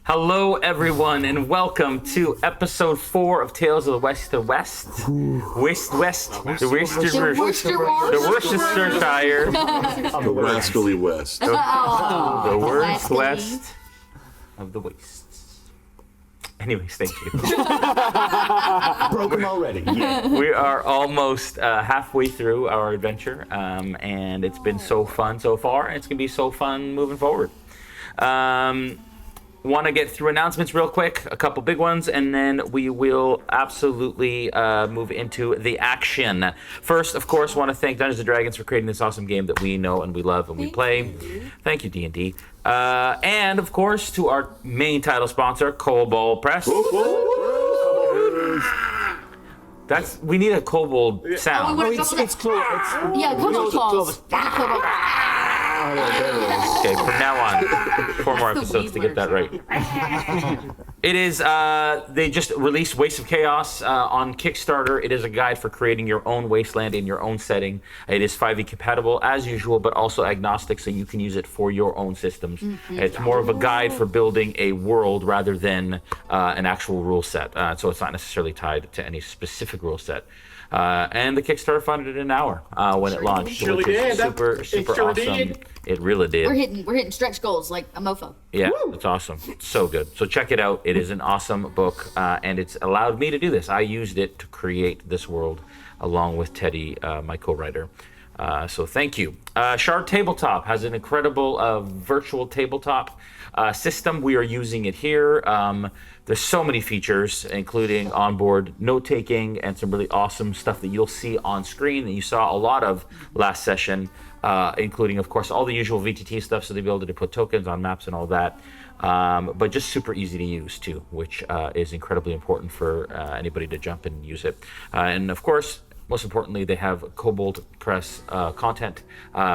Hello, everyone, and welcome to episode 4 of Tales of the West. The Worcestershire. The Rascally West. The worst west of the wastes. Anyways, thank you. Broke them already. Yeah. We are almost halfway through our adventure, and it's been so fun so far. It's going to be so fun moving forward. Want to get through announcements real quick, a couple big ones, and then we will absolutely move into the action. First, of course, want to thank Dungeons & Dragons for creating this awesome game that we know and we love and we play. Thank you, D&D. And, of course, to our main title sponsor, Kobold Press. We need a kobold sound. It's close. Yeah, kobold calls. Okay, from now on, 4 more episodes to get that right. It is, they just released Waste of Chaos on Kickstarter. It is a guide for creating your own wasteland in your own setting. It is 5e compatible as usual, but also agnostic, so you can use it for your own systems. Mm-hmm. It's more of a guide for building a world rather than an actual rule set. So it's not necessarily tied to any specific rule set. And the Kickstarter funded it in an hour when it launched, which is super awesome. It really did. We're hitting stretch goals like a mofo. Yeah, it's awesome. It's so good. So check it out. It is an awesome book, and it's allowed me to do this. I used it to create this world along with Teddy, my co-writer. So thank you. Shard Tabletop has an incredible virtual tabletop system. We are using it here. There's so many features, including onboard note-taking and some really awesome stuff that you'll see on screen that you saw a lot of last session, including, of course, all the usual VTT stuff, so they'll be able to put tokens on maps and all that. But just super easy to use, too, which is incredibly important for anybody to jump in and use it. And, of course, most importantly, they have Kobold Press content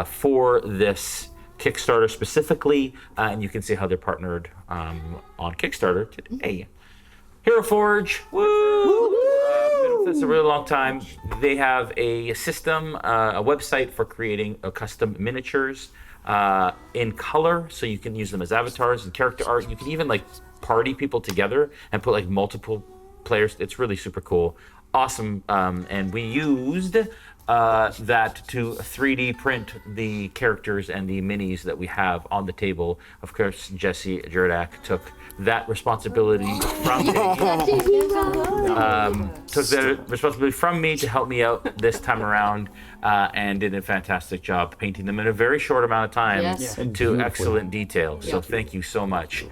for this Kickstarter specifically, and you can see how they're partnered on Kickstarter today. Hero Forge, woo! Been with us a really long time. They have a system, a website for creating custom miniatures in color, so you can use them as avatars and character art. You can even party people together and put multiple players. It's really super cool. Awesome, and we used that to 3D print the characters and the minis that we have on the table. Of course, Jesse Jerdak took that responsibility from me. To help me out this time around, and did a fantastic job painting them in a very short amount of time to excellent detail. So thank you so much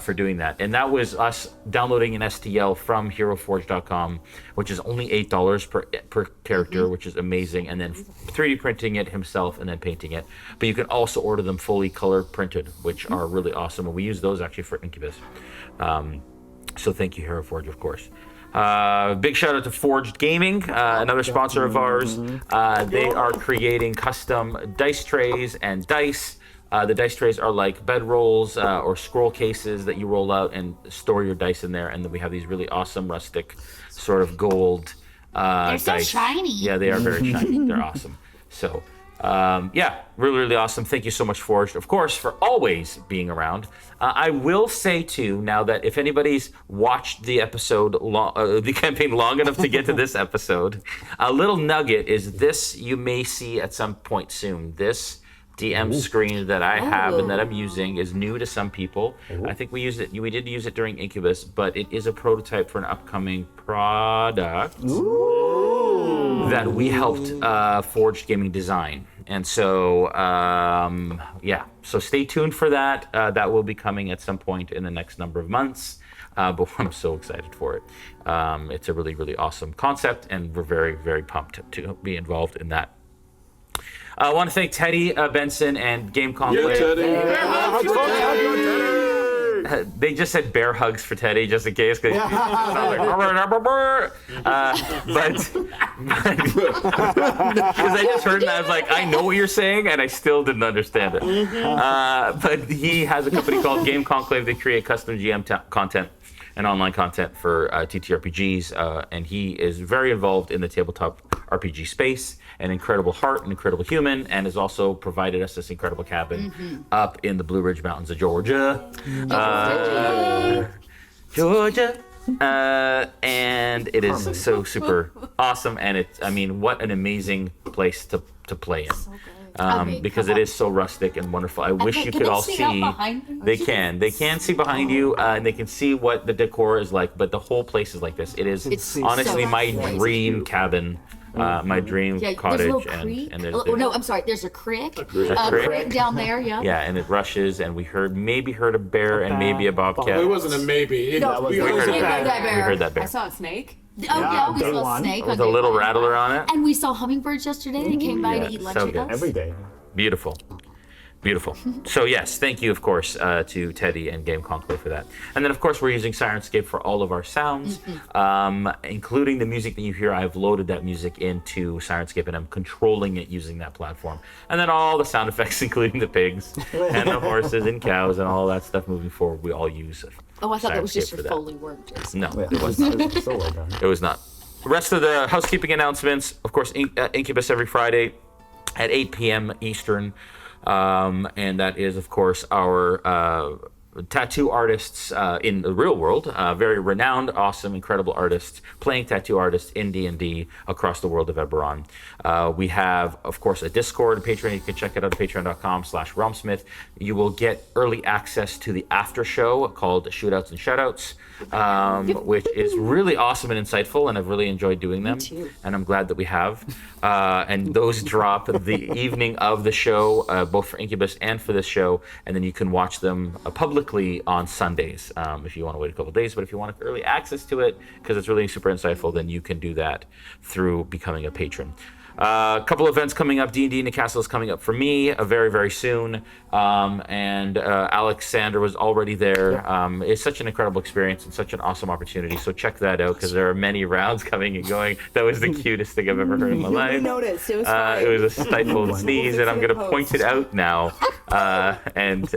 for doing that. And that was us downloading an STL from HeroForge.com, which is only $8 per character, which is amazing, and then 3D printing it himself and then painting it. But you can also order them fully color printed, which are really awesome, and we use those actually for Incubus. So thank you, Hero Forge, of course. Big shout out to Forged Gaming, another sponsor of ours. They are creating custom dice trays and dice. The dice trays are like bedrolls or scroll cases that you roll out and store your dice in there. And then we have these really awesome rustic sort of gold dice. They're so shiny. Yeah, they are very shiny. They're awesome. So, really, really awesome. Thank you so much, Forged, of course, for always being around. I will say, too, now that if anybody's watched the episode, the campaign long enough to get to this episode, a little nugget is this you may see at some point soon. This DM screen that I have and that I'm using is new to some people. I think we did use it during Incubus, but it is a prototype for an upcoming product that we helped Forged Gaming design. And so, so stay tuned for that. That will be coming at some point in the next number of months. But I'm so excited for it. It's a really, really awesome concept, and we're very, very pumped to be involved in that. I want to thank Teddy, Benson, and Game Conclave. Yeah, Teddy. They just said bear hugs for Teddy, just in case. But because I just heard and I was like, I know what you're saying, and I still didn't understand it. But he has a company called Game Conclave. They create custom GM content. and online content for TTRPGs, and he is very involved in the tabletop RPG space, an incredible heart, an incredible human, and has also provided us this incredible cabin up in the Blue Ridge Mountains of Georgia. Georgia. And it is so super awesome, and what an amazing place to play in. Because it is so rustic and wonderful. I wish you could all see. They can see behind you, and they can see what the decor is like. But the whole place is like this. It's honestly my dream cabin. My dream cottage, and there's I'm sorry. There's a creek. There's a creek down there. Yeah. Yeah, and it rushes, and we maybe heard a bear and maybe a bobcat. It wasn't a maybe. We heard that bear. I saw a snake. We saw a snake With a little rattler on it. And we saw hummingbirds yesterday. They came by to eat lunch so with good. us. Every day. Beautiful. So yes, thank you, of course, to Teddy and Game Conclave for that. And then, of course, we're using Sirenscape for all of our sounds, including the music that you hear. I've loaded that music into Sirenscape, and I'm controlling it using that platform. And then all the sound effects, including the pigs and the horses and cows and all that stuff moving forward, we all use it. Oh, I thought that was just your that. Foley work. No, Yeah. it was not. So well done. It was not. The rest of the housekeeping announcements, of course, Incubus every Friday at 8 p.m. Eastern. And that is, of course, our tattoo artists in the real world, very renowned, awesome, incredible artists, playing tattoo artists in D&D across the world of Eberron. We have, of course, a Discord, a Patreon. You can check it out at patreon.com/realmsmith. You will get early access to the after show called Shootouts and Shoutouts, which is really awesome and insightful, and I've really enjoyed doing them. And I'm glad that we have. And those drop the evening of the show, both for Incubus and for this show, and then you can watch them publicly on Sundays if you want to wait a couple days. But if you want early access to it, because it's really super insightful, then you can do that through becoming a patron. A couple events coming up. D&D in the Castle is coming up for me very, very soon. And Alexander was already there. It's such an incredible experience and such an awesome opportunity. So check that out, because there are many rounds coming and going. That was the cutest thing I've ever heard in my life. I noticed. It was fine. It was a stifled sneeze, and I'm going to point it out now and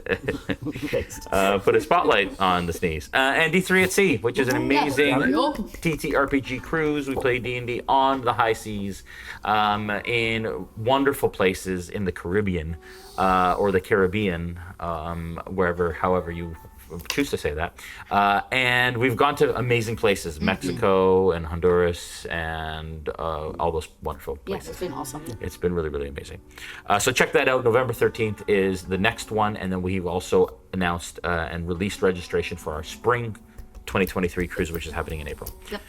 put a spotlight on the sneeze. And D3 at Sea, which is an amazing TTRPG cruise. We play D&D on the high seas. In wonderful places in the Caribbean or the Caribbean, however you choose to say that. And we've gone to amazing places, Mexico and Honduras and all those wonderful places. Yes, it's been awesome. It's been really, really amazing. So check that out. November 13th is the next one, and then we've also announced and released registration for our spring 2023 cruise, which is happening in April. Yep.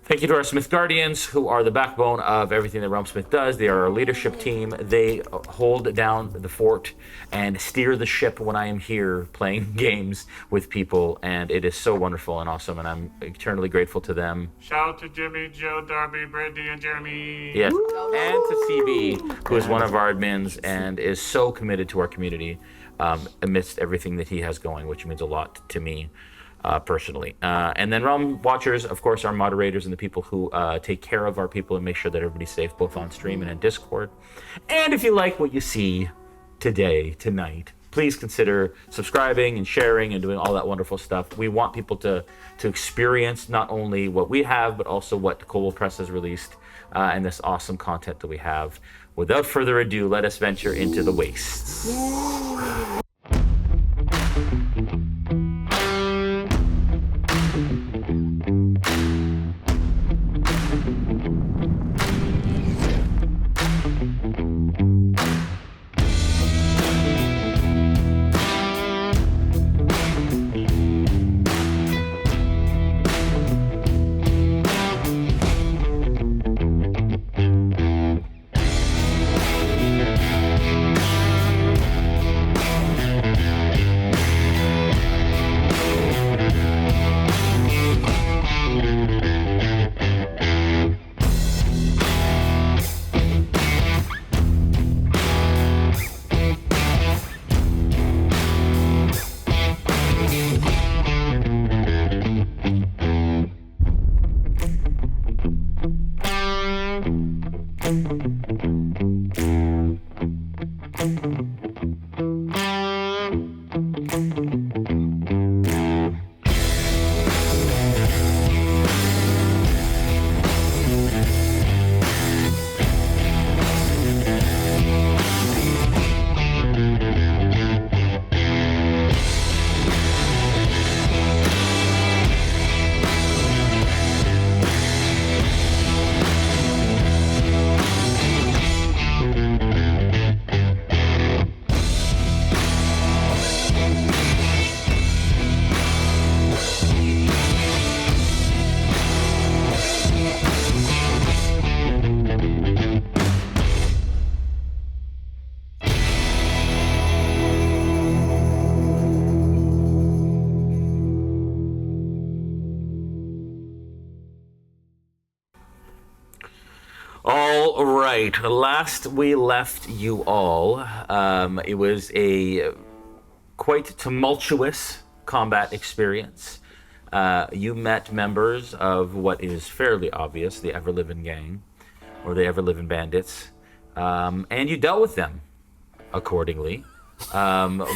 Thank you to our Smith Guardians, who are the backbone of everything that Realm Smith does. They are our leadership team. They hold down the fort and steer the ship when I am here playing games with people, and it is so wonderful and awesome, and I'm eternally grateful to them. Shout out to Jimmy, Joe, Darby, Brandy, and Jeremy. Yes, and to CB, who is one of our admins and is so committed to our community amidst everything that he has going, which means a lot to me. Personally. And then Realm Watchers, of course, our moderators and the people who take care of our people and make sure that everybody's safe, both on stream and in Discord. And if you like what you see tonight, please consider subscribing and sharing and doing all that wonderful stuff. We want people to experience not only what we have, but also what Kobold Press has released and this awesome content that we have. Without further ado, let us venture into the wastes. Yay. right. Last we left you all, it was a quite tumultuous combat experience. You met members of what is fairly obvious, the Ever-Living Gang, or the Ever-Living Bandits, and you dealt with them accordingly,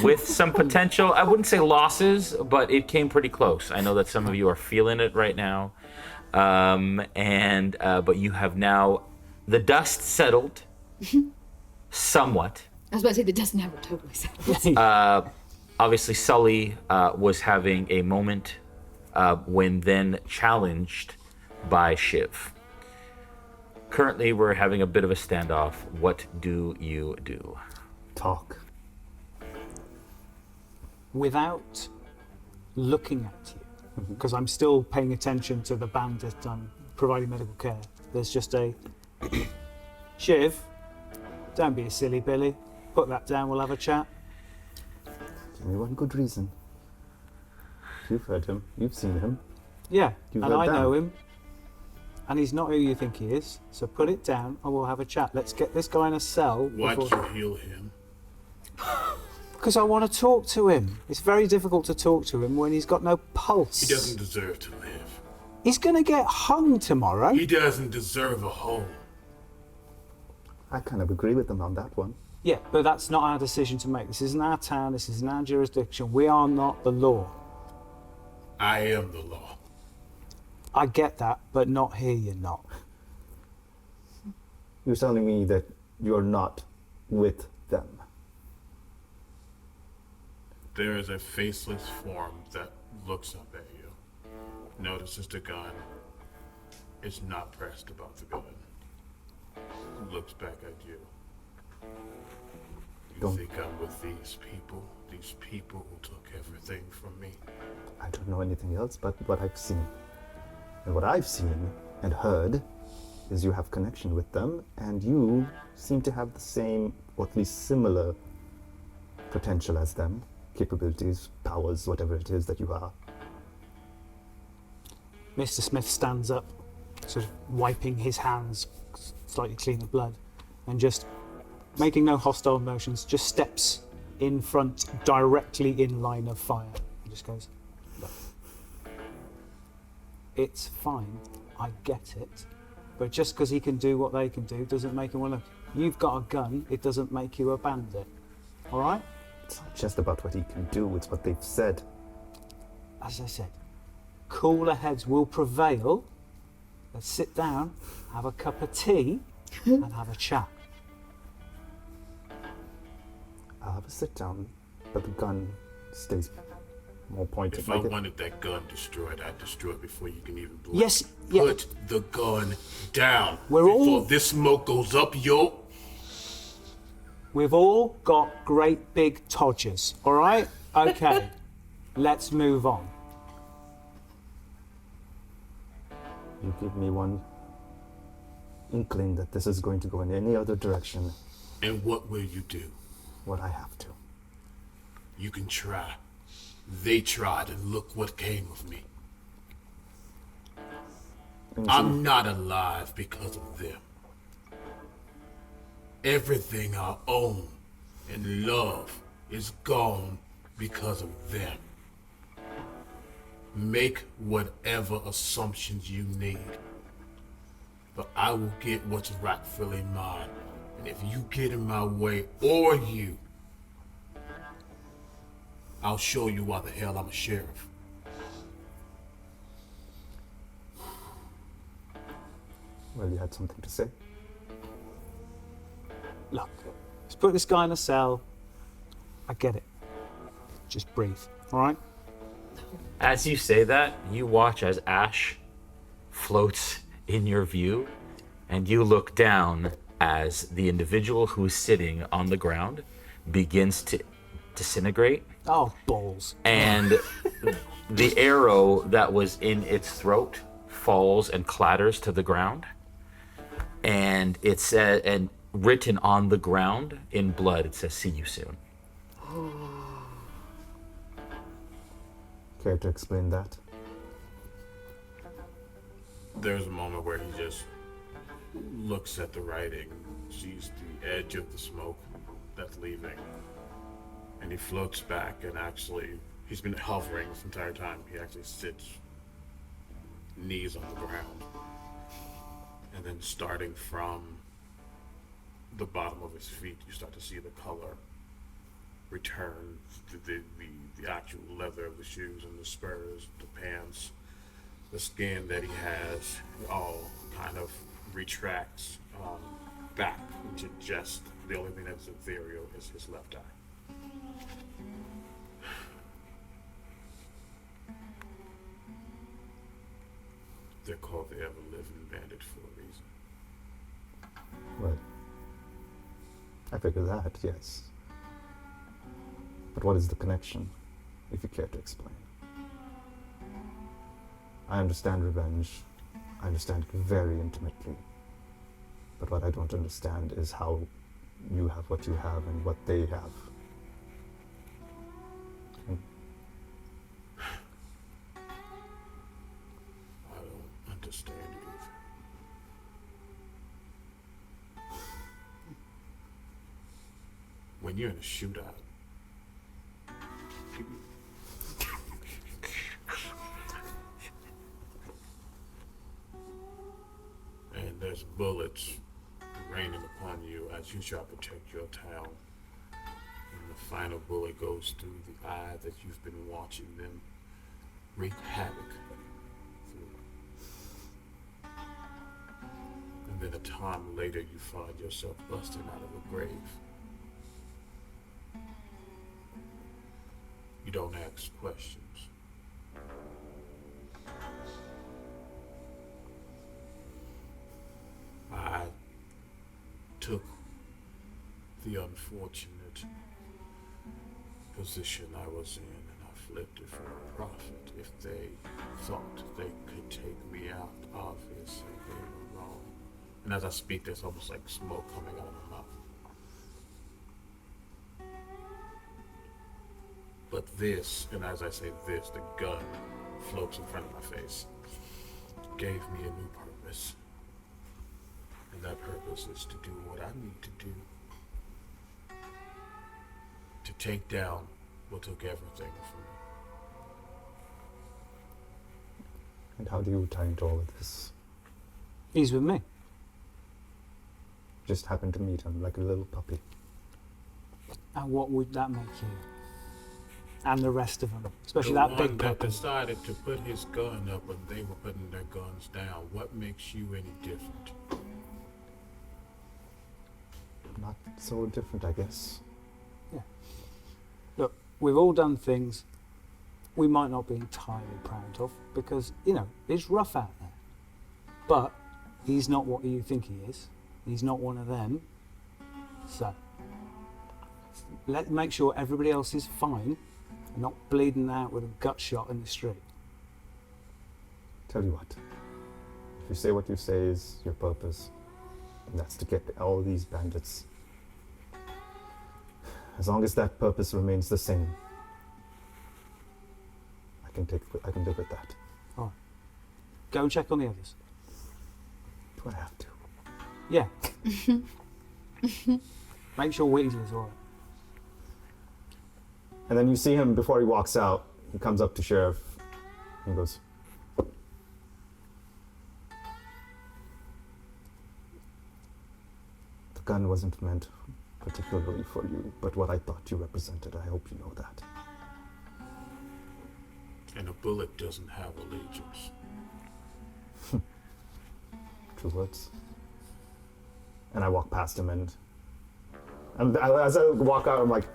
with some potential, I wouldn't say losses, but it came pretty close. I know that some of you are feeling it right now, but you have now, the dust settled somewhat. I was about to say the dust never totally settled. Obviously, Sully was having a moment when then challenged by Shiv. Currently, we're having a bit of a standoff. What do you do? Talk. Without looking at you, because I'm still paying attention to the bandit I'm providing medical care. There's just a Shiv, don't be a silly Billy. Put that down, we'll have a chat. Give me one good reason. You've heard him. You've seen him. Yeah, You've and heard I know that. him. And he's not who you think he is. So put it down and we'll have a chat. Let's get this guy in a cell. Why'd you heal him? Because I want to talk to him. It's very difficult to talk to him when he's got no pulse. He doesn't deserve to live. He's going to get hung tomorrow. He doesn't deserve a home. I kind of agree with him on that one. Yeah, but that's not our decision to make. This isn't our town. This isn't our jurisdiction. We are not the law. I am the law. I get that, but not here you're not. You're telling me that you're not with them. There is a faceless form that looks up at you, notices the gun, is not pressed about the gun, looks back at you. You Don't- think I'm with these people who took everything from me? I don't know anything else but what I've seen. And what I've seen and heard is you have connection with them, and you seem to have the same, or at least similar, potential as them. Capabilities, powers, whatever it is that you are. Mr. Smith stands up, sort of wiping his hands slightly clean of blood, and just making no hostile motions, just steps in front, directly in line of fire. He just goes, "Look, it's fine, I get it, but just because he can do what they can do doesn't make him one of them. You've got a gun, it doesn't make you a bandit, all right? It's not just about what he can do, it's what they've said. As I said, cooler heads will prevail. Let's sit down, have a cup of tea, and have a chat." I'll have a sit down, but the gun stays more pointed. If I Like it- wanted that gun destroyed, I'd destroy it before you can even blow Yes, it. yeah. Put the gun down We're before all- this smoke goes up your... We've all got great big todgers, all right? Okay, let's move on. You give me one inkling that this is going to go in any other direction, And what will you do? what I have to. You can try. They tried, and look what came of me. I'm not alive because of them. Everything I own and love is gone because of them. Make whatever assumptions you need, but I will get what's rightfully mine. And if you get in my way, or you, I'll show you why the hell I'm a sheriff. Well, you had something to say? Look, let's put this guy in a cell. I get it. Just breathe, all right? As you say that, you watch as ash floats in your view, and you look down as the individual who is sitting on the ground begins to disintegrate, Oh, balls. and the arrow that was in its throat falls and clatters to the ground, and it says, and written on the ground in blood, it says, "See you soon." Care to explain that? There's a moment where he just looks at the writing, sees the edge of the smoke that's leaving, and he floats back and actually, he's been hovering this entire time. He actually sits, knees on the ground, and then starting from the bottom of his feet, you start to see the color return, the actual leather of the shoes and the spurs, the pants, the skin that he has, all kind of retracts back into just the only thing that's ethereal is his left eye. They're called the ever-living bandit for a reason. Well, I figure that, yes. But what is the connection, if you care to explain? I understand revenge. I understand it very intimately. But what I don't understand is how you have what you have and what they have. I don't understand it either. When you're in a shootout, and there's bullets raining upon you as you try to protect your town, and the final bullet goes through the eye that you've been watching them wreak havoc through. And then a time later you find yourself busting out of a grave. You don't ask questions. I took the unfortunate position I was in, and I flipped it for a profit. If they thought they could take me out, obviously they were wrong. And as I speak, there's almost like smoke coming out of my mouth. But this, and as I say this, the gun floats in front of my face, gave me a new purpose. And that purpose is to do what I need to do. To take down what took everything from me. And how do you tie into all of this? He's with me. Just happened to meet him like a little puppy. And what would that make you? And the rest of them, especially The that one big that puppy. decided to put his gun up when they were putting their guns down. What makes you any different? Not so different, I guess. Look, we've all done things we might not be entirely proud of because, you know, it's rough out there. But he's not what you think he is. He's not one of them. So, let's make sure everybody else is fine and not bleeding out with a gut shot in the street. Tell you what, if you say what you say is your purpose, and that's to get all these bandits, as long as that purpose remains the same, I can live with that. All right. Go and check on the others. Do I have to? Yeah. Make sure Weasley's all right. And then you see him before he walks out. He comes up to Sheriff and goes, "The gun wasn't meant particularly for you, but what I thought you represented, I hope you know that." And a bullet doesn't have allegiance. True words. And I walk past him, and as I walk out, I'm like,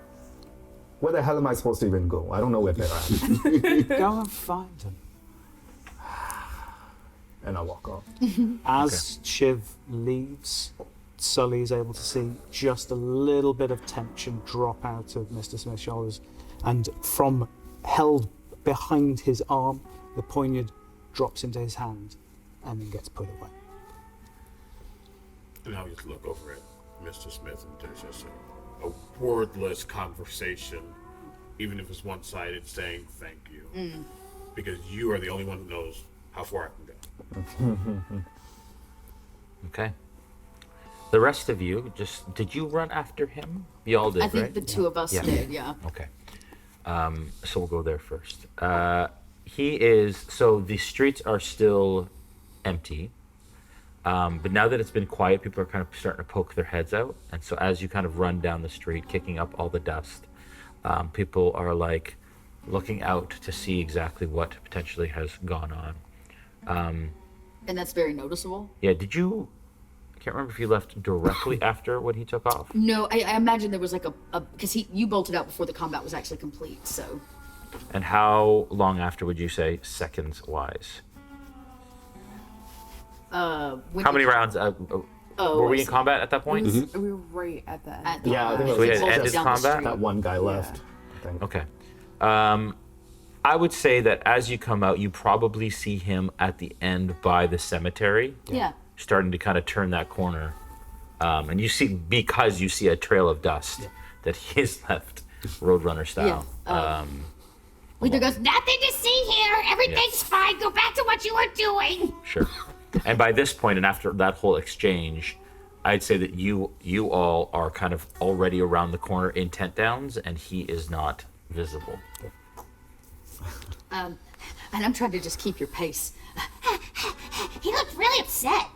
where the hell am I supposed to even go? I don't know where they're at. Go and find them. And I walk off. As Shiv leaves, Sully is able to see just a little bit of tension drop out of Mr. Smith's shoulders, and from held behind his arm, the poignard drops into his hand and then gets put away. And I'll just look over at Mr. Smith, and there's just a wordless conversation, even if it's one-sided, saying thank you. Because you are the only one who knows how far I can go. Okay. The rest of you, did you run after him? You all did, I think right? the two of us did, yeah. Okay. So we'll go there first. So the streets are still empty. But now that it's been quiet, people are kind of starting to poke their heads out. And so as you kind of run down the street, kicking up all the dust, people are like looking out to see exactly what potentially has gone on. And that's very noticeable. Yeah, I can't remember if you left directly after when he took off. No, I imagine there was like because you bolted out before the combat was actually complete, so. And how long after would you say, seconds-wise? How many rounds? Were we in combat at that point? We were right at the end. Yeah, I think So we had Bolted ended down the combat? street. that one guy left. I think. Okay. I would say that as you come out, you probably see him at the end by the cemetery, Yeah. starting to kind of turn that corner. And you see, because you see a trail of dust, that he has left Roadrunner style. Leader goes, Nothing to see here. Everything's fine. Go back to what you were doing. Sure. And by this point, and after that whole exchange, I'd say that you all are kind of already around the corner in tent downs, and he is not visible. and I'm trying to just keep your pace. He looked really upset.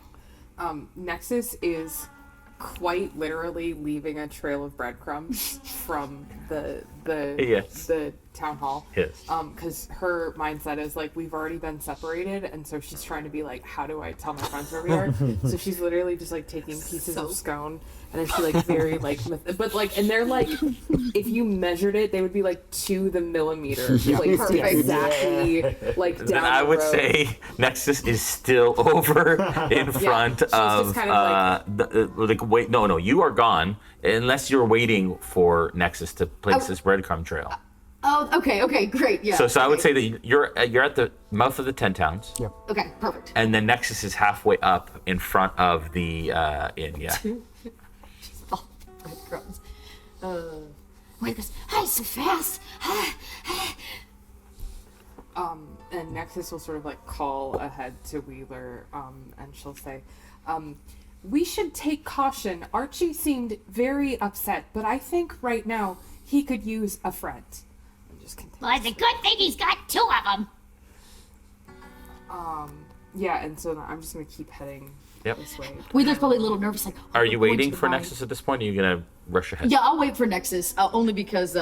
Nexus is quite literally leaving a trail of breadcrumbs from the Yes. the town hall. Yes. Because her mindset is like, we've already been separated, and so she's trying to be like, how do I tell my friends where we are? So she's literally just like taking pieces of scone, and then she like very like, but like, and they're like, if you measured it, they would be like to the millimeter placed Perfect. exactly like down Then I the would road. say Nexus is still over in front she's of just kind of wait, no, you are gone unless you're waiting for Nexus to place this breadcrumb trail. Oh, okay, great, yeah. So I would say that you're at the mouth of the 10 towns. Yep. Okay, perfect. And then Nexus is halfway up in front of the inn, yeah. Oh, breadcrumbs. Wait, goes, hi, so fast. And Nexus will sort of like call ahead to Wheeler, and she'll say, we should take caution. Archie seemed very upset, but I think right now he could use a friend. And just continue. Well, it's a good thing he's got two of them. Yeah, and so I'm just gonna keep heading Yep. this way. Wheeler's probably a little nervous, like, Are we're you going to waiting the for mine. Nexus at this point, or are you going to rush ahead? Yeah, I'll wait for Nexus, only because,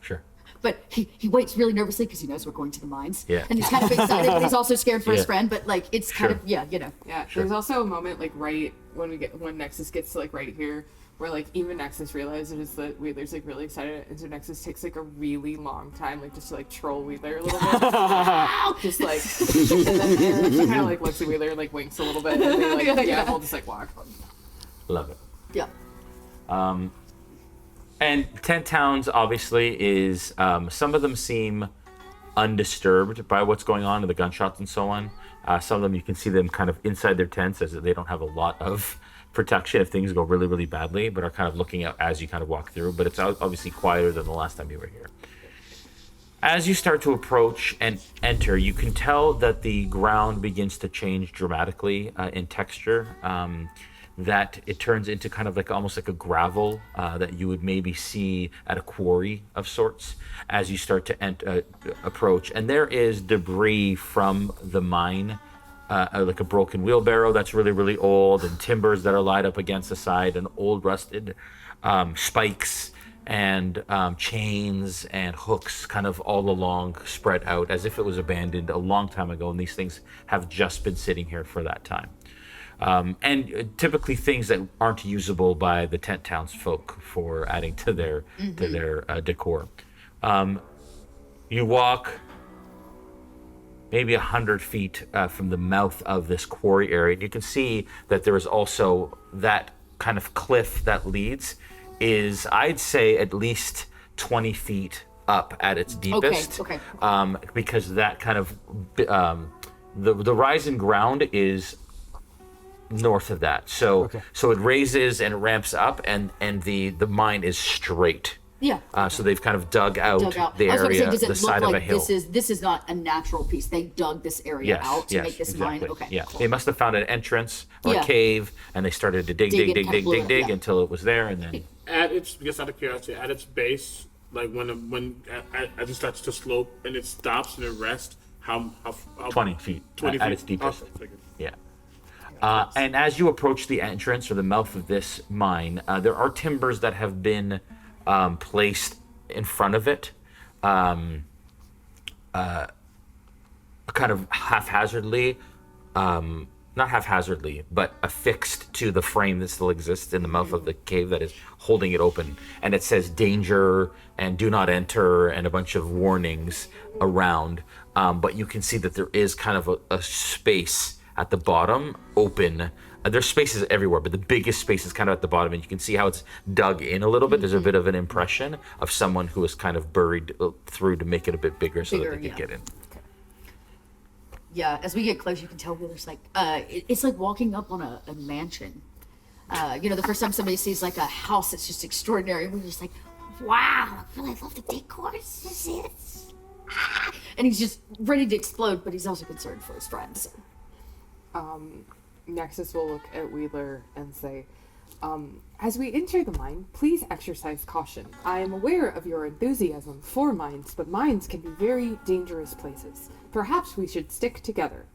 Sure. But he waits really nervously because he knows we're going to the mines. Yeah. And he's kind of excited, but he's also scared for his Yeah. friend. But like, it's kind of Sure. Yeah, Sure. there's also a moment like right when Nexus gets to like right here, where like even Nexus realizes that Wheeler's like really excited, and so Nexus takes like a really long time, like just to like troll Wheeler a little bit, just like, and then she kind of like looks at Wheeler and like winks a little bit, and they like we'll just like walk. Love it. Yeah. And 10 towns obviously is, some of them seem undisturbed by what's going on and the gunshots and so on. Some of them, you can see them kind of inside their tents as they don't have a lot of protection if things go really, really badly, but are kind of looking out as you kind of walk through. But it's obviously quieter than the last time you were here. As you start to approach and enter, you can tell that the ground begins to change dramatically in texture. That it turns into kind of like almost like a gravel that you would maybe see at a quarry of sorts as you start to approach. And there is debris from the mine, like a broken wheelbarrow that's really, really old, and timbers that are lined up against the side, and old rusted spikes and chains and hooks kind of all along spread out as if it was abandoned a long time ago, and these things have just been sitting here for that time. And typically things that aren't usable by the tent townsfolk for adding to their decor. You walk maybe 100 feet from the mouth of this quarry area, and you can see that there is also that kind of cliff that leads is, I'd say, at least 20 feet up at its deepest. Okay. Because that kind of the rise in ground is north of that, so it raises and ramps up, and the mine is straight Yeah. So they've kind of dug out, Dug out. the I was going to area, say, does it the look side of a like hill. this is not a natural piece? They dug this area out to make this mine. exactly. Okay. Yeah, Cool. they must have found an entrance or Yeah. a cave, and they started to dig Dig and kind of blew it, yeah. until it was there, and then At its, just out of curiosity, at its base, like as it starts to slope and it stops and it rests, how 20 feet 20 at feet? its deepest. Okay, figured. Yeah. And as you approach the entrance or the mouth of this mine, there are timbers that have been placed in front of it, kind of haphazardly, not haphazardly, but affixed to the frame that still exists in the mouth of the cave that is holding it open. And it says danger and do not enter and a bunch of warnings around. But you can see that there is kind of a space at the bottom open. There's spaces everywhere, but the biggest space is kind of at the bottom, and you can see how it's dug in a little bit. There's a bit of an impression of someone who is kind of buried through to make it a bit bigger so that they can get in. Yeah, as we get close, you can tell Wheeler's like, it's like walking up on a mansion. The first time somebody sees like a house that's just extraordinary, we're just like, Wow, I really love the decor. You see this? and he's just ready to explode, but he's also concerned for his friends. Nexus will look at Wheeler and say, as we enter the mine, please exercise caution. I am aware of your enthusiasm for mines, but mines can be very dangerous places. Perhaps we should stick together.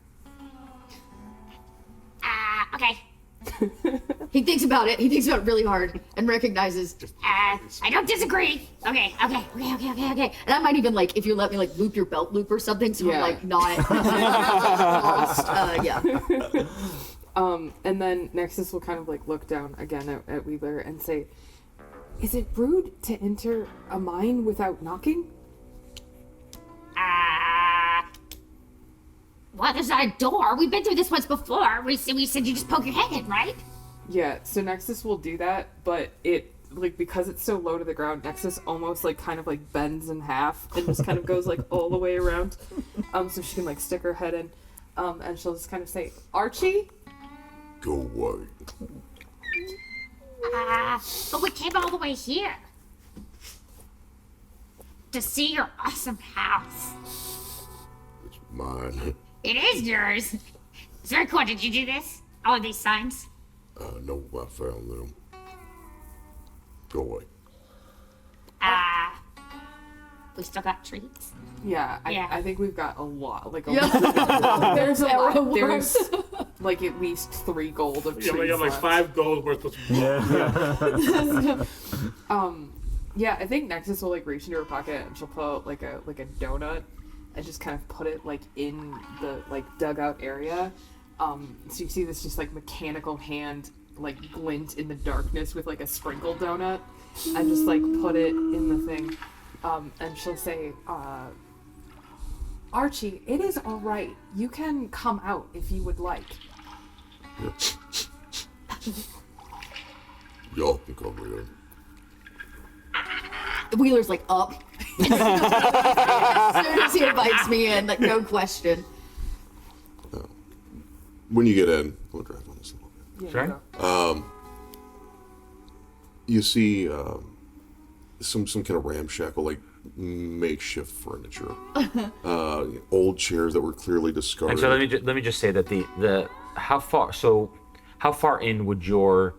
Okay. He thinks about it. He thinks about it really hard and recognizes. I don't disagree. Okay. And I might even like if you let me like loop your belt loop or something, so I'm like not lost. And then Nexus will kind of like look down again at Wheeler and say, is it rude to enter a mine without knocking? Well, there's not a door. We've been through this once before. We said you just poke your head in, right? Yeah, so Nexus will do that, but it, like, because it's so low to the ground, Nexus almost, like, kind of, like, bends in half and just kind of goes, like, all the way around. So she can, like, stick her head in. And she'll just kind of say, Archie? Go away. But we came all the way here to see your awesome house. It's mine. It is yours. It's very cool. Did you do this? All of these signs? No, I found them. Go away. We still got treats. Yeah, Yeah. I think we've got a lot. Like, Yeah. there's a Arrow lot. There's, worms. like, at least 3 gold of trees Yeah, we got like left. 5 gold worth of. Yeah, I think Nexus will like reach into her pocket and she'll pull out like a donut and just kind of put it like in the like dugout area. So you see this just like mechanical hand like glint in the darkness with like a sprinkled donut and just like put it in the thing. And she'll say, Archie, it is all right. You can come out if you would like. Y'all can come in. Wheeler's like up. As soon as he invites me in, like no question. When you get in, we'll drive on this a little bit. Yeah, Sorry? you go. You see some kind of ramshackle, like makeshift furniture. Old chairs that were clearly discarded. And so let me just say that the how far in would your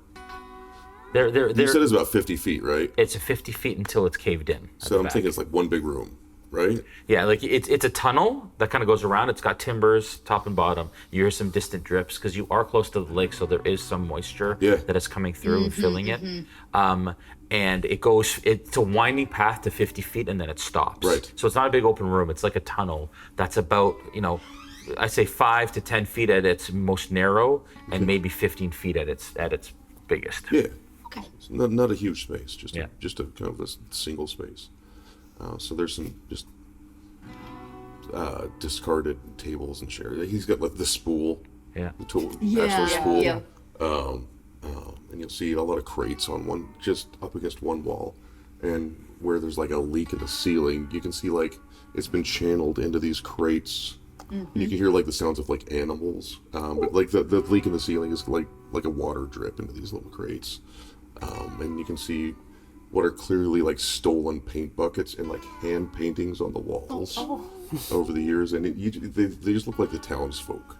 You said it's about 50 feet, right? it's a 50 feet until it's caved in. at So the I'm back. thinking it's like one big room, right? Yeah, like it's a tunnel that kind of goes around. It's got timbers top and bottom. You hear some distant drips because you are close to the lake, so there is some moisture Yeah. that is coming through and filling it. And it's a winding path to 50 feet and then it stops. Right. So it's not a big open room. It's like a tunnel that's about, I say 5 to 10 feet at its most narrow and maybe 15 feet at its biggest. Yeah. Okay. It's not a huge space, just Yeah. just a kind of a single space. So there's some just discarded tables and chairs. He's got like the spool, Yeah. the tool, Yeah. actual spool. Yeah. And you'll see a lot of crates on one, just up against one wall, and where there's like a leak in the ceiling, you can see like it's been channeled into these crates. You can hear like the sounds of like animals, but like the leak in the ceiling is like a water drip into these little crates, and you can see what are clearly like stolen paint buckets and like hand paintings on the walls over the years, and they just look like the townsfolk.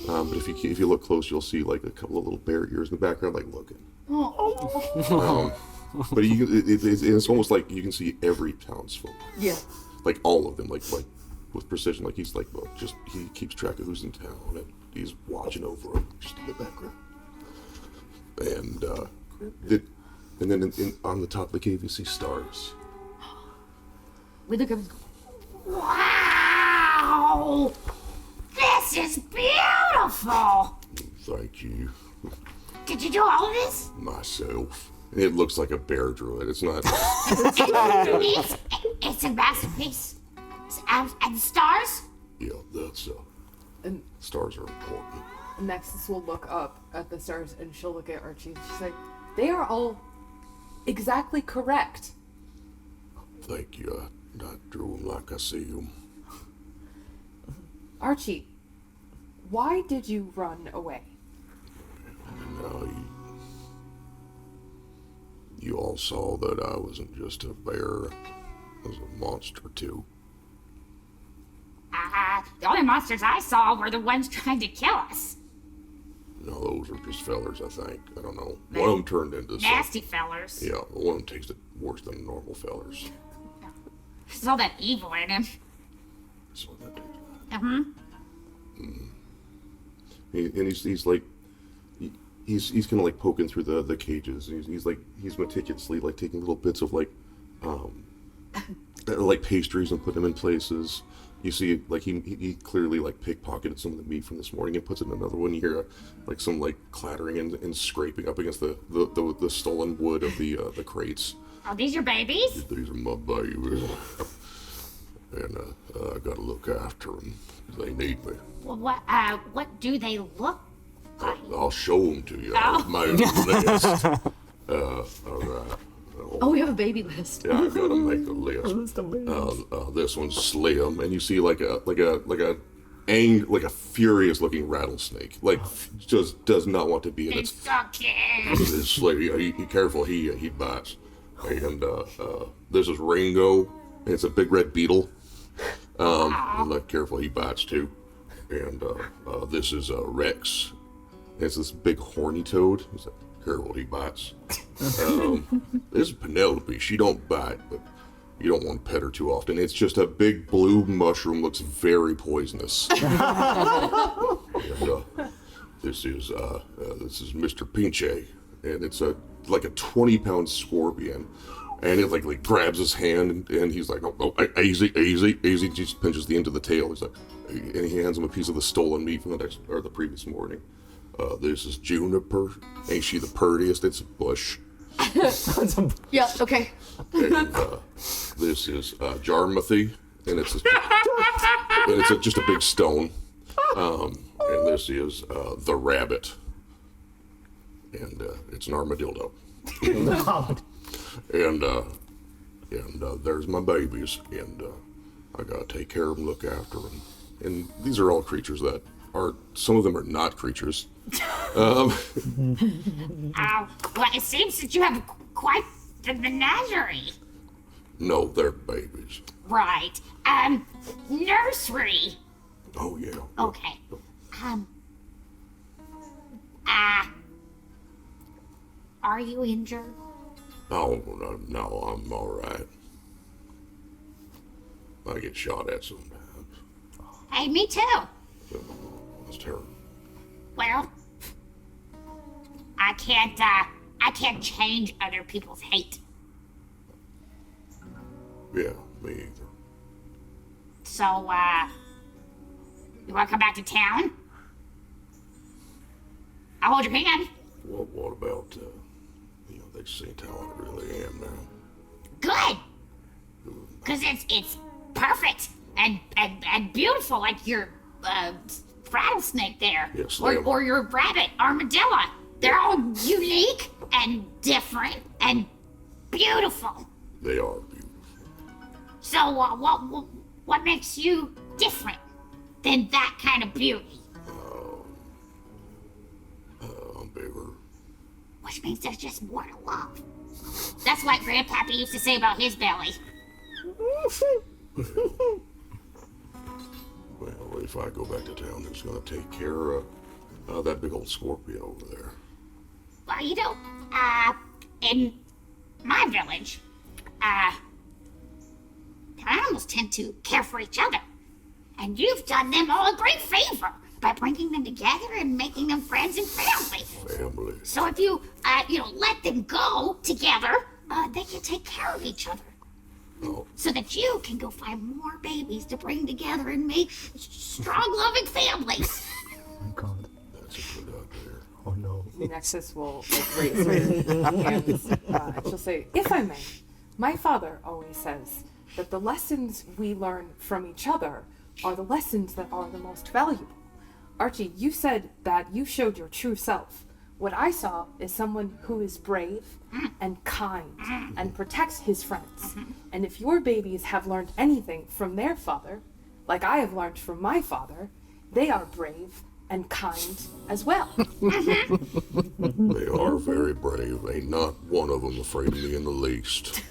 But if you look close, you'll see like a couple of little bear ears in the background, like looking. But it's almost like you can see every townsfolk. Yeah. Like all of them, like with precision. Like he's like, well, he keeps track of who's in town, and he's watching over them just in the background. And then on the top of the cave, you see stars. We look up and go, Wow! This is beautiful! Thank you. Did you do all of this? Myself. And it looks like a bear druid. It's not. It's a masterpiece. And stars? Yeah, that's And stars are important. Nexus will look up at the stars and she'll look at Archie and she's like, they are all exactly correct. Thank you. I drew them like I see them. Archie, why did you run away? Now you all saw that I wasn't just a bear. I was a monster too. The only monsters I saw were the ones trying to kill us. No, those are just fellers, I think. I don't know. One of them turned into Nasty fellers. Yeah, one of them tasted worse than normal fellers. There's all that evil in him. That's what that tastes Mm-hmm. And he's like, he's kind of like poking through the cages. He's meticulously like taking little bits of like pastries and putting them in places. You see, like he clearly like pickpocketed some of the meat from this morning and puts it in another one. You hear like some like clattering and scraping up against the stolen wood of the crates. Are these your babies? These are my babies, and I gotta look after them. They need me. Well, what do they look like? I'll show them to you. Oh. I've made a list. All right. oh, we have a baby list. Yeah, I gotta make a list. This one's Slim, and you see like a furious looking rattlesnake. Like just does not want to be in It's its. so cute. It's Slim. He careful. He bites. And this is Ringo. And it's a big red beetle. Look careful. He bites too. And this is Rex. It's this big horny toad. He's like, careful, he bites. This is Penelope. She don't bite, but you don't want to pet her too often. It's just a big blue mushroom. Looks very poisonous. And, this is Mr. Pinche, and it's like a 20-pound scorpion. And it like grabs his hand, and he's like, oh, easy. Just pinches the end of the tail. He's like, and he hands him a piece of the stolen meat from the previous morning. This is Juniper. Ain't she the purtiest? It's a bush. Yeah, okay. And this is Jarmathy, and it's just a big stone. And this is the rabbit, and it's an armadillo. And there's my babies, and I gotta take care of them, look after them. And these are all creatures that some of them are not creatures. Well, it seems that you have quite the menagerie. No, they're babies. Right. Nursery. Oh yeah. Okay. Are you injured? Oh no, I'm all right. I get shot at sometimes. Hey, me too. That's terrible. Well, I can't change other people's hate. Yeah, me either. So, you wanna come back to town? I'll hold your hand. Well, what about they've seen how I really am now. Good. Cause it's perfect and beautiful, like your rattlesnake there, Yes, or your rabbit armadillo. They're all unique and different and beautiful. They are beautiful. So what makes you different than that kind of beauty? I'm bigger. Which means there's just more to love. That's what Grandpappy used to say about his belly. Well, if I go back to town, who's gonna take care of that big old Scorpio over there? Well, in my village, animals tend to care for each other. And you've done them all a great favor by bringing them together and making them friends and family. Family. So if you, let them go together, they can take care of each other. Oh, So that you can go find more babies to bring together and make strong, loving families. Oh my god. that's a good idea. Oh no. Nexus will like raise her hands and she'll say, "If I may, my father always says that the lessons we learn from each other are the lessons that are the most valuable. Archie, you said that you showed your true self. What I saw is someone who is brave and kind and protects his friends. And if your babies have learned anything from their father, like I have learned from my father, they are brave and kind as well." They are very brave. Ain't not one of them afraid of me in the least.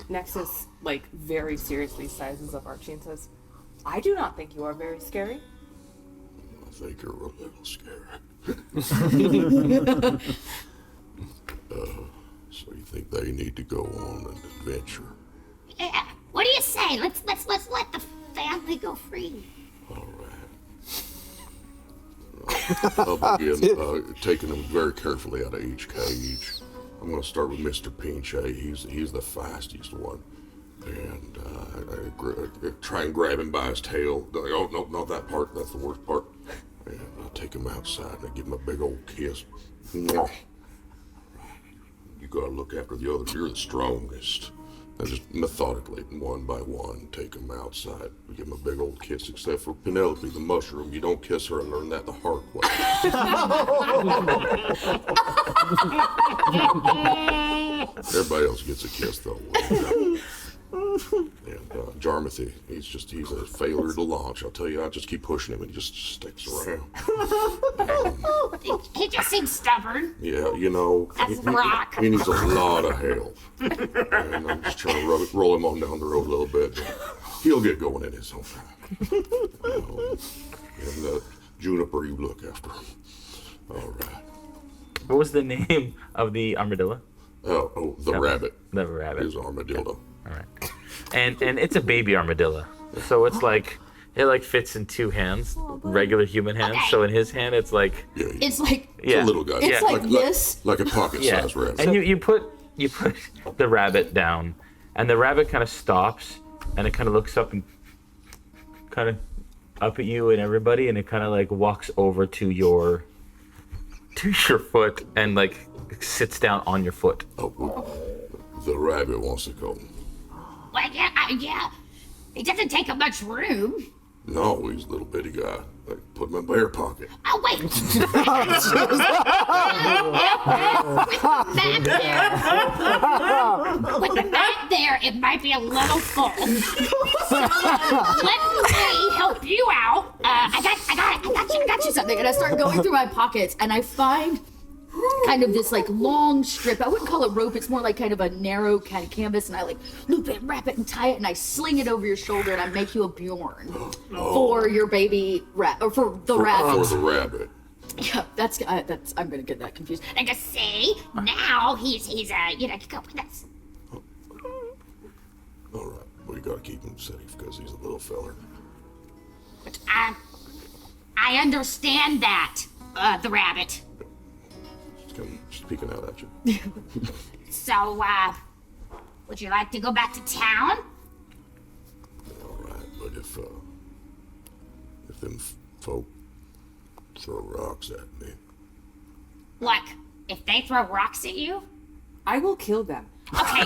Nexus, very seriously sizes up Archie and says, "I do not think you are very scary." I think you're a little scary. So you think they need to go on an adventure? Yeah. What do you say? Let's let the family go free. All right. I'll begin taking them very carefully out of each cage. I'm going to start with Mr. Pinche. He's the fastest one. And I try and grab him by his tail. Oh, no, not that part. That's the worst part. And I'll take him outside and I give him a big old kiss. Mwah. You got to look after the others. You're the strongest. And just methodically, one by one, take them outside. Give them a big old kiss, except for Penelope, the mushroom. You don't kiss her. I learned that the hard way. Everybody else gets a kiss, though. And Jarmathy, he's a failure to launch. I'll tell you, I just keep pushing him and he just sticks around. He just seems stubborn. Yeah, That's a rock. he needs a lot of help. And I'm just trying to roll him on down the road a little bit. He'll get going in his own time. And Juniper, you look after him. All right. What was the name of the armadillo? The rabbit. The rabbit. Is armadillo. All right. And it's a baby armadillo. So it's it fits in two hands, regular human hands. Okay. So in his hand, it's like Yeah, It's like It's a little guy. it's like this. Like a pocket-sized rabbit. And you put the rabbit down, and the rabbit kind of stops, and it kind of looks up and kind of up at you and everybody, and it kind of walks over to your foot and sits down on your foot. Oh, the rabbit wants to go. Well, yeah. It doesn't take up much room. No, he's a little bitty guy. I put him in my bare pocket. Oh, wait. With the mat there, it might be a little full. So, let me help you out. I got you something. And I start going through my pockets and I find kind of this long strip. I wouldn't call it rope. It's more like kind of a narrow kind of canvas. And I loop it, wrap it, and tie it, and I sling it over your shoulder, and I make you a Bjorn for your baby or for the rabbit. For the rabbit. Yeah, that's. I'm gonna get that confused. And just see, now he's go with us. All right, well, you gotta keep him safe because he's a little feller. I understand that, the rabbit. Just peeking out at you. So, would you like to go back to town? All right, but if them folk throw rocks at me, Look, if they throw rocks at you, I will kill them. okay,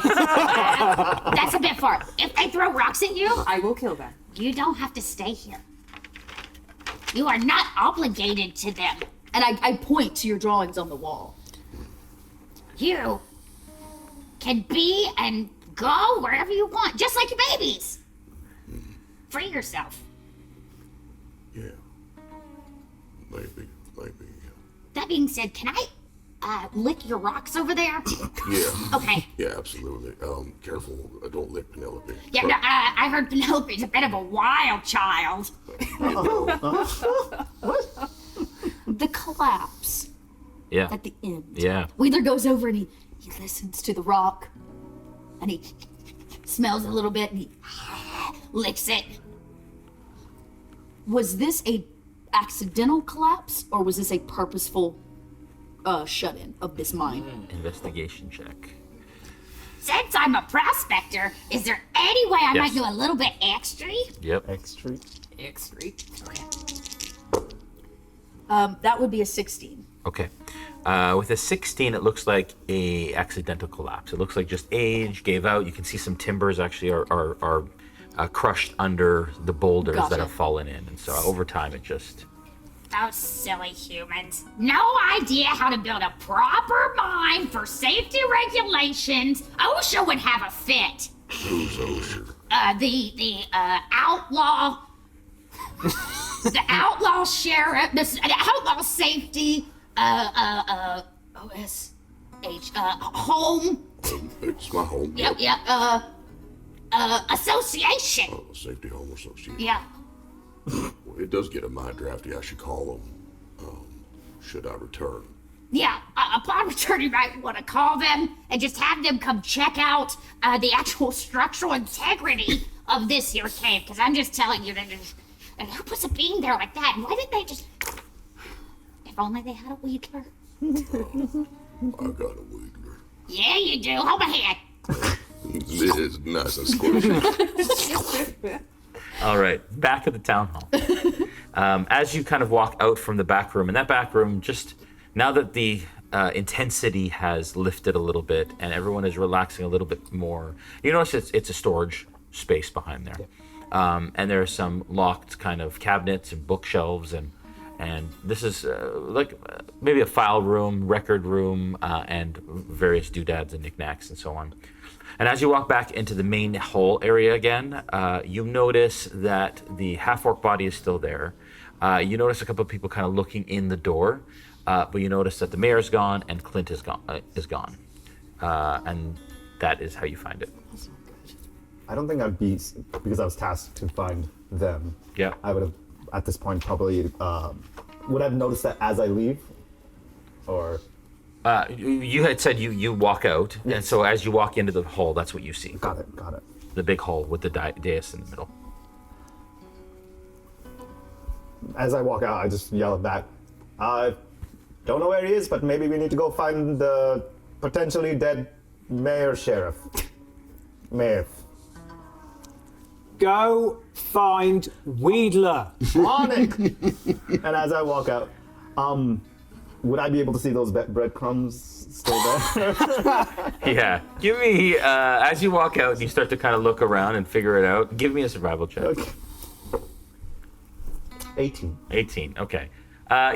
that's a bit far. If they throw rocks at you, I will kill them. you don't have to stay here. You are not obligated to them. And I point to your drawings on the wall. You can be and go wherever you want, just like your babies. Free yourself. yeah, maybe. That being said, can I lick your rocks over there? Yeah. Okay. Yeah, absolutely. Careful. Don't lick Penelope. Yeah, no, I heard Penelope's a bit of a wild child. The collapse Yeah. at the end. Yeah. Wheeler goes over and he listens to the rock. And he smells a little bit and he Licks it. Was this a accidental collapse or was this a purposeful shut-in of this mine? Investigation check. Since I'm a prospector, is there any way I Yes. might do a little bit extra? Yep. Extra. That would be a 16. Okay. With a 16, it looks like a accidental collapse. It looks like just age gave out. You can see some timbers actually are crushed under the boulders that Gotcha. have fallen in, and so over time it just. Those silly humans. No idea how to build a proper mine for safety regulations. OSHA would have a fit. Who's Osher? The outlaw. The outlaw sheriff. The outlaw safety. OSH. Home. It's my home. Yep. Association. Oh, Safety Home Association. Yeah. Well, it does get a mind drafty. I should call them. Should I return? Yeah, upon return, you might want to call them and just have them come check out the actual structural integrity of this here cave. Because I'm just telling you that and who puts a beam there like that? Why didn't they just? If only they had a Wedler. I got a Wedler. Yeah, you do. Hold my hand. This is nice and squishy. All right, back at the town hall. As you kind of walk out from the back room, and that back room, just now that the intensity has lifted a little bit and everyone is relaxing a little bit more, you notice it's a storage space behind there. And there are some locked kind of cabinets and bookshelves, and this is maybe a file room, record room, and various doodads and knickknacks and so on. And as you walk back into the main hall area again, you notice that the half-orc body is still there. You notice a couple of people kind of looking in the door, but you notice that the mayor's gone and Clint is gone. And that is how you find it. I don't think I'd be, because I was tasked to find them. Yeah. I would have, at this point, probably, would I have noticed that as I leave? Or? You had said you walk out, and so as you walk into the hall, that's what you see. Got it. The big hall with the dais in the middle. As I walk out, I just yell back, I don't know where he is, but maybe we need to go find the potentially dead mayor. Go find Wedler. On it! And as I walk out, would I be able to see those breadcrumbs still there? Yeah. Give me, as you walk out and you start to kind of look around and figure it out, give me a survival check. Okay. 18. 18, okay.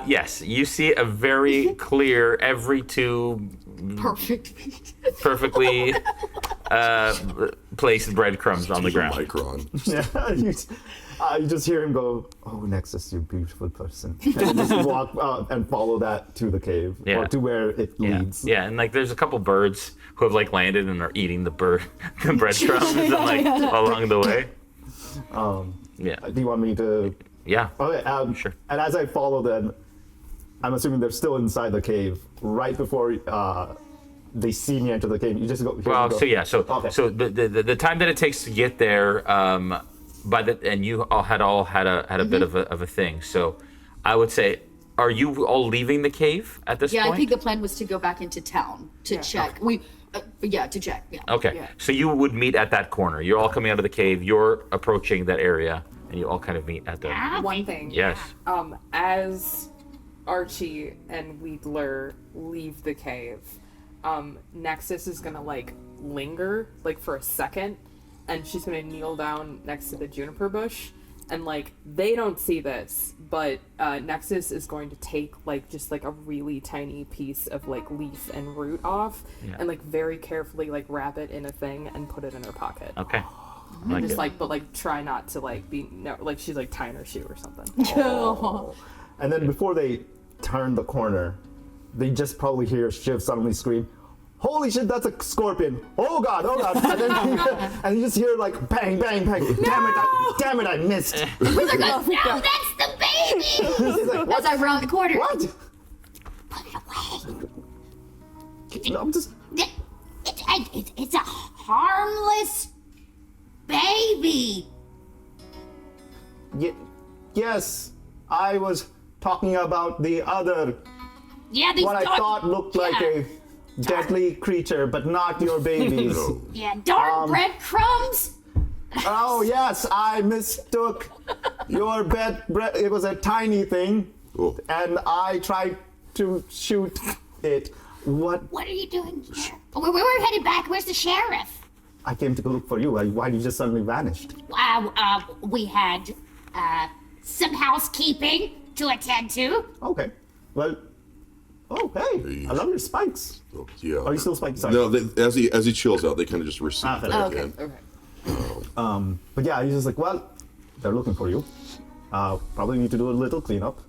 Yes, you see a very clear, every two perfectly placed breadcrumbs on the ground. Micron. Yeah, you just hear him go, "Oh, Nexus, you beautiful person," and just walk and follow that to the cave Yeah. or to where it leads. Yeah, and like there's a couple birds who have like landed and are eating the breadcrumbs and like along the way. Yeah. Do you want me to? Yeah. Okay. Sure. And as I follow them, I'm assuming they're still inside the cave. Right before they see me enter the cave, you just go. Well, so yeah, so Okay. so the time that it takes to get there, and you all had a bit of a thing. So, I would say, are you all leaving the cave at this Yeah, point? I think the plan was to go back into town to check. To check. Yeah. Okay, Yeah. so you would meet at that corner. You're all coming out of the cave. You're approaching that area, and you all kind of meet at the. One thing. Yes. As Archie and Wedler leave the cave, Nexus is gonna like linger like for a second, and she's gonna kneel down next to the juniper bush, and like they don't see this, but Nexus is going to take like just like a really tiny piece of like leaf and root off, and like very carefully like wrap it in a thing and put it in her pocket. Okay. I And like just it. like try not to like be like she's like tying her shoe or something. And then before they turn the corner, they just probably hear Shiv suddenly scream, "Holy shit, that's a scorpion! Oh god, oh god!" And then and you just hear like bang, bang, bang. Damn it, I missed. Wheeler goes, no, that's the baby! He's like, As I round the corner. what? Put it away. No, I'm just. It's a harmless baby. Yes, I was talking about the other, Yeah, these what I dark- thought looked like a deadly creature, but not your babies. Yeah, dark Breadcrumbs? Oh yes, I mistook your bread. It was a tiny thing, Oh. and I tried to shoot it. What? What are you doing here? We're headed back. Where's the sheriff? I came to go look for you. Why you just suddenly vanished? We had some housekeeping to attend to. Okay. Well. Oh hey, I love your spikes. Oh, yeah. Are you still spiking? Sorry. No, as he chills out, they kind of just recede Ah, back okay. in. Okay. But yeah, he's just like, well, they're looking for you. Probably need to do a little cleanup.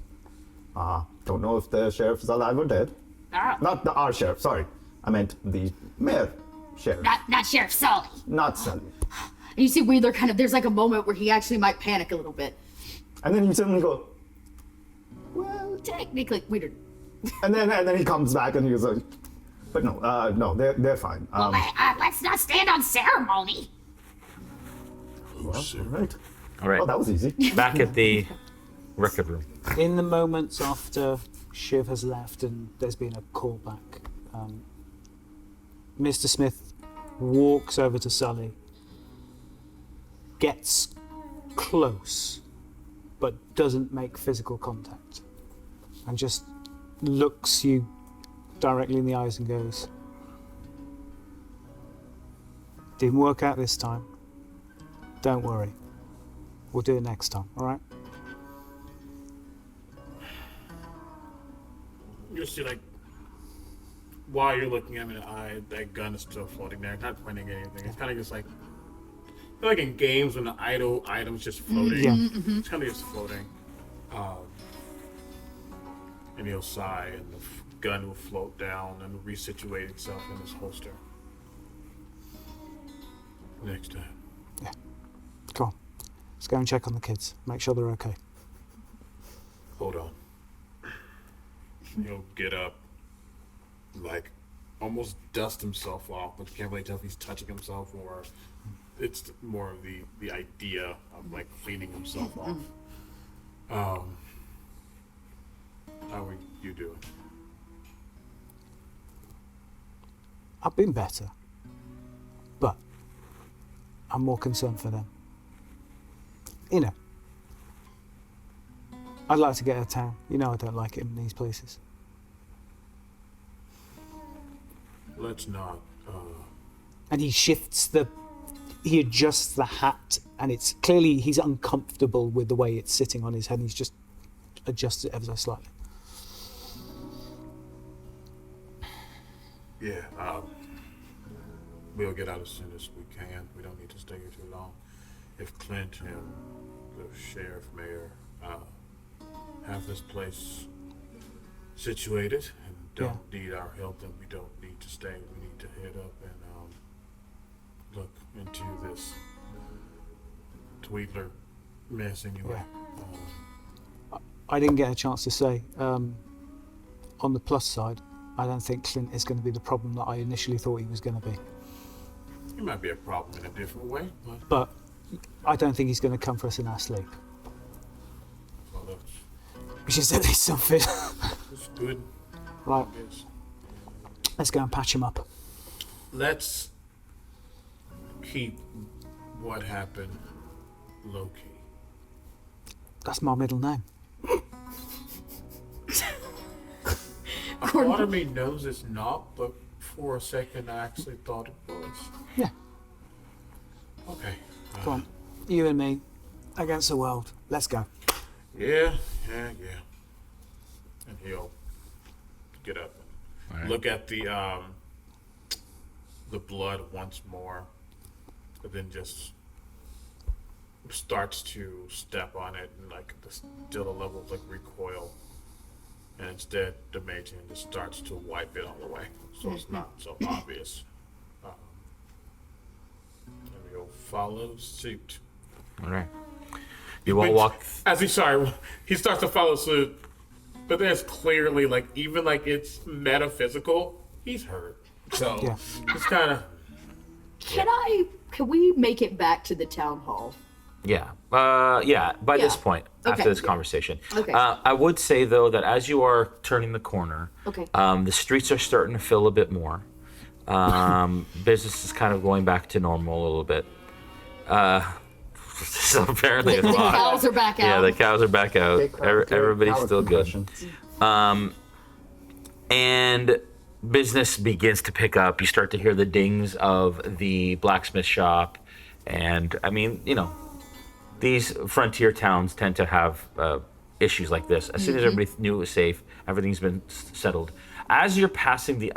Don't know if the sheriff is alive or dead. Oh, Not our sheriff, sorry. I meant the mayor sheriff. not Sheriff Sully. Not Sully. And you see Wheeler kind of, there's like a moment where he actually might panic a little bit. And then you suddenly go, Well, technically, Wheeler. and then he comes back and he goes like, but no, they're fine. Let's not stand on ceremony. All right. All right. Oh, that was easy. Back at the record room. In the moments after Shiv has left and there's been a callback, Mr. Smith walks over to Sully, gets close, but doesn't make physical contact, and just looks you directly in the eyes and goes, "Didn't work out this time. Don't worry. We'll do it next time, all right?" You see, like, while you're looking at me in the eye, that gun is still floating there, not pointing at anything. It's kind of just like in games when the idle item's just floating. Yeah. It's kind of just floating. And he'll sigh, and the gun will float down and resituate itself in his holster. Next time. Yeah. Come on. Let's go and check on the kids. Make sure they're okay. Hold on. He'll get up, like, almost dust himself off, but you can't really tell if he's touching himself or it's more of the idea of, like, cleaning himself off. How are you doing? I've been better. But I'm more concerned for them. You know. I'd like to get out of town. You know I don't like it in these places. Let's not, And he he adjusts the hat, and it's clearly he's uncomfortable with the way it's sitting on his head, and he's just adjusted it ever so slightly. yeah, we'll get out as soon as we can. We don't need to stay here too long. If Clint and the sheriff, mayor, have this place situated and don't need our help, then we don't need to stay. We need to head up and look into this Tweedler mess anyway. I didn't get a chance to say, on the plus side, I don't think Clint is going to be the problem that I initially thought he was going to be. It might be a problem in a different way, but But I don't think he's going to come for us in our sleep. well, Which is at least something. that's good. Right, Yes. let's go and patch him up. Let's keep what happened low key. That's my middle name. A part of me knows it's not, but for a second I actually thought it was. Yeah, Okay. come on. You and me against the world. Let's go. Yeah. And he'll get up and look at the blood once more, but then just starts to step on it, and like there's still a level of like recoil And instead, the mage hand just starts to wipe it all away, so it's not so obvious. And we'll follow suit. All right. You all walk. He starts to follow suit, but there's clearly even it's metaphysical. He's hurt, so Yeah. it's kind of. Can we make it back to the town hall? Yeah. By this Yeah. point, Okay. after this conversation. Okay. I would say, though, that as you are turning the corner, Okay. the streets are starting to fill a bit more. Business is kind of going back to normal a little bit. So apparently The it's not. cows are back out. Yeah, the cows are back out. Everybody's still good. And business begins to pick up. You start to hear the dings of the blacksmith shop. And, I mean, these frontier towns tend to have issues like this. As soon as everybody knew it was safe, everything's been settled. As you're passing the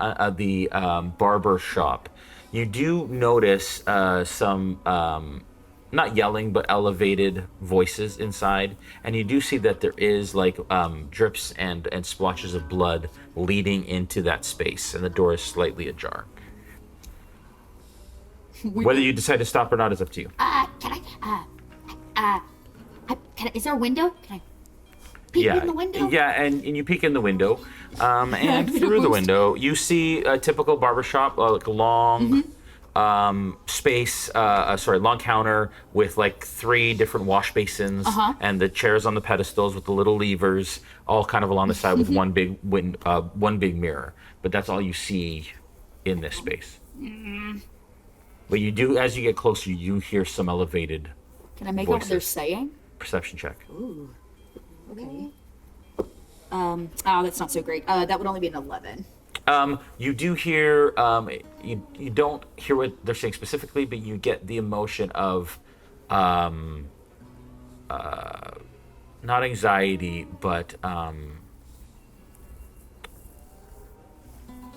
barber shop, you do notice some, not yelling, but elevated voices inside. And you do see that there is drips and splotches of blood leading into that space. And the door is slightly ajar. Whether you decide to stop or not is up to you. Is there a window? Can I peek in the window? Yeah, and you peek in the window, and through the window you see a typical barbershop, like a long long counter with 3 different wash basins, and the chairs on the pedestals with the little levers, all kind of along the side with one big mirror. But that's all you see in this space. But you do, as you get closer, you hear some elevated Can I make out what they're voices. saying? Perception check. Ooh. Okay. Oh, that's not so great. That would only be an 11. You do hear, you don't hear what they're saying specifically, but you get the emotion of, not anxiety, but,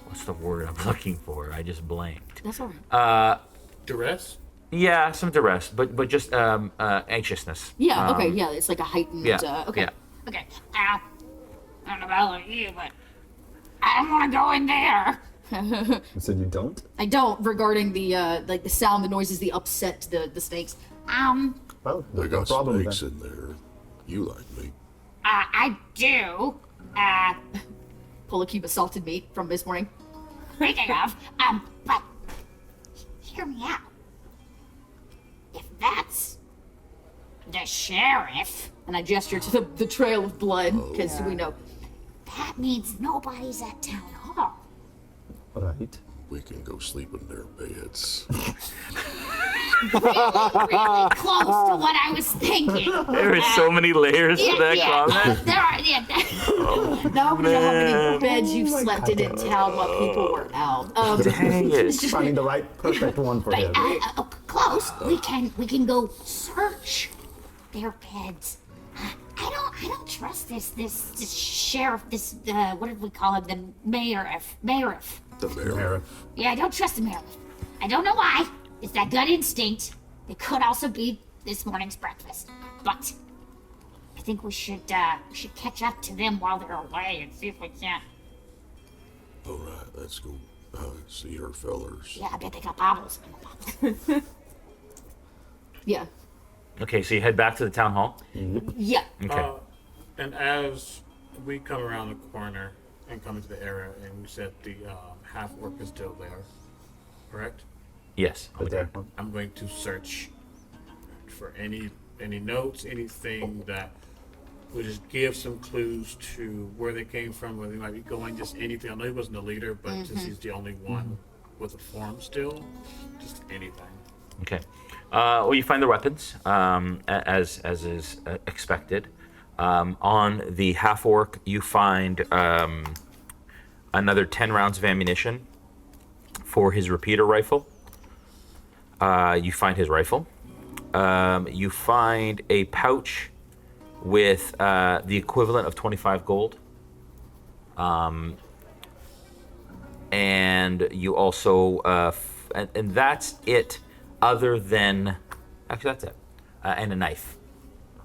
what's the word I'm looking for? I just blanked. That's all right. Duress? Yeah, some duress, but just, anxiousness. Yeah, okay, yeah, it's like a heightened, Yeah, okay. yeah. Okay. I don't know about you, but I don't want to go in there. You said you don't? I don't, regarding the, the sound, the noises, the upset, the snakes. Well, They no got problem snakes then. in there. You like me. I do. Pull a cube of salted meat from this morning. Speaking of, but hear me out. If that's the sheriff, And I gesture to the trail of blood, because we know. that means nobody's at town hall. Right. We can go sleep in their beds. Really close to what I was thinking. There is so many layers to that comment. There are. Now we know how many beds you've slept in town while people were out. Dang it. Finding the right, perfect one for him. Close. We can go search their beds. I don't trust this sheriff. This what did we call him? The mayor. The mayor. Yeah, I don't trust the mayor. I don't know why. It's that gut instinct. It could also be this morning's breakfast. But I think we should catch up to them while they're away and see if we can't. All right, let's go see her fellers. Yeah, I bet they got bobbles. Yeah. Okay, so you head back to the town hall. Yeah. Okay. And as we come around the corner and come into the area, and we said the half-orc is still there, correct? Yes. The dead one. I'm going to search for any notes, anything that would just give some clues to where they came from, where they might be going, just anything. I know he wasn't the leader, but since he's the only one with a form still, just anything. Okay. Well, you find the weapons, as is expected. On the half orc, you find another 10 rounds of ammunition for his repeater rifle. You find his rifle. You find a pouch with the equivalent of 25 gold. And you also, and that's it, other than, actually that's it, and a knife.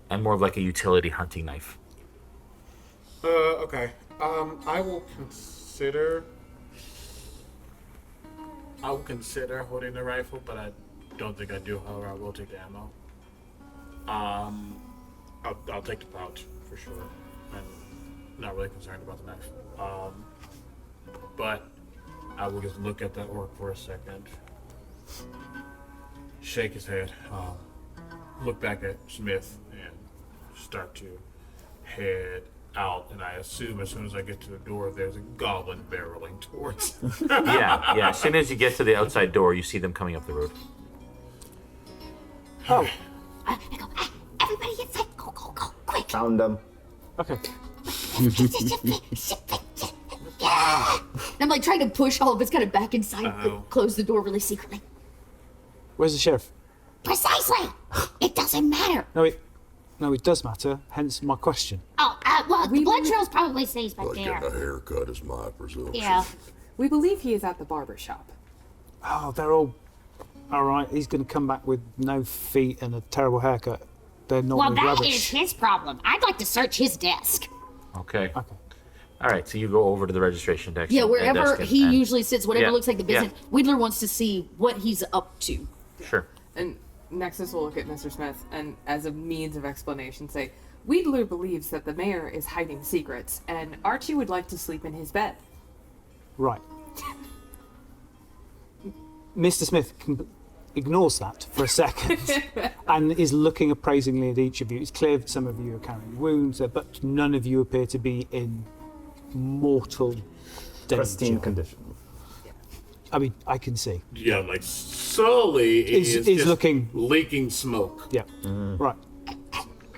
And more of like a utility hunting knife. Okay. I will consider holding the rifle, but I don't think I do. However, I will take the ammo. I'll take the pouch for sure. I'm not really concerned about the knife. But I will just look at that orc for a second, shake his head, look back at Smith, and start to head out. And I assume as soon as I get to the door, there's a goblin barreling towards. Yeah. As soon as you get to the outside door, you see them coming up the road. Oh, I go, everybody inside. Go, quick. Found them. okay. And I'm like trying to push all of us kind of back inside, but close the door really secretly. Where's the sheriff? Precisely. It doesn't matter. No, it does matter. Hence my question. Oh, well, the blood trails probably stays back Like there. getting a haircut is my presumption. Yeah. We believe he is at the barber shop. Oh, they're all right. He's going to come back with no feet and a terrible haircut. They're Well, normally that rubbish. is his problem. I'd like to search his desk. Okay. Okay. All right. So you go over to the registration desk. Yeah, and wherever desk he and- usually sits, whatever Yeah, looks like the business. yeah. Wedler wants to see what he's up to. Sure. And Nexus will look at Mr. Smith and, as a means of explanation, say, Wedler believes that the mayor is hiding secrets, and Archie would like to sleep in his bed. Right. Mr. Smith ignores that for a second and is looking appraisingly at each of you. It's clear that some of you are carrying wounds, but none of you appear to be in mortal danger. Pristine condition. I mean, I can see. Yeah, like Sully Is is is just looking. leaking smoke. Yeah. Right.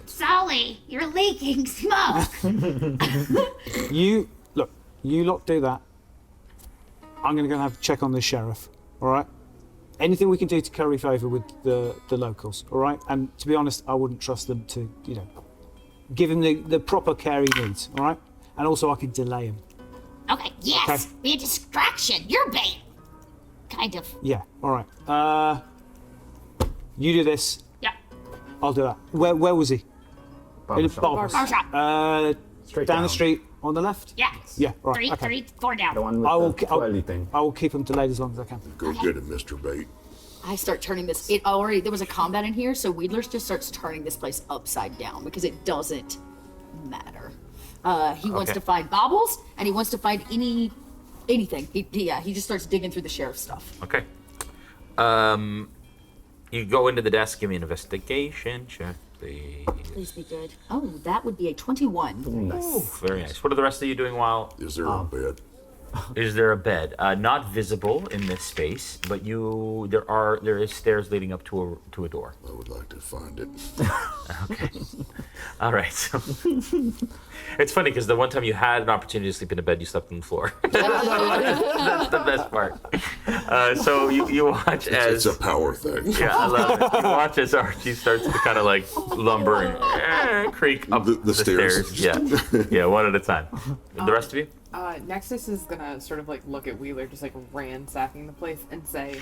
Sully, you're leaking smoke. You lot do that. I'm going to go and have a check on the sheriff. All right. Anything we can do to curry favour with the locals. All right. And to be honest, I wouldn't trust them to give him the proper care he needs. All right. And also, I can delay him. Okay, yes, Okay. be a distraction. You're bait. Kind of. Yeah. All right. You do this. Yeah. I'll do that. Where was he? In his Barbershop. barber. Barbershop. Straight Down the street on the left. Yeah. Yeah. Right. Three, 4 down. The one with I will. the twirly thing. I will keep him delayed as long as I can. Go get it, Mr. Bait. I start turning this. There was a combat in here, so Wedler just starts turning this place upside down because it doesn't matter. He wants Okay. to find baubles, and he wants to find anything. He just starts digging through the sheriff's stuff. Okay. You go into the desk. Give me an investigation check, please. Please be good. Oh, that would be a 21. Nice. Very nice. What are the rest of you doing while? Is there a bed? Is there a bed? Not visible in this space, but there is stairs leading up to a door. I would like to find it. Okay. All right. So it's funny because the one time you had an opportunity to sleep in a bed, you slept on the floor. That's the best part. So you watch as It's a power thing. yeah, I love it. You watch as Archie starts to kind of like lumber and creak up The stairs. Yeah, one at a time. The rest of you? Nexus is gonna sort of like look at Wheeler just like ransacking the place and say,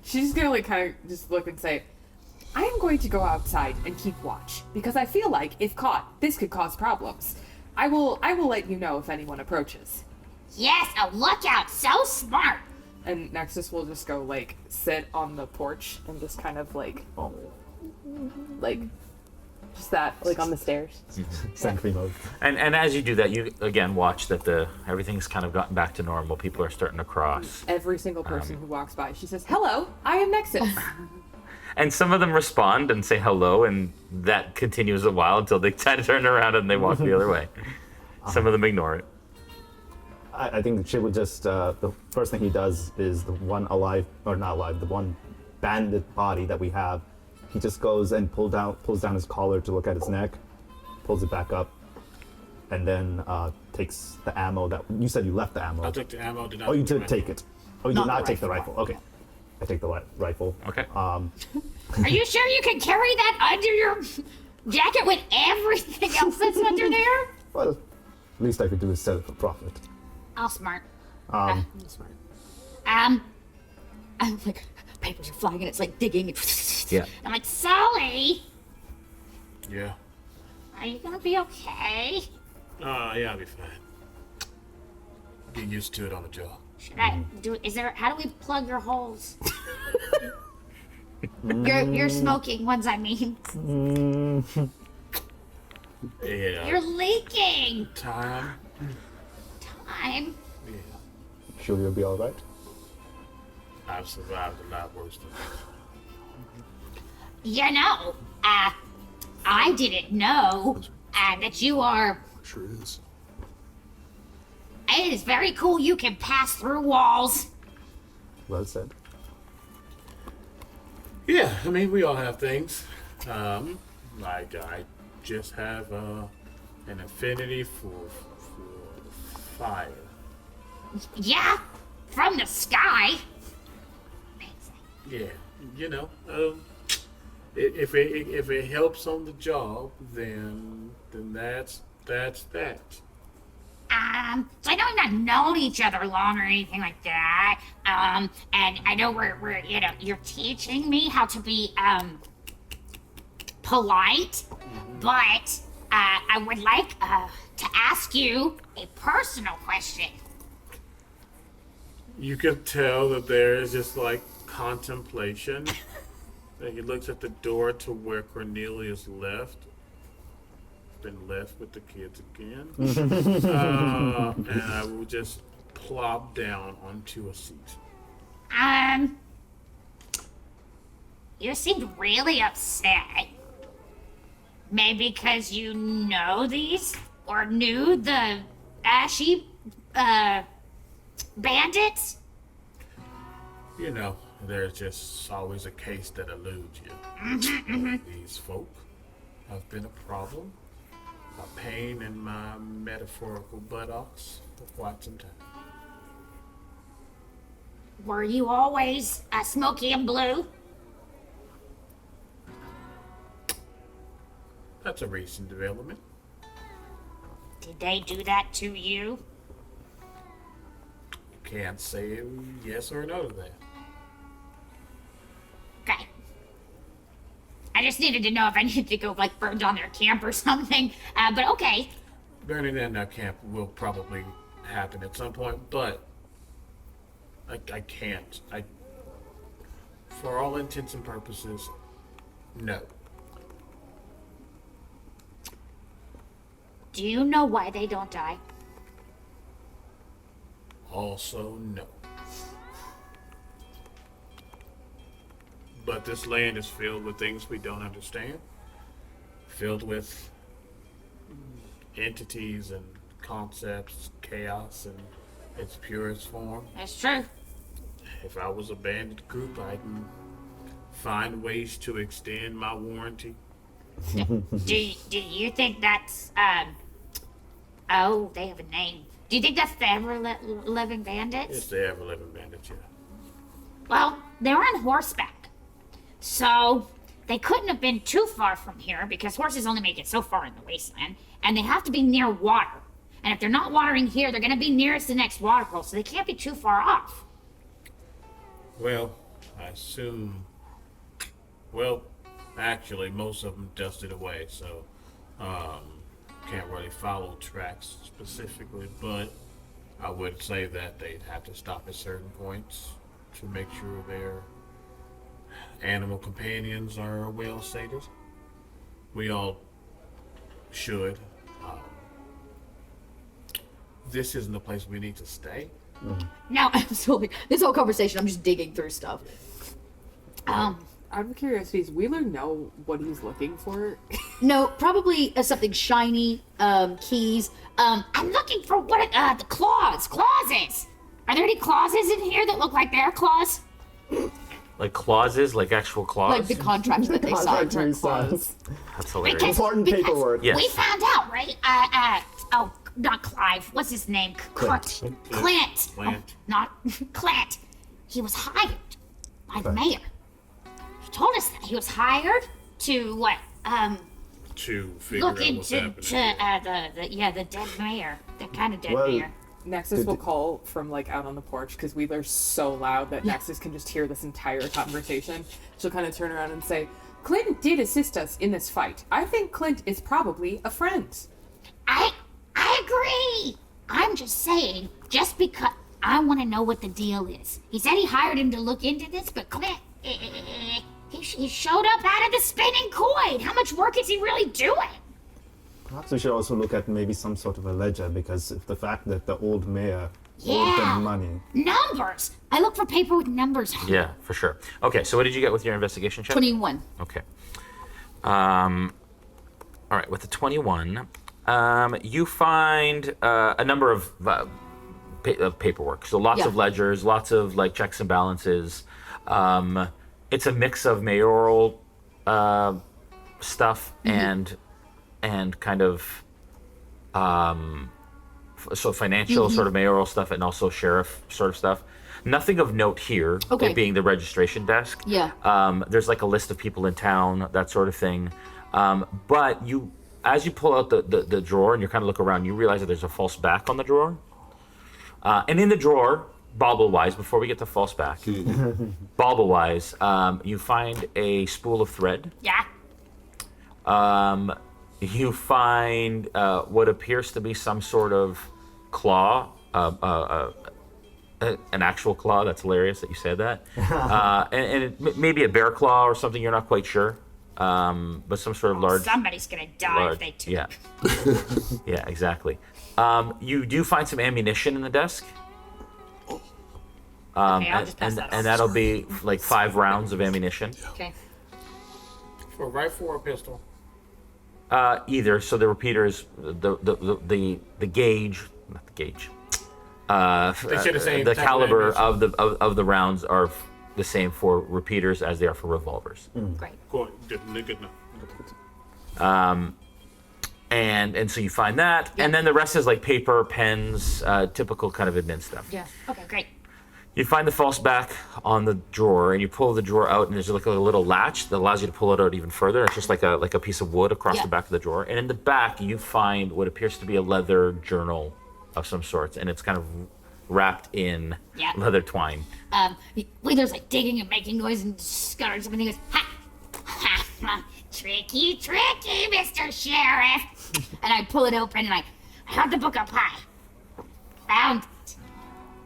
she's gonna like kind of just look and say, I am going to go outside and keep watch because I feel like if caught, this could cause problems. I will let you know if anyone approaches. Yes, a lookout. So smart. And Nexus will just go like sit on the porch and just kind of like just that like on the stairs. Sentry mode. And as you do that, you again watch that everything's kind of gotten back to normal. People are starting to cross. Every single person who walks by, she says, "Hello, I am Nexus." And some of them respond and say hello, and that continues a while until they kind of turn around and they walk the other way. Some of them ignore it. I think Shiv would just, the first thing he does is the one alive, or not alive, the one bandit body that we have. He just goes and pulls down his collar to look at his neck, pulls it back up, and then takes the ammo that, you said you left the ammo. I'll take the ammo. Did not Oh, you take did the take it. Oh, you Not did not the take the rifle. Okay. I take the rifle. Okay. Are you sure you can carry that under your jacket with everything else that's under there? Well, least I could do is sell it for profit. Oh, smart. Smart. Um, I'm like, papers are flying, and it's like digging. Yeah. I'm like, Sully. Yeah. Are you gonna be okay? Yeah, I'll be fine. Get used to it on the job. Should I do? How do we plug your holes? your smoking ones, I mean. Yeah. You're leaking. Time. Time. Yeah. Sure you'll be alright? I've survived a lot worse than that. You know, I didn't know that you are. Sure is. It is very cool. You can pass through walls. Well said. Yeah, I mean, we all have things. Like I just have an affinity for fire. Yeah, from the sky. Yeah, you know, if it helps on the job, then that's that. So I know we've not known each other long or anything like that. And I know we're you're teaching me how to be polite, but I would like to ask you a personal question. You can tell that there is just like contemplation. And he looks at the door to where Cornelius left. Been left with the kids again. And I will just plop down onto a seat. You seemed really upset. Maybe because you know these or knew the ashy bandits? You know, there's just always a case that eludes you. These folk have been a problem. A pain in my metaphorical buttocks for quite some time. Were you always smoky and blue? That's a recent development. Did they do that to you? Can't say yes or no to that. Okay. I just needed to know if I needed to go burn down their camp or something. But okay. Burning down that camp will probably happen at some point, but I can't. For all intents and purposes, no. Do you know why they don't die? Also, no. But this land is filled with things we don't understand. Filled with entities and concepts, chaos in its purest form. That's true. If I was a bandit group, I'd find ways to extend my warranty. Do you think that's oh, they have a name. Do you think that's the ever-living bandits? It's the ever-living bandits, yeah. Well, they're on horseback. So they couldn't have been too far from here because horses only make it so far in the wasteland, and they have to be near water. And if they're not watering here, they're going to be nearest the next waterfall, so they can't be too far off. Well, I assume... Well, actually, most of them dusted away, so... can't really follow tracks specifically, but I would say that they'd have to stop at certain points to make sure their animal companions are well sated. We all should. This isn't the place we need to stay. No, Absolutely. This whole conversation, I'm just digging through stuff. Out of curiosity, does Wheeler know what he's looking for? No, probably something shiny, keys. I'm looking for what the clauses. Are there any clauses in here that look like their claws? Like clauses, like actual clause. Like the contracts that they signed. Contract signs. That's hilarious. Important paperwork. Yes. We found out, right? Oh, not Clive. What's his name? Clint. Clint. Oh, not Clint. He was hired by the mayor. He told us that he was hired to what? To figure Look out what's into happening. the dead mayor, the kind of dead Well, mayor. Nexus will call from out on the porch because Wheeler's so loud that Nexus can just hear this entire conversation. She'll kind of turn around and say, Clint did assist us in this fight. I think Clint is probably a friend. I agree. I'm just saying, just because I want to know what the deal is. He said he hired him to look into this, but Clint, he showed up out of the spinning coin. How much work is he really doing? Perhaps we should also look at maybe some sort of a ledger, because if the fact that the old mayor owed them money. Numbers. I look for paper with numbers on it. Yeah, for sure. Okay, so what did you get with your investigation check? 21. Okay. All right, with the 21, you find a number of paperwork. So lots of ledgers, lots of like checks and balances. It's a mix of mayoral stuff and kind of so financial sort of mayoral stuff and also sheriff sort of stuff. Nothing of note here, Okay. it being the registration desk. Yeah. There's like a list of people in town, that sort of thing. But as you pull out the drawer and you kind of look around, you realize that there's a false back on the drawer. And in the drawer, bauble-wise, before we get to false back, bauble-wise, you find a spool of thread. Yeah. You find what appears to be some sort of claw, an actual claw. That's hilarious that you said that. And maybe a bear claw or something, you're not quite sure. But some sort of large... Somebody's gonna die if they do. Yeah. Yeah, exactly. You do find some ammunition in the desk. Okay, I'll just pass that And on. that'll be like 5 rounds of ammunition. Okay. For a rifle or a pistol? Either. So the repeater is the gauge, not the gauge. They say the same The type of caliber ammunition. of the rounds are the same for repeaters as they are for revolvers. Great. Good enough. And so you find that, and then the rest is like paper, pens, typical kind of admin stuff. Yeah. Okay, great. You find the false back on the drawer, and you pull the drawer out, and there's like a little latch that allows you to pull it out even further. It's just like a piece of wood across the back of the drawer, and in the back you find what appears to be a leather journal of some sorts, and it's kind of wrapped in leather twine. Wheeler's like digging and making noise and scuttering something. He goes, ha! Tricky, Mr. Sheriff. And I pull it open and I Held the book up high. Found it.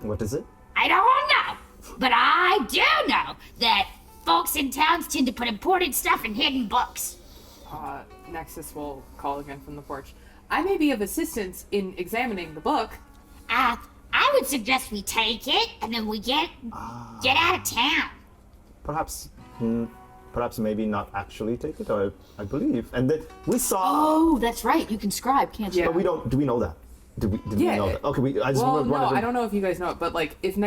What is it? I don't know, but I do know that folks in towns tend to put important stuff in hidden books. Nexus will call again from the porch. I may be of assistance in examining the book. I would suggest we take it and then we get out of town. Perhaps maybe not actually take it, or I believe. And then we saw. Oh, that's right. You can scribe, can't you? Yeah. But we don't. Do we know that? Did we know that? Okay, I just Well, wanted no, to. I don't know if you guys know it, but like if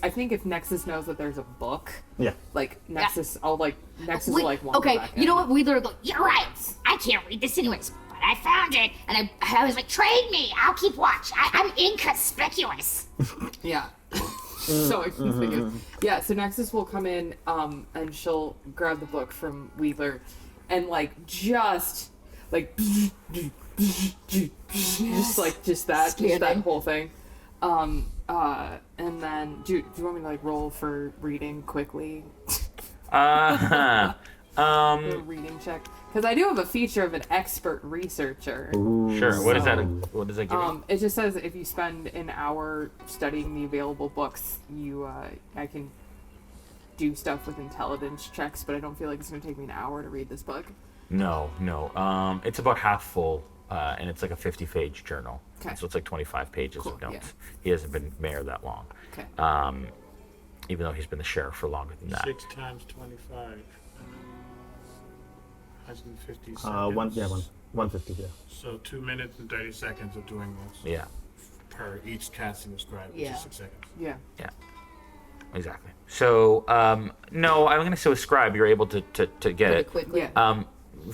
I think if Nexus knows that there's a book, Yeah. like Nexus, Nexus Wait, will like want okay, to back you know in. what? Wheeler go, You're right. I can't read this anyways, but I found it, and I was like, trade me. I'll keep watch. I'm inconspicuous. Yeah. So inconspicuous. Yeah, so Nexus will come in, and she'll grab the book from Wheeler, and just that whole thing. And then do you want me to like roll for reading quickly? A reading check, because I do have a feature of an expert researcher. Sure. What is that? What does that give you? It just says if you spend an hour studying the available books, I can do stuff with intelligence checks, but I don't feel like it's going to take me an hour to read this book. No. It's about half full, and it's like a 50-page journal. Okay. So it's like 25 pages Cool, of notes. yeah. He hasn't been mayor that long. Okay. Even though he's been the sheriff for longer than that. 6 times 25. 150 seconds. 150. Yeah. So 2 minutes and 30 seconds of doing this Yeah, per each casting of scribe, which Yeah. is 6 seconds. Yeah. exactly. So, no, I'm going to say with Scribe, you're able to get pretty it. quickly. Yeah.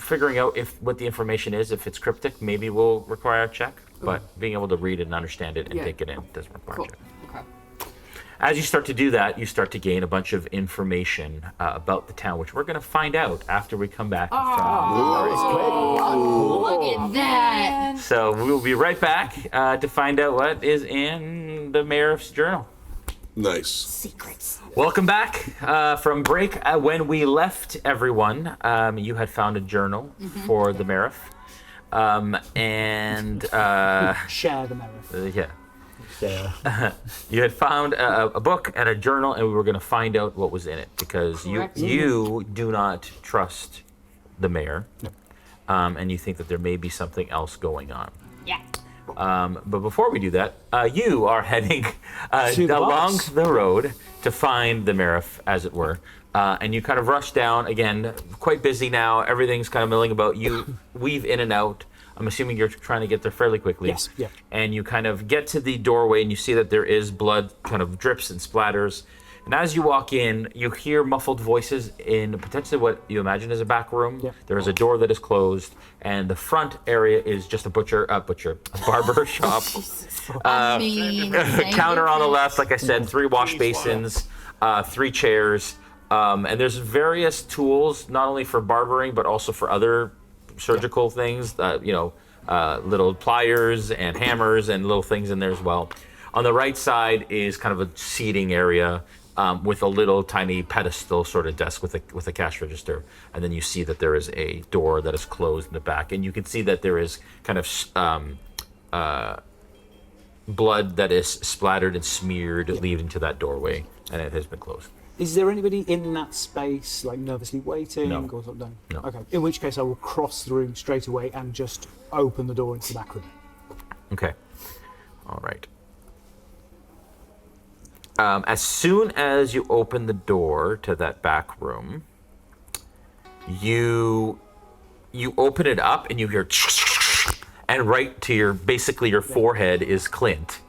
Figuring out what the information is, if it's cryptic, maybe will require a check. But being able to read it and understand it and Yeah. take it in doesn't require Cool. a check. Okay. As you start to do that, you start to gain a bunch of information about the town, which we're going to find out after we come back from. Look at that. So we'll be right back to find out what is in the mayor's journal. Nice. Secrets. Welcome back from break. When we left everyone, you had found a journal for the Merif. Share the merit. Yeah. Yeah. You had found a book and a journal, and we were going to find out what was in it because Correct. you do not trust the mayor, and you think that there may be something else going on. Yeah. But before we do that, you are heading To the along box. the road to find the Merif, as it were. And you kind of rush down, again, quite busy now. Everything's kind of milling about. You weave in and out. I'm assuming you're trying to get there fairly quickly. Yes, yeah. And you kind of get to the doorway and you see that there is blood kind of drips and splatters. And as you walk in, you hear muffled voices in potentially what you imagine is a back room. Yeah. There is a door that is closed, and the front area is just a barber shop. I mean, Counter on the left, like I said, 3 wash basins, 3 chairs, and there's various tools, not only for barbering, but also for other surgical things, little pliers and hammers and little things in there as well. On the right side is kind of a seating area with a little tiny pedestal sort of desk with a cash register. And then you see that there is a door that is closed in the back. And you can see that there is kind of blood that is splattered and smeared leading to that doorway. And it has been closed. Is there anybody in that space, like nervously waiting No. or something? No. Okay. In which case, I will cross the room straight away and just open the door into the back room. Okay. All right. As soon as you open the door to that back room, you open it up and you hear, and right to your forehead is Clint,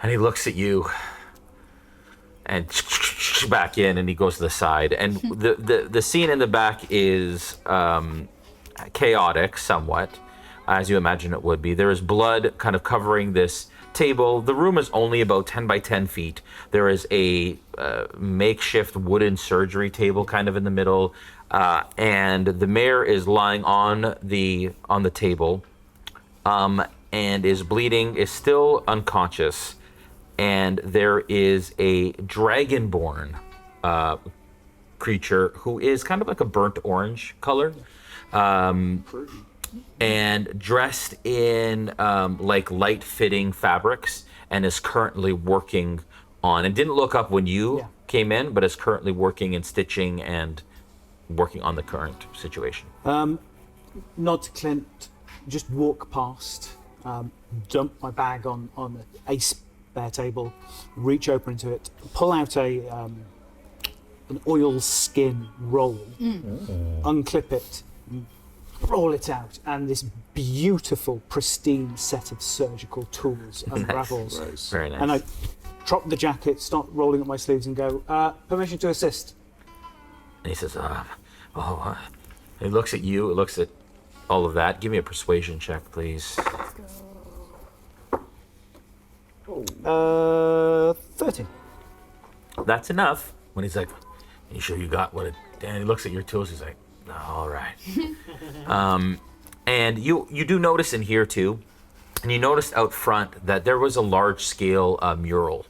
and he looks at you, and back in, and he goes to the side, and the scene in the back is chaotic somewhat, as you imagine it would be. There is blood kind of covering this table. The room is only about 10 by 10 feet. There is a makeshift wooden surgery table kind of in the middle, and the mayor is lying on the table, and is bleeding, is still unconscious, and there is a dragonborn creature who is kind of like a burnt orange color, and dressed in like light-fitting fabrics, and is currently working on, and didn't look up when you came in, but is currently working and stitching and working on the current situation. Nod to Clint, just walk past, dump my bag on a spare table, reach open into it, pull out an oil skin roll, unclip it, roll it out, and this beautiful, pristine set of surgical tools unravels. Nice. Very nice. And I drop the jacket, start rolling up my sleeves, and go, permission to assist. And he says, he looks at you, looks at all of that. Give me a persuasion check, please. 13. That's enough. When he's like, you sure you got what it... And he looks at your tools, he's like, all right. And you do notice in here, too, and you noticed out front that there was a large-scale mural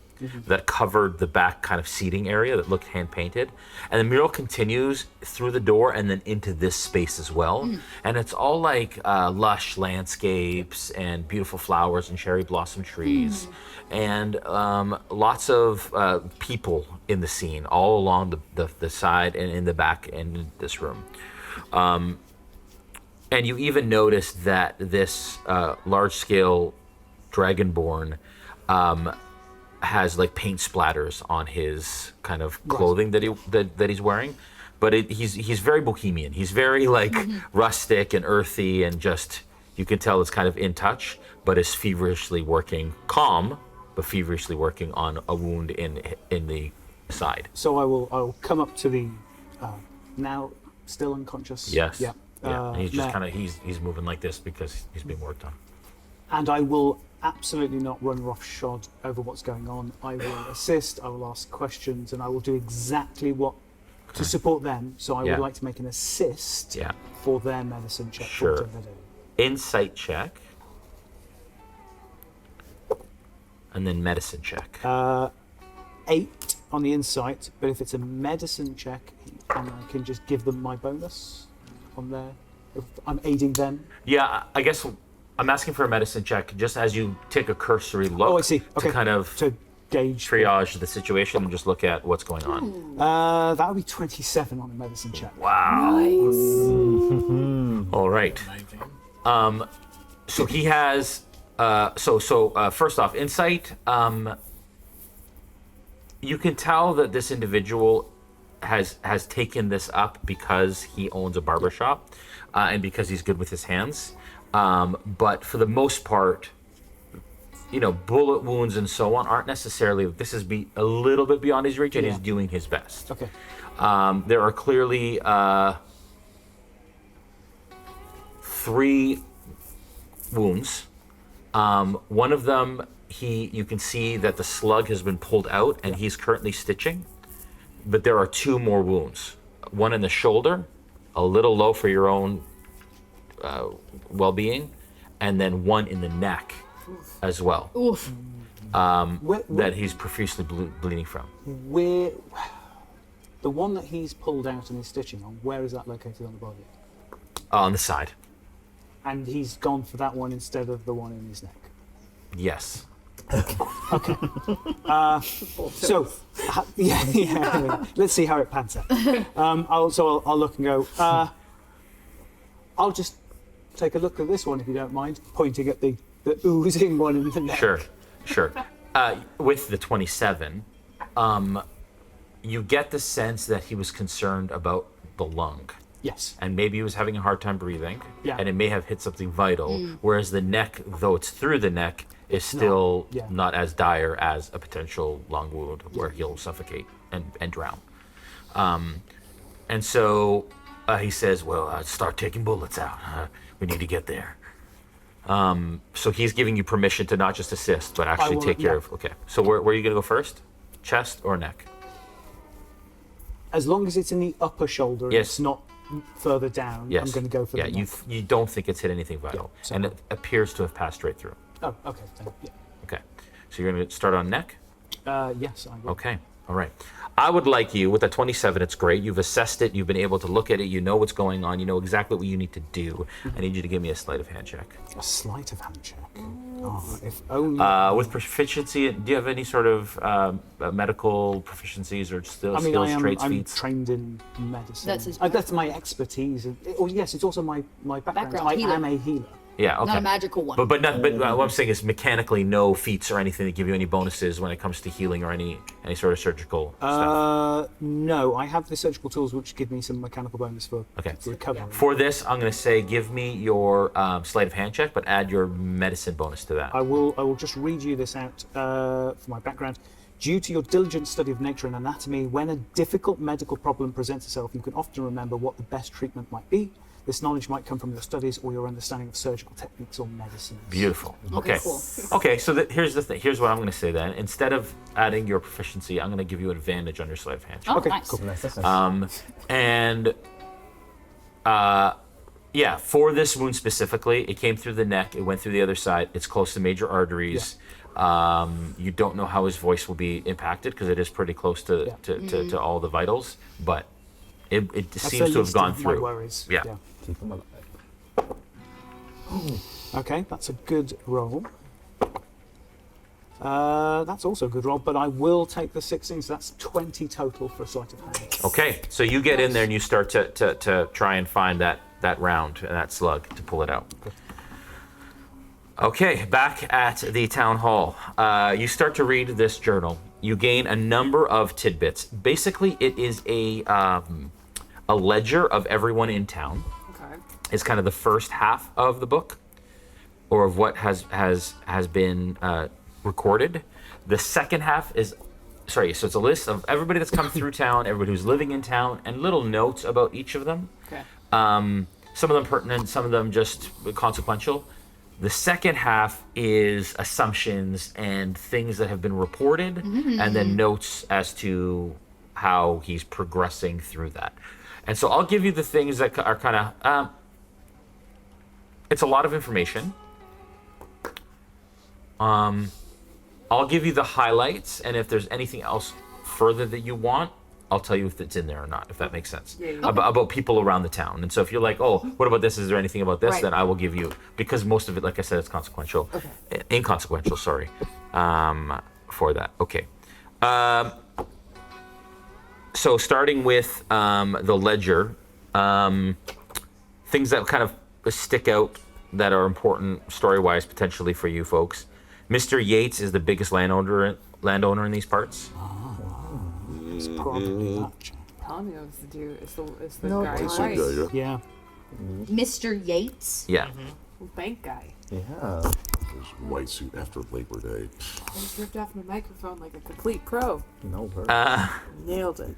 that covered the back kind of seating area that looked hand-painted. And the mural continues through the door and then into this space as well. And it's all like lush landscapes and beautiful flowers and cherry blossom trees. And lots of people in the scene all along the side and in the back and in this room. And you even notice that this large-scale dragonborn has like paint splatters on his kind of clothing that he's wearing, but he's very bohemian. He's very like rustic and earthy, and just you can tell it's kind of in touch, but is feverishly working, calm, but feverishly working on a wound in the side. So I will come up to the now still unconscious. Yes. Yeah. Yeah. And he's just Mayor, kind of he's moving like this because he's being worked on. and I will absolutely not run roughshod over what's going on. I will assist, I will ask questions, and I will do exactly what to support them. So I Yeah. would like to make an assist Yeah. for their medicine check. Sure. whatever they're doing. Insight check. And then medicine check. 8. 8 on the insight, but if it's a medicine check, and I can just give them my bonus on there. If I'm aiding them. Yeah, I guess I'm asking for a medicine check just as you take a cursory look. Oh, I see. Okay. To kind of to gauge triage the situation and just look at what's going on. That would be 27 on the medicine check. Wow. All right. So he has. First off, insight. You can tell that this individual has taken this up because he owns a barbershop, and because he's good with his hands. But for the most part, bullet wounds and so on aren't necessarily. This is a little bit beyond his reach, and he's doing his best. Okay. There are clearly 3 wounds. One of them, you can see that the slug has been pulled out, and he's currently stitching. But there are 2 more wounds. One in the shoulder, a little low for your own well-being, and then one in the neck as well. Oof. That he's profusely bleeding from. Where the one that he's pulled out and is stitching on, where is that located on the body? On the side. And he's gone for that one instead of the one in his neck. Yes. Okay. Yeah. Let's see how it pans out. I'll look and go. I'll just take a look at this one if you don't mind, pointing at the oozing one in the neck. Sure. With the 27, you get the sense that he was concerned about the lung. Yes. And maybe he was having a hard time breathing. Yeah. And it may have hit something vital. Whereas the neck, though it's through the neck, is still not as dire as a potential lung wound where he'll suffocate and drown. And so he says, well, start taking bullets out. We need to get there. So he's giving you permission to not just assist, but actually take care of. Okay. So where are you going to go first? Chest or neck? As long as it's in the upper shoulder, and it's not further down. Yes. I'm going to go for the neck. You don't think it's hit anything vital, and it appears to have passed straight through. Oh, okay. Then, yeah. Okay. So you're going to start on neck? Yes, I will. Okay. All right. I would like you, with a 27, it's great. You've assessed it. You've been able to look at it. You know what's going on. You know exactly what you need to do. I need you to give me a sleight of hand check. A sleight of hand check. Oh, if only. With proficiency, do you have any sort of medical proficiencies or skills, traits, I'm feats? trained in medicine. That's that's my expertise. Yes, it's also my background. I healer. am a healer. Yeah, okay. Not a magical one. But what I'm saying is mechanically no feats or anything that give you any bonuses when it comes to healing or any sort of surgical stuff. No, I have the surgical tools which give me some mechanical bonus for recovery. For this, I'm going to say give me your sleight of hand check, but add your medicine bonus to that. I will just read you this out for my background. Due to your diligent study of nature and anatomy, when a difficult medical problem presents itself, you can often remember what the best treatment might be. This knowledge might come from your studies or your understanding of surgical techniques or medicine. Beautiful. Okay. Cool. Okay, so here's the thing. Here's what I'm going to say then. Instead of adding your proficiency, I'm going to give you an advantage on your sleight of hand check. Oh, Okay, nice. cool. For this wound specifically, it came through the neck. It went through the other side. It's close to major arteries. You don't know how his voice will be impacted because it is pretty close to all the vitals, but it That's seems the to have least gone of my through. worries. Yeah. Keep them alive. Okay, that's a good roll. That's also a good roll, but I will take the 16, so that's 20 total for a sleight of hand. Okay, so you get in there and you start to try and find that round and that slug to pull it out. Okay, back at the town hall. You start to read this journal. You gain a number of tidbits. Basically, it is a ledger of everyone in town. Okay. It's kind of the first half of the book, or of what has been recorded. The second half is, so it's a list of everybody that's come through town, everybody who's living in town, and little notes about each of them. Okay. Some of them pertinent, some of them just consequential. The second half is assumptions and things that have been reported, and then notes as to how he's progressing through that. And so I'll give you the things that are kind of, it's a lot of information. I'll give you the highlights, and if there's anything else further that you want, I'll tell you if it's in there or not, if that makes sense. Yeah. About people around the town. And so if you're like, oh, what about this? Is there anything about this? Right. Then I will give you, because most of it, like I said, it's consequential. Okay. Inconsequential, sorry, for that. Okay. So starting with the ledger, things that kind of stick out that are important story-wise potentially for you folks. Mr. Yates is the biggest landowner in these parts. It's probably that chap. Palmio's the dude. It's the No, guy. It's Right. like, Yeah. Mr. Yates. Yeah. Bank guy. Yeah. his white suit after Labor Day. I just ripped off my microphone like a complete crow. No word. Nailed it.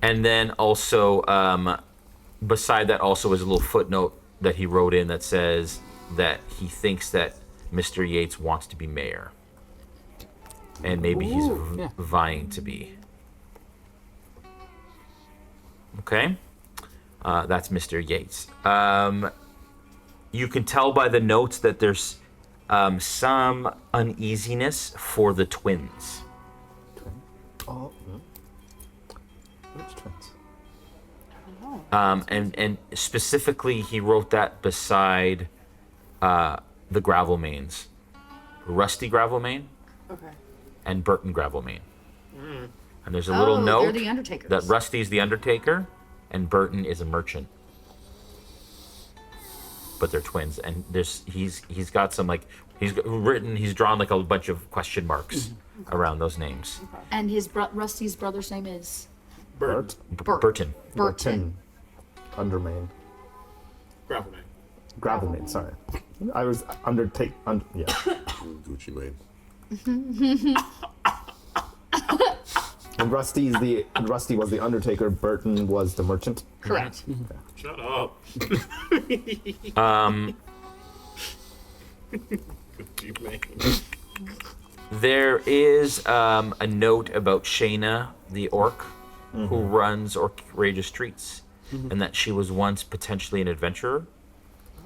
And then also, beside that also is a little footnote that he wrote in that says that he thinks that Mr. Yates wants to be mayor. And maybe he's Yeah. vying to be. Okay? That's Mr. Yates. You can tell by the notes that there's some uneasiness for the twins. Oh. Which twins? And specifically, he wrote that beside the Gravelmains. Rusty Gravelmain Okay. and Burton Gravelmain. And there's a little note They're the Undertakers. that Rusty's the Undertaker and Burton is a merchant. But they're twins, and he's got some like he's drawn like a bunch of question marks around those names. And his Rusty's brother's name is Bert. Burton. Burton. Undermain. Gravelman. Gravelmain, sorry. I was yeah. Gucci Mane. And Rusty was the Undertaker, Burton was the merchant. Correct. Shut up. Gucci Mane. There is a note about Shayna, the orc, who runs Outrageous Streets, and that she was once potentially an adventurer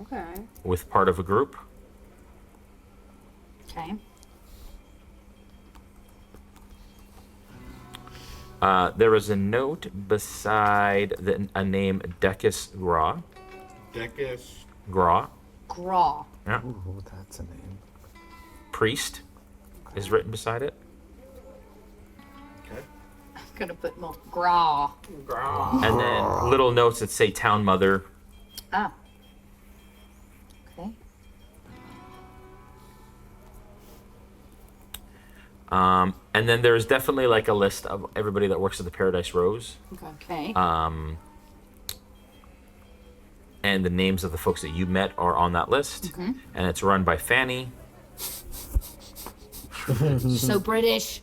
Okay. with part of a group. Okay. There is a note beside a name Decus Gra. Decus. Gra. Graw. Yeah. Ooh, that's a name. Priest is written beside it. Okay. I'm gonna put more Graw. And then little notes that say Town Mother. Ah. Okay. And then there's definitely like a list of everybody that works at the Paradise Rose. Okay. And the names of the folks that you met are on that list. And it's run by Fanny. So British.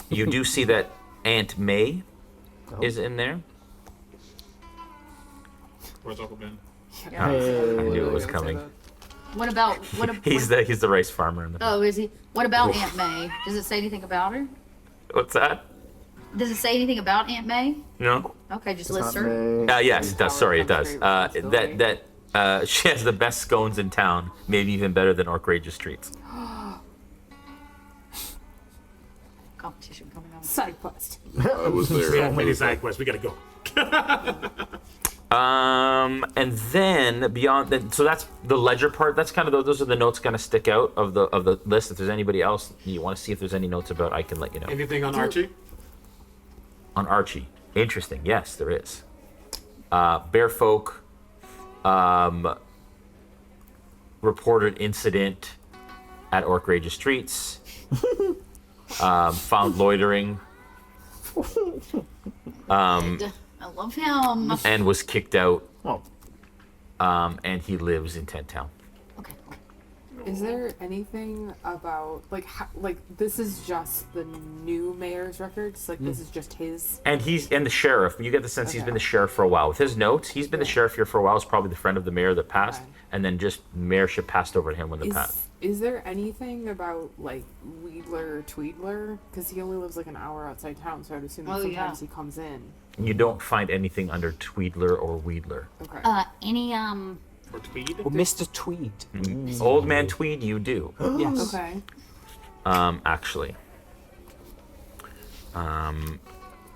You do see that Aunt May is in there. Where's Uncle Ben? I knew it was coming. What about He's the rice farmer in the. Oh, is he? What about Aunt May? Does it say anything about her? What's that? Does it say anything about Aunt May? No. Okay, just list her. Yes, it does. Sorry, it does. She has the best scones in town, maybe even better than Outrageous Streets. Competition coming on. Side quest. I was there. We have many side quests. We gotta go. And then beyond that, so that's the ledger part. That's kind of those are the notes kind of stick out of the list. If there's anybody else you want to see if there's any notes about, I can let you know. Anything on Archie? On Archie, interesting. Yes, there is. Bear folk. Reported incident at Outrageous Streets. Found loitering. I love him. And was kicked out. Oh. And he lives in Tent Town. Okay. Is there anything about like this is just the new mayor's records? Like this is just his. And the sheriff. You get the sense he's been the sheriff for a while. With his notes, he's been the sheriff here for a while. He's probably the friend of the mayor that passed, and then just mayorship passed over to him when the passed. Is there anything about like Wedler or Tweedler? Because he only lives like an hour outside town, so I'd assume that sometimes he comes in. You don't find anything under Tweedler or Wedler. Okay. Any Or Tweed? Or Mr. Tweed. Old Man Tweed, you do. Yes. Okay. Actually.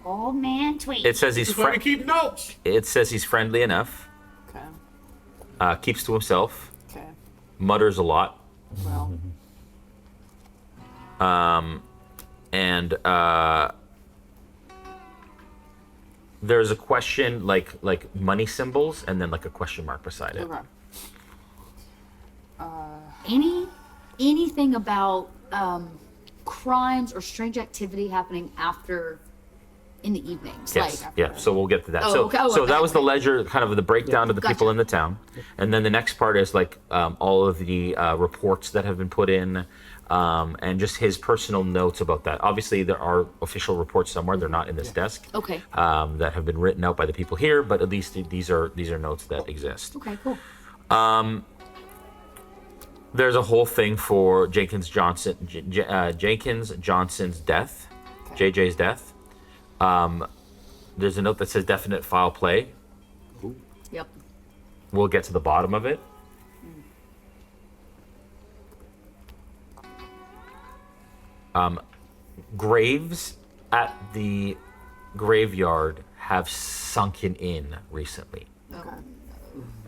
Old man Tweet. It says he's That's why we keep notes. It says he's friendly enough. Okay. Keeps to himself. Okay. Mutters a lot. Well. And there's a question like money symbols and then like a question mark beside it. Okay. Anything about crimes or strange activity happening after in the evenings? Yes. Like, Yeah. So we'll get to that. Oh, so okay. Oh, so okay. that was the ledger, kind of the breakdown of the people Gotcha. in the town, and then the next part is like all of the reports that have been put in, and just his personal notes about that. Obviously, there are official reports somewhere. They're not in this desk. Okay. That have been written out by the people here, but at least these are notes that exist. Okay, cool. There's a whole thing for Jenkins Johnson's death, JJ's death. There's a note that says definite foul play. Yep. We'll get to the bottom of it. Graves at the graveyard have sunken in recently. Okay.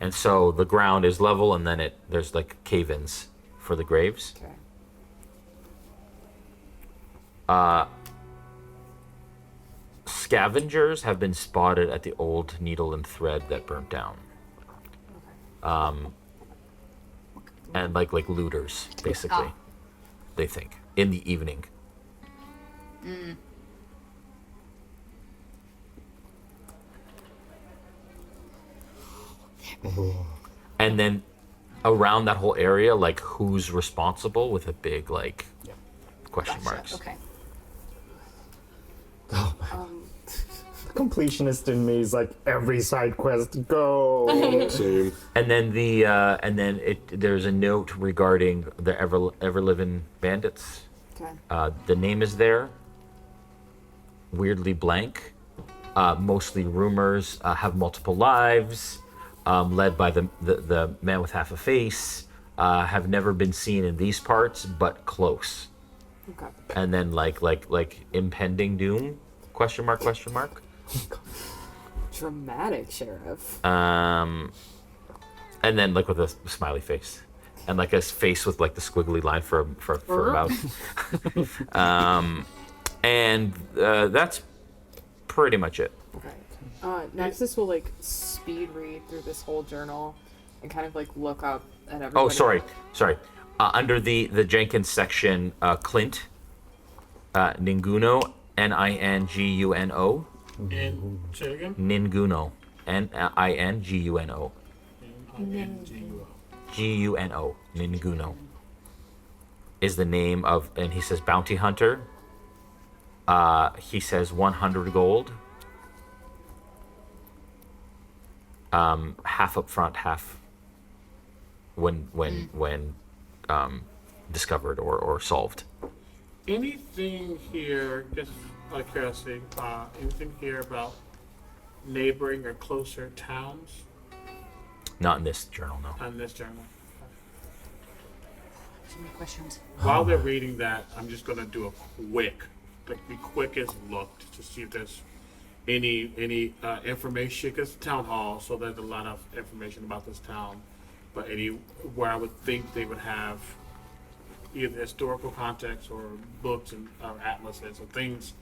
And so the ground is level, and then there's like cave-ins for the graves. Okay. Scavengers have been spotted at the old needle and thread that burnt down. And like looters, basically. They think in the evening. And then around that whole area, like who's responsible with a big like question marks. Okay. The completionist in me is like, every side quest, go! Same. And then there's a note regarding the ever living bandits. Okay. The name is there. Weirdly blank. Mostly rumors. Have multiple lives. Led by the man with half a face. Have never been seen in these parts, but close. Okay. And then like impending doom? Question mark? Question mark? Dramatic, Sheriff. And then like with a smiley face. And like a face with like the squiggly line for a mouth. And that's pretty much it. Okay. Nexus will like speed read through this whole journal and kind of like look up at everybody. Oh, sorry. Under the Jenkins section, Clint, Ninguno, Ninguno, And say it again. Ninguno, Ninguno, Guno, Ninguno, is the name of, and he says bounty hunter. He says 100 gold. Half up front, half when discovered or solved. Anything here, just out of curiosity, anything here about neighboring or closer towns Not in this journal, no. on this journal? So many questions. While they're reading that, I'm just gonna do a the quickest look to see if there's any information, because town hall, so there's a lot of information about this town, but where I would think they would have either historical context or books and atlases or things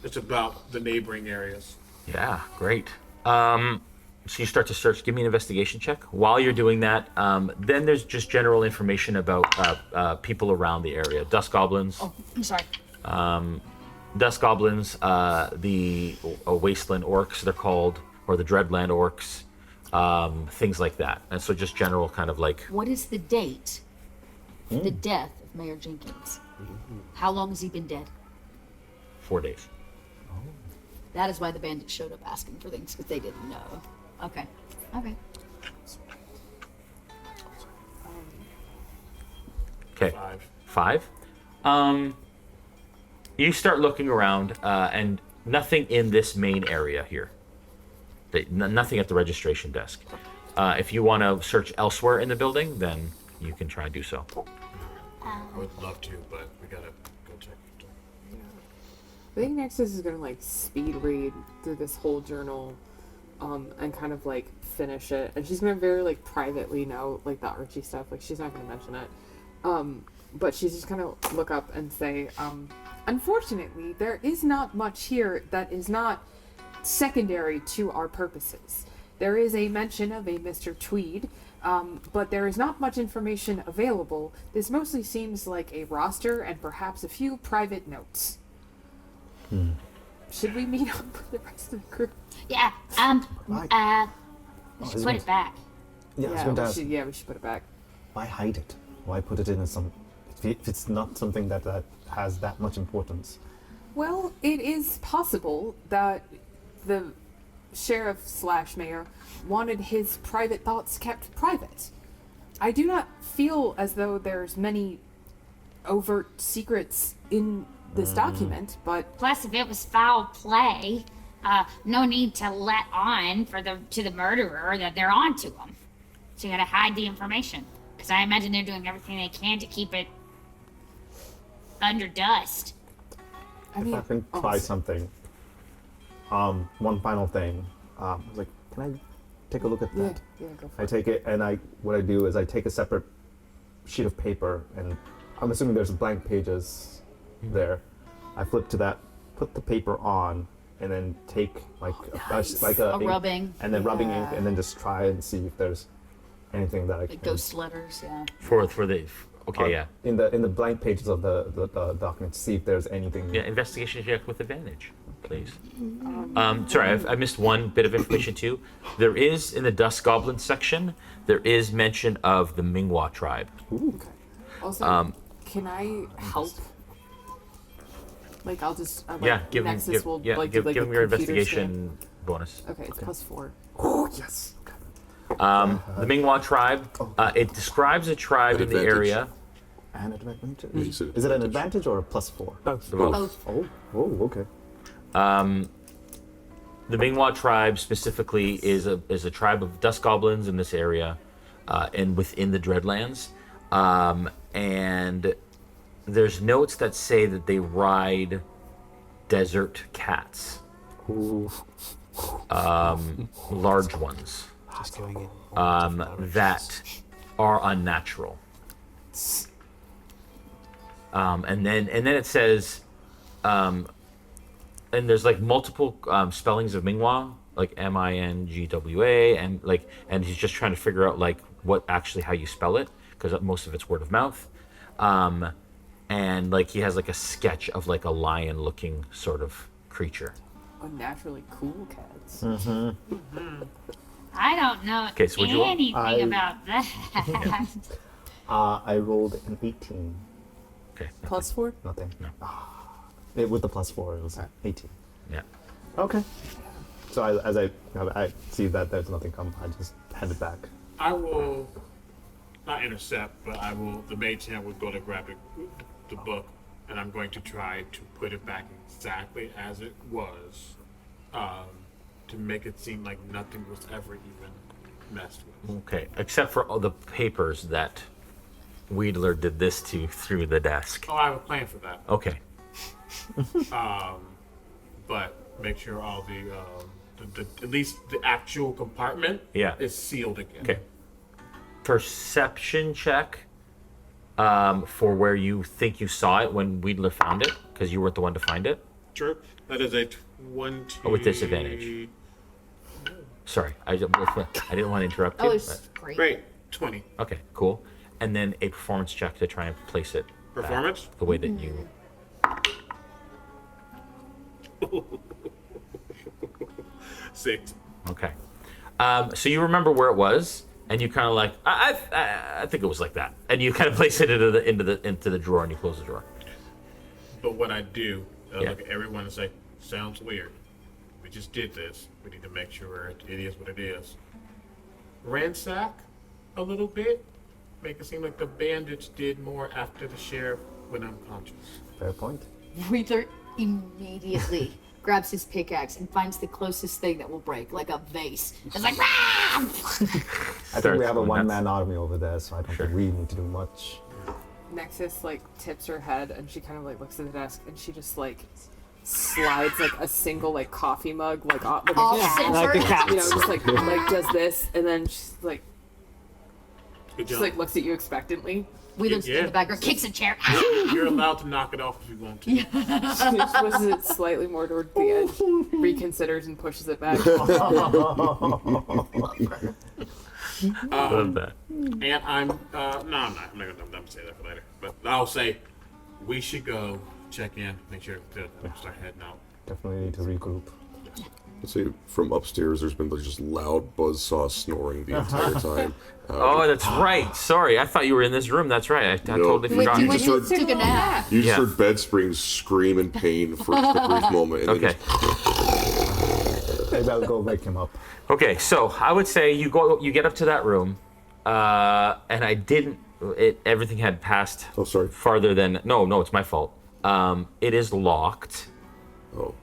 that's about the neighboring areas. Yeah, great. So you start to search. Give me an investigation check. While you're doing that, then there's just general information about people around the area. Dust goblins. Oh, I'm sorry. Dust goblins, the wasteland orcs, they're called, or the dreadland orcs, things like that. And so just general kind of like, What is the date of the death of Mayor Jenkins? How long has he been dead? 4 days. That is why the bandits showed up asking for things, because they didn't know. Okay. Okay. Okay. 5. 5. You start looking around, and nothing in this main area here. Nothing at the registration desk. If you want to search elsewhere in the building, then you can try and do so. I would love to, but we gotta go check. I think Nexus is gonna like speed read through this whole journal, and kind of like finish it. And she's gonna very like privately know like the Archie stuff. Like she's not gonna mention it. But she's just gonna look up and say, unfortunately, there is not much here that is not secondary to our purposes. There is a mention of a Mr. Tweed, but there is not much information available. This mostly seems like a roster and perhaps a few private notes. Should we meet up with the rest of the group? Yeah. We should put it back. Yeah, I was going to ask, we should put it back. why hide it? Why put it in some... If it's not something that has that much importance. Well, it is possible that the sheriff/mayor wanted his private thoughts kept private. I do not feel as though there's many overt secrets in this document, but Plus, if it was foul play, no need to let on to the murderer that they're on to him. So you gotta hide the information. Because I imagine they're doing everything they can to keep it under dust. I mean, If I can try something. One final thing. I was like, can I take a look at that? yeah, go for I it. take it, and what I do is I take a separate sheet of paper, and I'm assuming there's blank pages there. I flip to that, put the paper on, and then take like a ink, rubbing. and then rubbing ink, Yeah. and then just try and see if there's anything that I Like can. ghost letters, yeah. For the okay, yeah. In the blank pages of the document, see if there's anything. Yeah, investigation check with advantage, please. Sorry, I missed one bit of information too. There is, in the Dust Goblin section, there is mention of the Mingwa tribe. Also, can I help? Like, I'll just Give Nexus will like give do, like, him a your computer investigation bonus. scan. Okay, it's +4. Oh yes. The Mingwa tribe, it describes a tribe in the Advantage. area. An advantage. You said Is it an advantage or a +4? Both. Both. Oh, okay. The Mingwa tribe specifically is a tribe of dust goblins in this area, and within the Dreadlands. And there's notes that say that they ride desert cats, Ooh. large ones, Just going in. that are unnatural. And then it says, and there's like multiple spellings of Mingwa, like Mingwa, and he's just trying to figure out like how you spell it, because most of it's word of mouth. And like he has like a sketch of like a lion-looking sort of creature. Unnaturally cool cats. I don't know Okay, so what'd you roll? anything about that. I rolled an 18. Okay. +4? Nothing. No. With the +4, it was 18. Yeah. Okay. So I see that there's nothing come, I just hand it back. I will not intercept, but the mage hand would go to grab the book, and I'm going to try to put it back exactly as it was, to make it seem like nothing was ever even messed with. Okay. Except for all the papers that Wedler did this to through the desk. Oh, I have a plan for that. Okay. But make sure all the at least the actual compartment is sealed again. Okay. Perception check for where you think you saw it when Wedler found it, because you weren't the one to find it. Sure. That is a 20. Oh, with disadvantage. Sorry, I didn't want to interrupt you. Oh, it's great. Great. 20. Okay, cool. And then a performance check to try and place it back Performance? the way that you. 6. Okay. So you remember where it was, and you kind of like, I think it was like that, and you kind of place it into the drawer, and you close the drawer. But what I do, I Yeah. look at everyone and say, sounds weird. We just did this. We need to make sure it is what it is. Ransack a little bit. Make it seem like the bandits did more after the sheriff went unconscious. Fair point. Wedler immediately grabs his pickaxe and finds the closest thing that will break, like a vase. It's like, "Rah!" I think we have a one-man army over there, so I don't think we need to do much. Nexus like tips her head and she kind of like looks at the desk and she just like slides like a single like coffee mug like off Like a cat. you know, just like does this and then she's like just like looks at you expectantly. Wheeler's in the background, kicks a chair. You're allowed to knock it off if you want to. She just pushes it slightly more toward the edge, reconsiders and pushes it back. Love that. And I'm I'm not gonna say that for later. But I'll say we should go check in, make sure to start heading out. Definitely need to regroup. Let's see, from upstairs, there's been just loud buzzsaw snoring the entire time. Oh, that's right. Sorry, I thought you were in this room. That's right. I totally Wait, forgot. you just went heard- took a nap. You just Yeah. heard bed springs scream in pain for a brief moment. And Okay. Maybe I'll go wake him up. Okay, so I would say you get up to that room, and I didn't. Everything had passed. Oh, sorry. Farther than no, it's my fault. It is locked.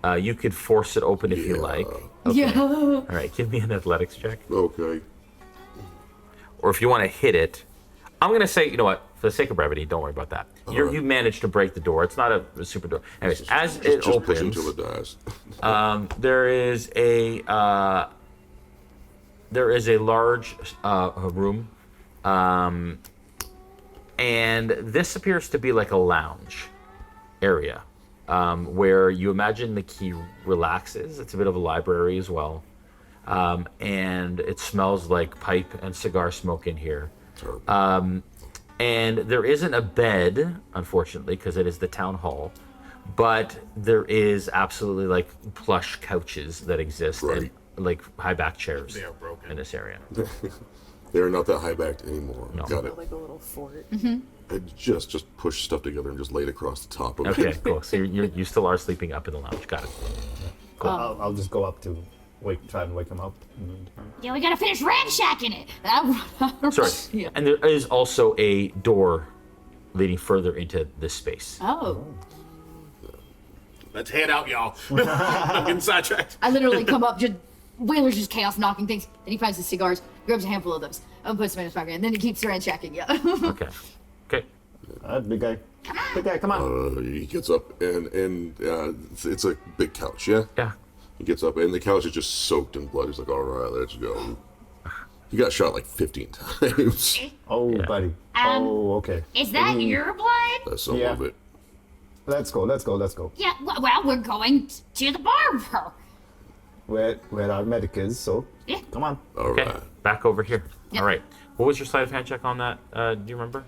Oh. You could force it open if you Yeah. like. Yeah. All right, give me an athletics check. Okay. Or if you want to hit it, I'm gonna say, you know what? For the sake of brevity, don't worry about that. You managed to break the door. It's not a super door. Anyways, as it Just push opens, until it dies. there is a large room, and this appears to be like a lounge area, where you imagine the key relaxes. It's a bit of a library as well, and it smells like pipe and cigar smoke in here. And there isn't a bed, unfortunately, because it is the town hall. But there is absolutely like plush couches that exist and like high back chairs They are broken. in this area. They're not that high backed anymore. No. Got it. Like a little fort. I just push stuff together and just lay it across the top of Okay, it. cool. So you still are sleeping up in the lounge. Got it. I'll just go up to try and wake him up. Yeah, we gotta finish ransacking it. Sorry. Yeah. And there is also a door leading further into this space. Oh. Let's head out, y'all. I'm getting sidetracked. I literally come up, just Wheeler's just chaos knocking things. Then he finds the cigars, grabs a handful of those, and puts them in his pocket, and then he keeps ransacking. Yeah. Okay. Okay. Big guy. Big guy, come on. He gets up and it's a big couch, yeah? Yeah. He gets up and the couch is just soaked in blood. He's like, all right, let's go. He got shot like 15 times. Oh, buddy. Oh, okay. Is that your blood? That's some Yeah. of it. Let's go. Yeah, well, we're going to the barber. Where our medic is, so Yeah. come on. All Okay. right. Back over here. Yep. All right. What was your sleight of hand check on that? Do you remember?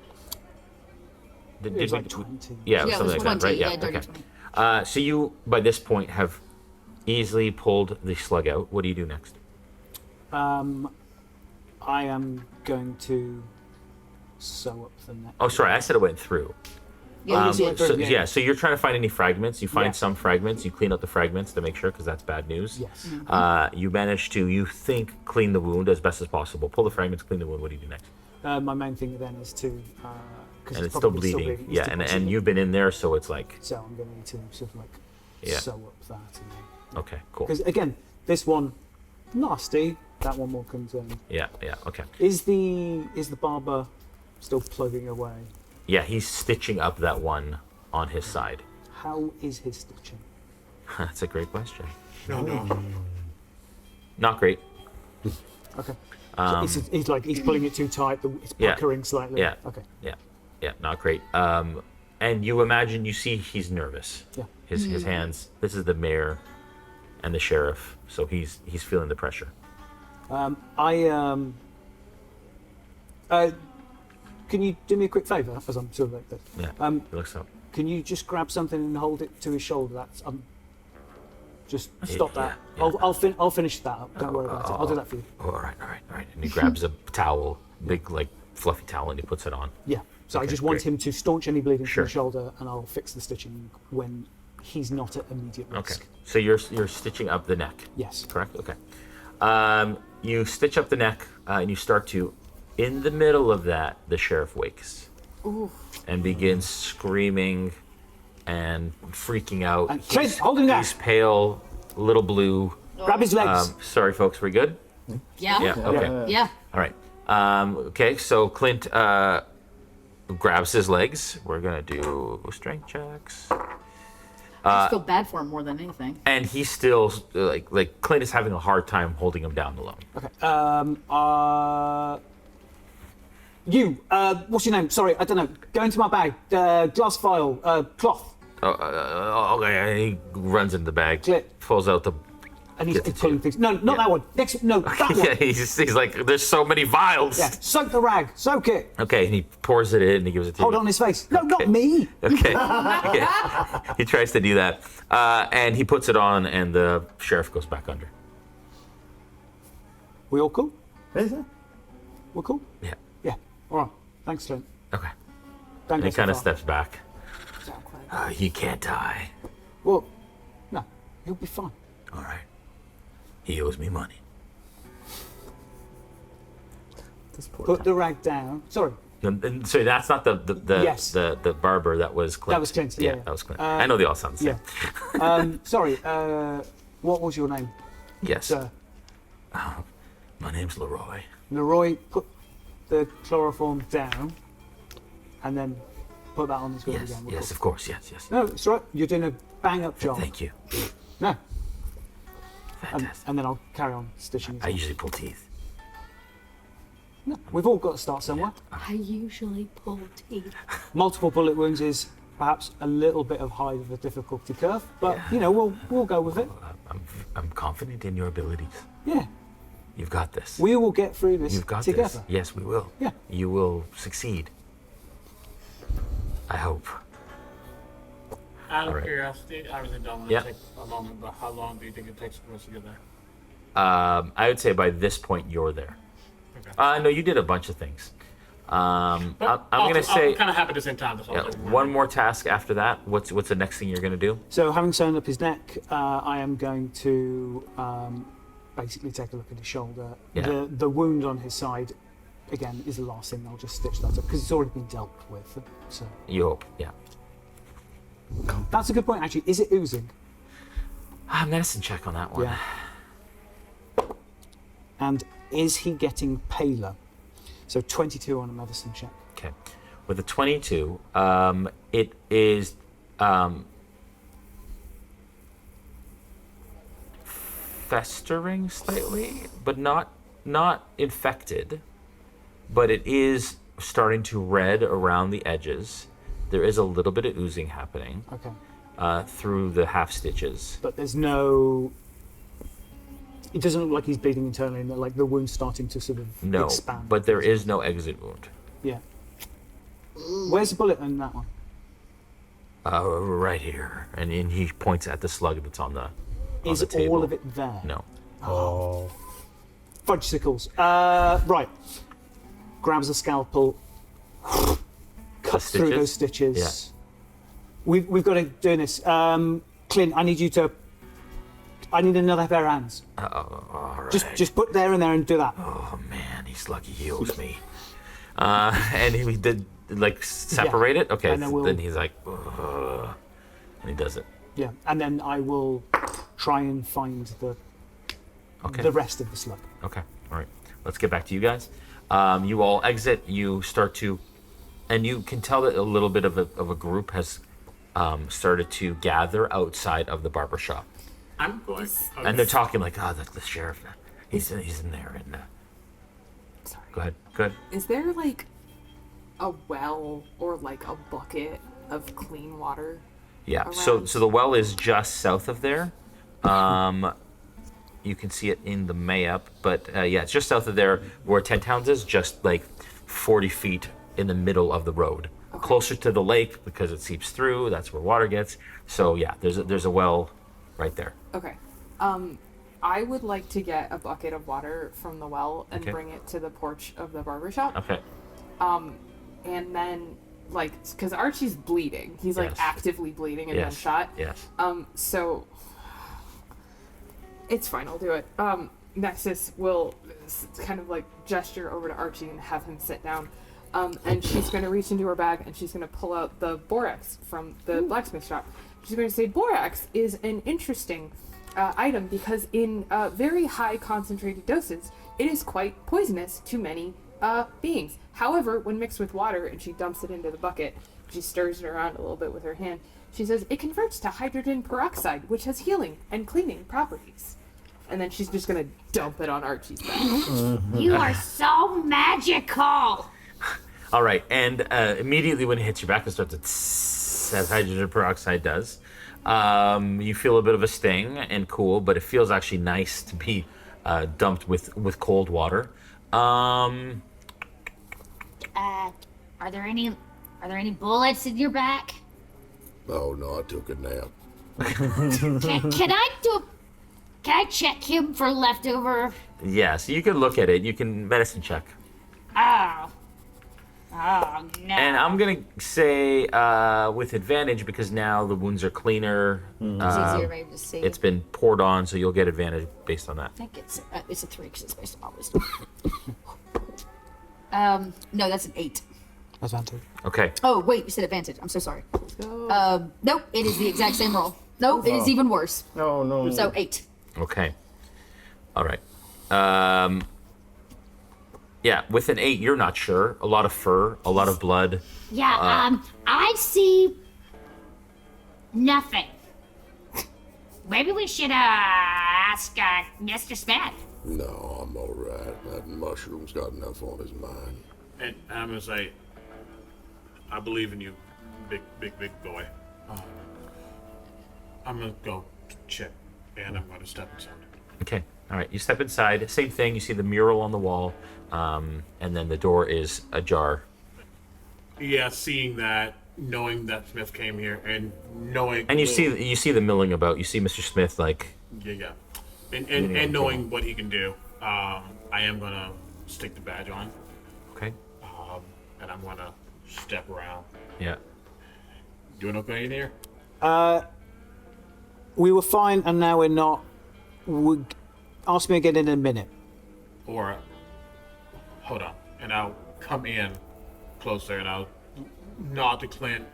It was like 20. Yeah, it was Yeah, it something was like 20. that, right? Yeah, Yeah. dirty Okay. 20. So you, by this point, have easily pulled the slug out. What do you do next? I am going to sew up the neck. Oh, sorry, I said it went through. Yeah, you did. So, yeah, so you're trying to find any fragments. You find Yeah. some fragments. You clean up the fragments to make sure, because that's bad news. Yes. You manage to, you think, clean the wound as best as possible. Pull the fragments, clean the wound. What do you do next? My main thing then is to, because And it's still bleeding. Yeah, and you've been in there, so it's like, So I'm going to need to sort of like Yeah. sew up that. okay, cool. Because again, this one nasty. That one more concerned. Yeah, okay. Is the barber still plugging away? Yeah, he's stitching up that one on his side. How is his stitching? That's a great question. No. Not great. Okay. So he's pulling it too tight. It's Yeah. puckering slightly. Yeah. Okay. Yeah, not great. And you imagine, you see he's nervous. Yeah. His hands. This is the mayor and the sheriff, so he's feeling the pressure. Can you do me a quick favour, as I'm sort of like this? Yeah. He looks up. Can you just grab something and hold it to his shoulder? That's just stop that. Yeah. I'll finish that up. Don't worry about it. I'll do that for you. Oh, all right. And he grabs a towel, big like fluffy towel, and he puts it on. Yeah. So I Okay, just want great. him to staunch any bleeding Sure. from the shoulder, and I'll fix the stitching when he's not at immediate Okay. risk. So you're stitching up the neck. Yes. Correct. Okay. You stitch up the neck, and you start to. In the middle of that, the sheriff wakes and begins screaming and freaking out. And Clint, hold him down. He's pale, little blue. Grab his legs. Sorry, folks. We good? Yeah. Yeah. Okay. Yeah. All right. Okay. So Clint grabs his legs. We're gonna do strength checks. I just feel bad for him more than anything. And he's still like Clint is having a hard time holding him down alone. Okay. What's your name? Sorry, I don't know. Go into my bag. Glass vial. Cloth. Okay. He runs in the bag, Clip. pulls out the. And he's Gets it pulling too. things. No, not that one. Next. No, that one. Yeah, he's like, there's so many vials. Yeah. Soak the rag. Soak it. Okay, and he pours it in and he gives it to Hold you. on his face. No, not Okay. me. Okay. Okay. He tries to do that. And he puts it on, and the sheriff goes back under. We all cool? Is it? We're cool? Yeah. Yeah. All right. Thanks, Clint. Okay. Don't And go he so kind of far. steps back. Don't quite. He can't die. Well, no, he'll be fine. All right. He owes me money. This poor Put guy. the rag down. Sorry. And so that's not the Yes. the barber. That was Clint. That was Clint, yeah. that was Clint. I know they all sound the same. Yeah. Sorry. What was your name, Yes. sir? My name's Leroy. Leroy, put the chloroform down, and then put that on the screen Yes. again. We're Yes. cool. Of course. Yes. Yes. No, it's all right. You're doing a bang-up job. Thank you. No. Fantastic. And then I'll carry on stitching. I usually pull teeth. No, we've all got to start somewhere. I usually pull teeth. Multiple bullet wounds is perhaps a little bit of high of a difficulty curve, but you know we'll go with it. I'm confident in your abilities. Yeah, You've got this. we will get through this You've got together. this. Yes, we will. Yeah. You will succeed. I hope. Out of Alright. curiosity, I really don't want to Yeah. take a moment, but how long do you think it takes for us to get there? I would say by this point you're there. Okay. No, you did a bunch of things. I'm But gonna say I'm kind of happy at the same time. That's all yeah, I was like, one more task after that. What's the next thing you're gonna do? So, having sewn up his neck, I am going to basically take a look at his shoulder. Yeah. The wound on his side, again, is the last thing. I'll just stitch that up because it's already been dealt with. So You hope, yeah. that's a good point, actually. Is it oozing? Medicine check on that one. Yeah. And is he getting paler? So 22 on a medicine check. Okay. With a 22, it is festering slightly, but not infected. But it is starting to red around the edges. There is a little bit of oozing happening Okay. through the half stitches. But there's no. It doesn't look like he's bleeding internally, and like the wound's starting to sort of No, expand. but there is no exit wound. Yeah. Where's the bullet in that one? Right here, and he points at the slug that's on the Is table. all of it there? No. Oh. Fudgesicles. Right. Grabs a scalpel, cuts through stitches? those stitches. Yeah. We've got to do this. Clint, I need you to. I need another pair of hands. All right. Just put there and there and do that. Oh man, he's lucky he owes me. And he did like separate it. Okay, And then then he's like, ugh, and he does it. Yeah, and then I will try and find Okay. the rest of the slug. Okay. All right. Let's get back to you guys. You all exit. You start to, and you can tell that a little bit of a group has started to gather outside of the barber shop, I'm going. and they're talking like, "Oh, that's the sheriff. He's in there." And Sorry. go ahead. Go ahead. Is there like a well or like a bucket of clean water? Yeah. So Around. the well is just south of there. You can see it in the map, but yeah, it's just south of there where 10 Towns is, just like 40 feet in the middle of the road, closer to the lake because it seeps through. That's where water gets. So yeah, there's a well right there. Okay. I would like to get a bucket of water from the well and Okay. bring it to the porch of the barbershop. Okay. And then, like, because Archie's bleeding. He's, like, Yes. actively bleeding and been Yes. shot. Yes. So, it's fine. I'll do it. Nexus will kind of, like, gesture over to Archie and have him sit down. And she's going to reach into her bag and she's going to pull out the borax from the blacksmith shop. She's going to say, borax is an interesting item because in very high concentrated doses, it is quite poisonous to many beings. However, when mixed with water and she dumps it into the bucket, she stirs it around a little bit with her hand, she says it converts to hydrogen peroxide, which has healing and cleaning properties. And then she's just going to dump it on Archie's back. You are so magical. All right, and immediately when it hits your back, it starts to tss, as hydrogen peroxide does. You feel a bit of a sting and cool, but it feels actually nice to be dumped with cold water. Are there any bullets in your back? Oh no, I took a nap. Can I check him for leftover? Yeah, so you can look at it. You can medicine check. Oh no. And I'm going to say with advantage because now the wounds are cleaner. It's easier maybe to see. It's been poured on, so you'll get advantage based on that. I think it's a 3 because it's based on my wisdom. No, that's an 8. Advantage. Okay. Oh, wait, you said advantage. I'm so sorry. Nope, it is the exact same roll. Nope, it is even worse. Oh no. So 8. Okay. All right. Yeah, with an 8, you're not sure. A lot of fur, a lot of blood. Yeah, I see nothing. Maybe we should ask Mr. Smith. No, I'm alright. That mushroom's got enough on his mind. And I'm gonna say, I believe in you, big boy. I'm gonna go check, and I'm gonna step inside. Okay. All right. You step inside. Same thing. You see the mural on the wall, and then the door is ajar. Yeah, seeing that, knowing that Smith came here, and knowing. And you see the milling about. You see Mr. Smith like. Yeah. And knowing what he can do, I am gonna stick the badge on, Okay. and I'm gonna step around. Yeah. Doing okay in here? We were fine, and now we're not. Ask me again in a minute. Or, hold on, and I'll come in closer, and I'll nod to Clint.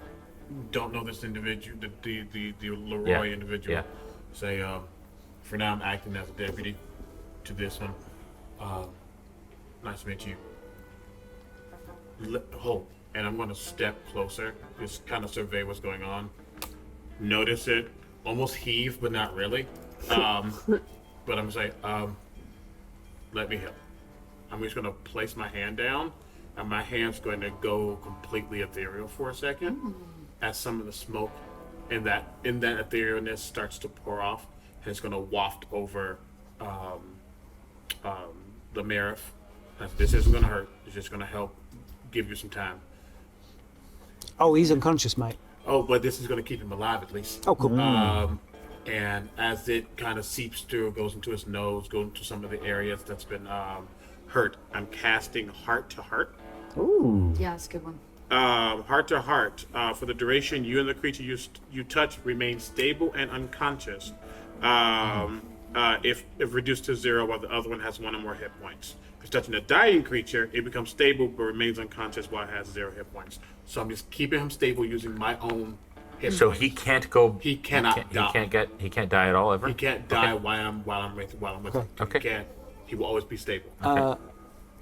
Don't know this individual, the Leroy Yeah. individual. Yeah. Say, for now I'm acting as a deputy to this one. Nice to meet you. Hold, and I'm gonna step closer, just kind of survey what's going on. Notice it, almost heave, but not really. But I'm gonna say, let me help. I'm just gonna place my hand down, and my hand's going to go completely ethereal for a second, as some of the smoke in that etherealness starts to pour off, and it's gonna waft over the Marif. This isn't gonna hurt. It's just gonna help give you some time. Oh, he's unconscious, mate. Oh, but this is gonna keep him alive at least. Oh, cool. And as it kind of seeps through, goes into his nose, goes into some of the areas that's been hurt, I'm casting Heart to Heart. Ooh. Yeah, that's a good one. Heart to Heart. For the duration, you and the creature you touch remain stable and unconscious. If reduced to 0, while the other one has 1 or more hit points. If touching a dying creature, it becomes stable but remains unconscious while it has 0 hit points. So I'm just keeping him stable using my own hit So points. he can't go. He cannot die. He can't die at all ever. He can't die while I'm with him. Okay. He can't. He will always be stable.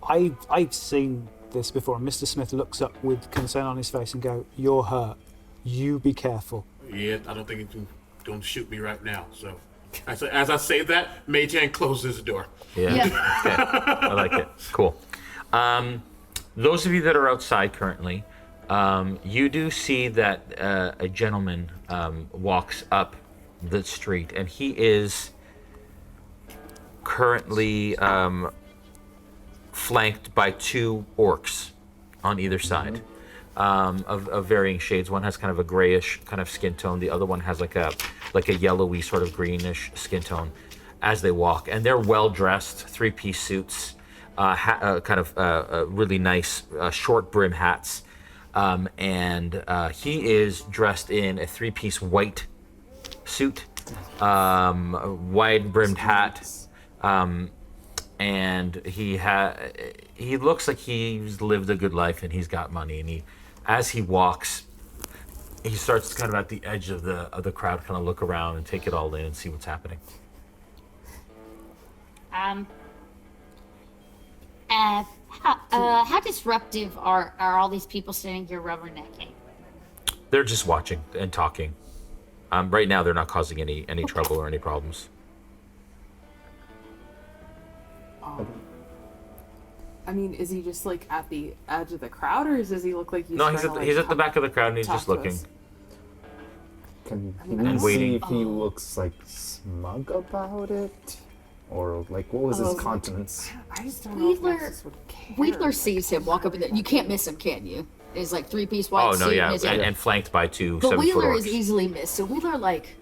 I've seen this before, and Mr. Smith looks up with concern on his face and go, "You're hurt. You be careful." Yeah, I don't think he's going to shoot me right now. So, as I say that, Mage Hand closes the door. Yeah. Yeah. Okay. I like it. Cool. Those of you that are outside currently, you do see that a gentleman walks up the street, and he is currently flanked by 2 orcs on either side, of varying shades. One has kind of a grayish kind of skin tone. The other one has like a yellowy sort of greenish skin tone as they walk, and they're well dressed, 3-piece suits, kind of really nice short brim hats, and he is dressed in a 3-piece white suit, a wide brimmed hat, and he looks like he's lived a good life and he's got money, and as he walks, he starts kind of at the edge of the crowd, kind of look around and take it all in and see what's happening. How disruptive are all these people sitting here rubbernecking? They're just watching and talking. Right now, they're not causing any trouble or any problems. I mean, is he just like at the edge of the crowd, or does he look like he's No, trying he's to, at like, he's at the come back of the crowd and he's talk just to looking. us? Can mean, we I'm see waiting. if he looks like smug about it? Or like what was his countenance? I just don't know if Wheeler- Nexus would care. Wheeler sees him walk up in there. You can't miss him, can you? It's like three-piece white Oh suit. no, yeah, and his- and flanked by two But 7-foot Wheeler is orcs. easily missed. So Wheeler like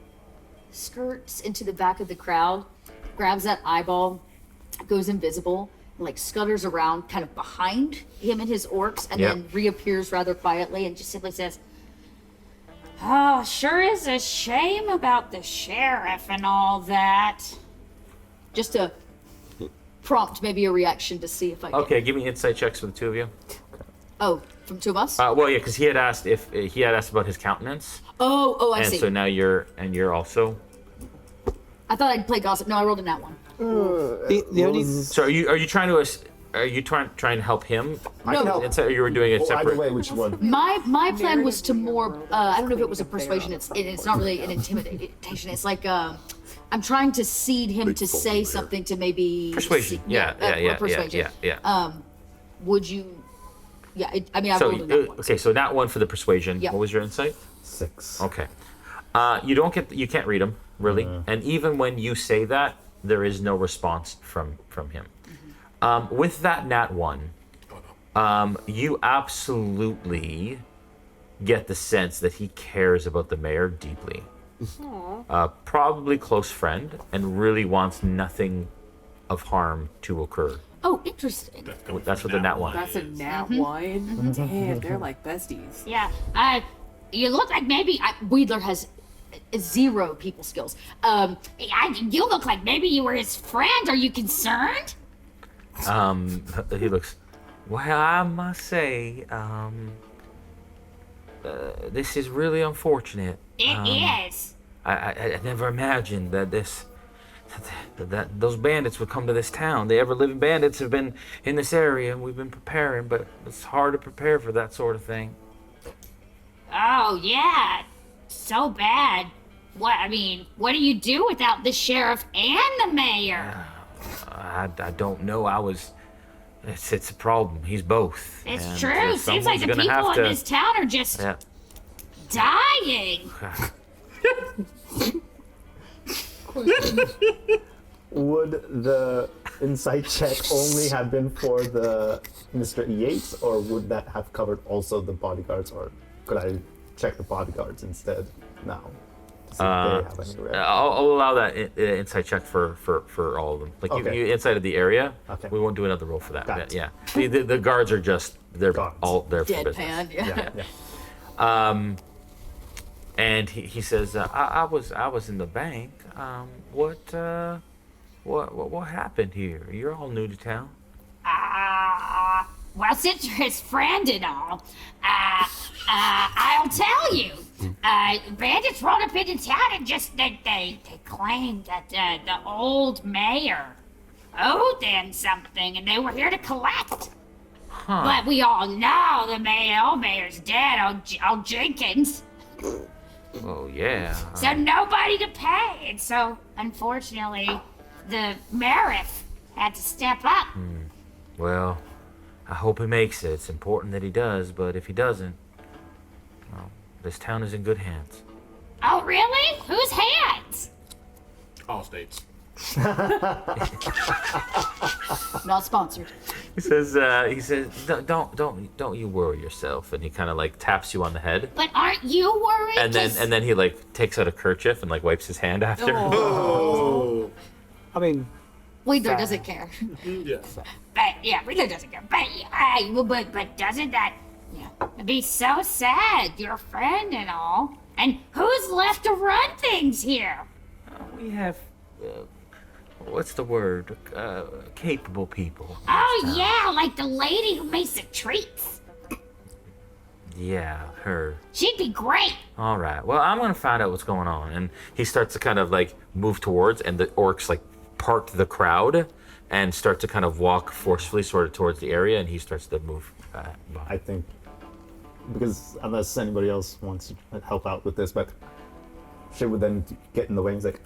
skirts into the back of the crowd, grabs that eyeball, goes invisible, and, like scutters around kind of behind him and his orcs, and Yep. then reappears rather quietly and just simply says, Oh, sure is a shame about the sheriff and all that. just to prompt maybe a reaction to see if I get. Okay, give me insight checks for the two of you. Oh, from two of us? Well, yeah, because he had asked about his countenance, I and see. so now you're also. I thought I'd play gossip. No, I rolled a nat one. The only So are you trying to help him? No. Insight, or you were doing it Well, either separate? way, which one? My plan was to more. Narrative I don't know if it was a creating a persuasion. It's not really an intimidation. It's like I'm trying to seed him Big to full say layer. something to maybe Persuasion. Yeah. persuasion. Would you? Yeah. I mean, I So rolled a nat one. okay, so that one for the persuasion. Yeah. What was your insight? 6. Okay. You can't read them really, and even when you say that, there is no response from him. With that nat one, you absolutely get the sense that he cares about the mayor deeply. Probably close friend, and really wants nothing of harm to occur. Oh, interesting. That's what the nat one. That's a nat Mm-hmm. one. Damn, they're like besties. Yeah. You look like maybe Wheeler has 0 people skills. you look like maybe you were his friend. Are you concerned? He looks. Well, I must say, this is really unfortunate. It is. I never imagined that that those bandits would come to this town. The ever-living bandits have been in this area, and we've been preparing, but it's hard to prepare for that sort of thing. Oh yeah. So bad. What do you do without the sheriff and the mayor? I don't know. It's a problem. He's both. It's And, true. Seems like someone's the gonna people have in to- this town are just Yeah. dying. Would the insight check only have been for the Mr. Yates, or would that have covered also the bodyguards, or could I check the bodyguards instead now? To see if they have any red? I'll allow that insight check for all of them. Like Okay. you inside of the area. Okay. We won't do another roll for that. Got it. Yeah. The guards are just they're Guards. all there for business. Deadpan. Yeah. And he says, I was in the bank. What happened here? You're all new to town. Well, since you're his friend and all, I'll tell you. Bandits rolled up into town and just they claimed that the old mayor owed them something, and they were here to collect. But we all know the old mayor's dead, old Jenkins. Oh yeah. So nobody to pay, and so unfortunately, the sheriff had to step up. Well, I hope he makes it. It's important that he does, but if he doesn't, well, this town is in good hands. Oh, really? Whose hands? All states. Not sponsored. He says, don't you worry yourself, and he kind of like taps you on the head, But aren't you worried? and then he like takes out a kerchief and like wipes his hand after. Oh. I mean, Wheeler doesn't care. Yeah. But yeah, really doesn't care. But doesn't that it'd be so sad? Your friend and all. And who's left to run things here? We have, what's the word? Capable people. Oh yeah, like the lady who makes the treats. Yeah, her. She'd be great. All right. Well, I'm gonna find out what's going on. And he starts to kind of like move towards, and the orcs like part the crowd, and start to kind of walk forcefully sort of towards the area, and he starts to move I behind. think, because unless anybody else wants to help out with this, but Shiv would then get in the way and he's like,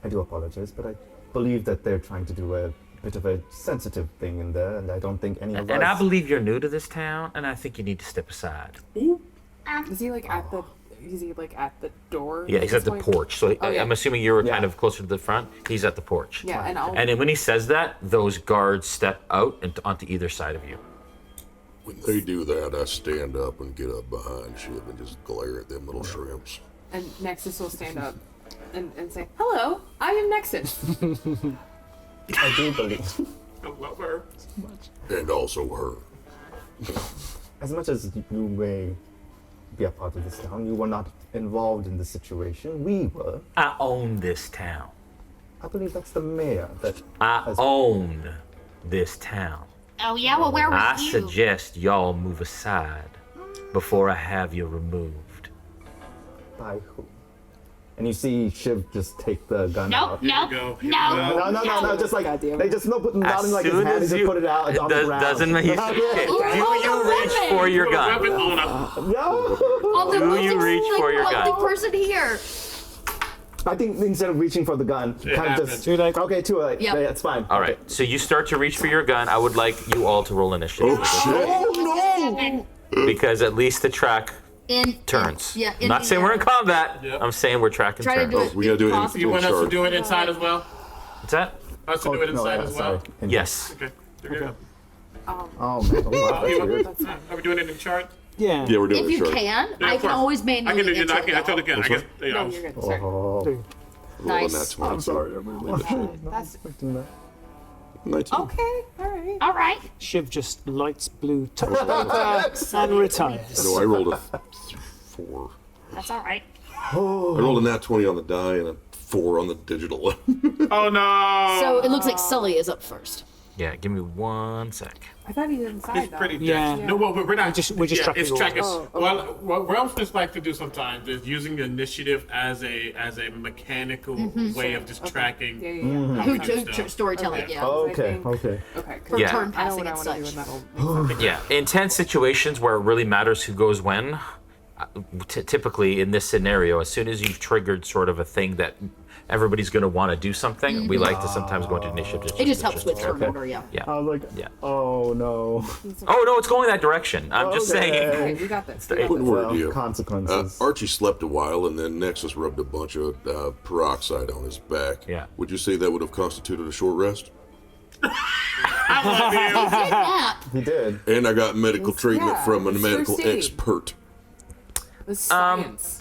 I do apologize, but I believe that they're trying to do a bit of a sensitive thing in there, and I don't think any of And I us... believe you're new to this town, and I think you need to step aside. Is he like at the? Is he like at the door? Yeah, he's at the point? porch. So yeah. I'm assuming you were Yeah. kind of closer to the front. He's at the porch. Yeah, and I'll. And then when he says that, those guards step out and onto either side of you. When they do that, I stand up and get up behind Shiv and just glare at them little shrimps. And Nexus will stand up and say, "Hello, I am Nexus." I do believe. I love her. And also her. As much as you may be a part of this town, you were not involved in the situation. We were. I own this town. I believe that's the mayor that... I has- own this town. Oh yeah, well where I was you? suggest y'all move aside before I have you removed. By who? And you see Shiv just take the gun Nope, out. nope, go, here we no. No, just like, Goddamn. they just put not in like his soon hand, he as just you- put it out on the ground. Doesn't make sense. Okay, do you reach for your gun? Weapon on a No! On the Do most you reach for your lovely gun? person here. I think instead of reaching for the gun, kind of happened. just... Too late. Okay, too late. Yep. Yeah, it's fine. All right, so you start to reach for your gun. I would like you all to roll initiative. Oh, no! Because at least the track In turns. Yeah. I'm not saying we're in combat. Yep. I'm saying we're tracking Try to turns. do it. We gotta do it in impossible. You want us to charge. do it inside as well? What's that? Us to do it inside as well? sorry. Yes. Okay. You're good. Oh, man. Oh, wow, that's weird. That's fine. Are we doing it in chart? Yeah. Yeah, we're doing If it you short. can, Yeah, I of can course. always I manually can do it. enter I totally can. I guess. Yeah, No, you're good. Sorry. Oh, Three. Roll on Nice. that 20. I'm sorry, everyone. That's 19. okay. All right. All right. Shiv just lights blue touch and retires. No, I rolled a 4. That's all right. I rolled a nat 20 on the die and a 4 on the digital one. Oh no! So it looks like Sully is up first. Yeah, give me 1 sec. I thought he was inside. He's though. pretty Yeah. dead. No, well, we're not. We're just yeah, tracking it's orders. tracking. Oh, okay. Well, what realms just like to do sometimes is using the initiative as a mechanical way of just tracking. Yeah, yeah, Mm-hmm. yeah. Who That sounds good. storytelling? Okay. Yeah. Okay, okay. Okay. For Cool. Yeah. turn I know passing what I and want to do, such. and that'll. Yeah, intense situations where it really matters who goes when. Typically, in this scenario, as soon as you've triggered sort of a thing that everybody's going to want to do something, we like to sometimes go into initiative. It just helps with turn Okay. order. Yeah. Yeah. I was like, Yeah. oh no. Oh no, it's going that direction. I'm just Okay. saying. Okay, we got this. We got Wouldn't this. worry, Well, you. consequences. Archie slept a while, and then Nexus rubbed a bunch of peroxide on his back. Yeah. Would you say that would have constituted a short rest? Nap. He did. And I got medical treatment yeah, from a it's medical first aid. expert. The science.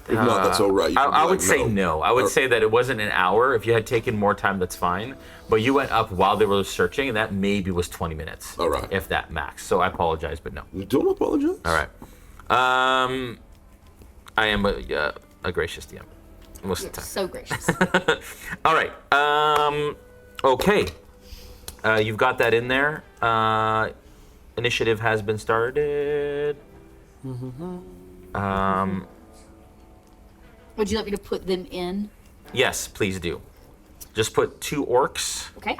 If not, that's all right. You can be I would like, say no. I would say that it wasn't an hour. If you had taken more time, that's fine. But you went up while they were searching, and that maybe was 20 minutes. All right. If that max. So I apologize, but no. Don't apologize. All right. I am a gracious DM most of the time. So gracious. All right. Okay. You've got that in there. Initiative has been started. Would you like me to put them in? Yes, please do. Just put 2 orcs Okay.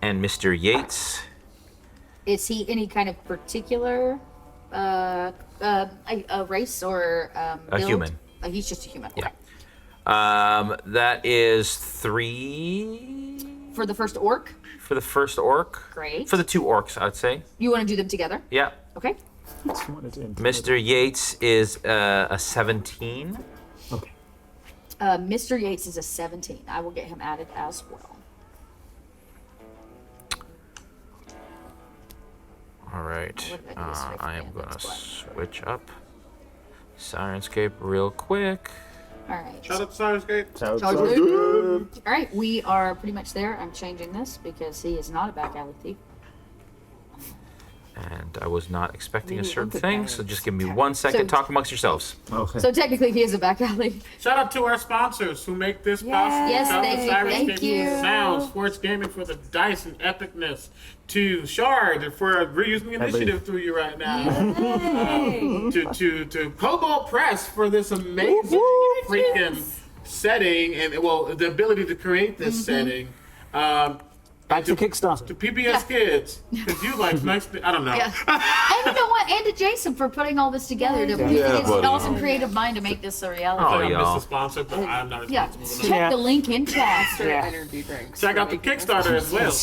and Mr. Yates. Is he any kind of particular a race or build? human. He's just a human. Yeah. Okay. That is 3 For the first orc, for the first orc. Great. For the 2 orcs, I'd say. you want to do them together? Yeah. Okay. Just wanted to Mr. Yates is a 17. Okay. Mr. Yates is a 17. I will get him added as well. All right. What did I do? Swift I am hand, going to that's what. switch up Sirenscape real quick. All right. Shout out to Sirenscape. Sounds Charge good. Luke. All right, we are pretty much there. I'm changing this because he is not a back alley thief. And I was not expecting a Maybe certain input thing, that so is just give me 1 second. So- Talk amongst yourselves. Okay. So technically, he is a back alley. Shout out to our sponsors who make this possible. Yes, Shout out thank to you, Sirenscape thank you. Sound, Sports Gaming for the dice and epicness. To Shard for reusing the initiative through you right now. To Kobold Press for this amazing freaking setting and well the ability to create this setting. Back to Kickstarter. To PBS Kids, because you like nice. I don't know. Yeah. And you know what? And to Jason for putting all this together. To Yeah, it's buddy. an awesome creative mind to make this a reality. Oh, I y'all. missed the sponsor, but I'm not Yeah. responsible. Check Yeah. the link in chat. Yeah. Energy drinks. Check out the Kickstarter as well.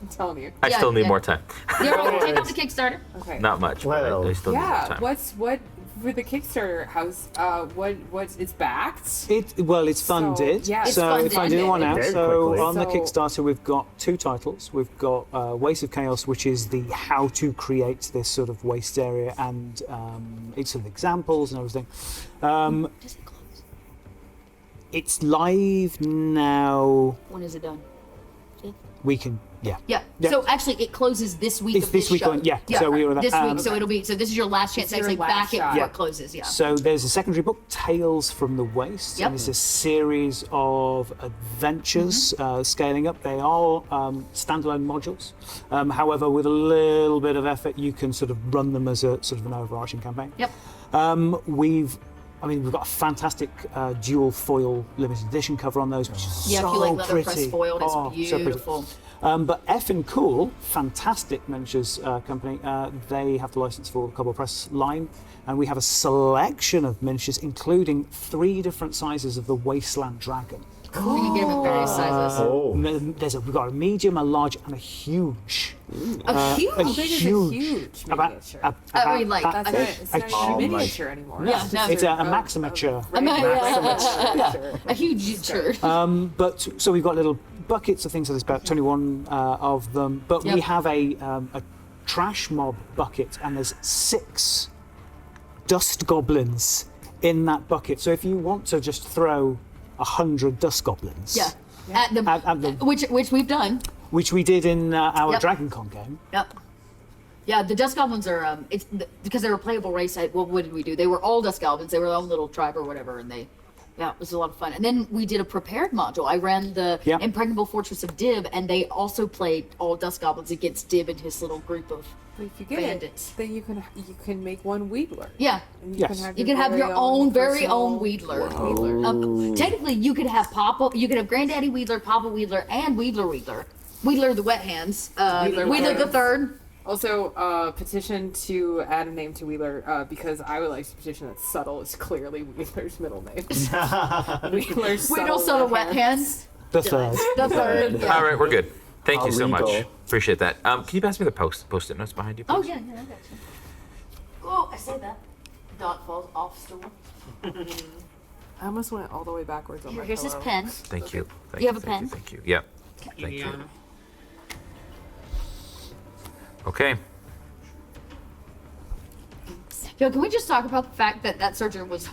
I'm telling you. I Yeah, still need yeah. more time. Yeah, right. Check out the Kickstarter. Okay. Not much. But Well, I still need more Yeah. time. What for the Kickstarter? How's what it's backed? It's funded. yeah, it's so funded. finding one out. Very So quickly. on the So- Kickstarter, we've got 2 titles. We've got Waste of Chaos, which is the how to create this sort of waste area, and it's sort of examples and everything. Does it close? It's live now. When is it done? We can, yeah. Yeah. Yeah. So actually, it closes this week. It's of this this week show. on- yeah, so we were this that- week. So it'll be. So this is your last chance to It's your actually back last it shot. before Yeah. it closes. Yeah. So there's a secondary book, Tales from the Waste, Yep. and it's a series of adventures scaling up. They are standalone modules. However, with a little bit of effort, you can sort of run them as a sort of an overarching campaign. Yep. We've got a fantastic dual foil limited edition cover on those, which is Yeah. so if you like letterpress pretty. foil, it's Oh, so pretty. beautiful. But Effin' Cool, fantastic miniatures company, they have the license for the Kobold Press line, and we have a selection of miniatures, including 3 different sizes of the Wasteland Dragon. You can get them in various sizes. Oh, We've got a medium, a large, and a huge. A huge. a How big is a huge- huge About, miniature? I mean, like, about- That's it. It's not a- even a miniature anymore. Yeah, no. it's a Maximature. A huge shirt. But so we've got little buckets of things. So there's about 21 of them. But we Yep. have a trash mob bucket, and there's 6 dust goblins in that bucket. So if you want to just throw 100 dust goblins, Yeah. At the, At the- which we've done. which we did in our Yep. Dragon Con game. Yep. Yeah, the Dust Goblins are because they're a playable race. Well, what did we do? They were all Dust Goblins. They were their own little tribe or whatever, and it was a lot of fun. And then we did a prepared module. I ran the Yep. Impregnable Fortress of Dib, and they also played all Dust Goblins against Dib and his little group of. But if you get Bandits. it, then you can make one Wheedler. Yeah. And Yes. You can have your own very own personal- Wheedler. Technically, you could have Papa. You could have Granddaddy Wheedler, Papa Wheedler, and Wheedler Wheedler. Wheedler the Wet Hands. Wheedler Wheedler the Wet Third. Also, petition to add a name to Wheeler because I would like to petition that Subtle is clearly Wheeler's middle name. Wheeler's Wheedle Soda Wet Hands. The third. The Third. Yeah. All right, we're good. Thank you so much. Illegal. Appreciate that. Can you pass me the post-it notes behind you, please? Oh yeah, I got you. Oh, I say that. Dot falls off stool. I almost went all the way backwards on my Here's his pillow. pen. Thank you. Thank You have a thank pen? Thank you. Yeah. Thank you. Okay. Yo, can we just talk about the fact that that surgeon was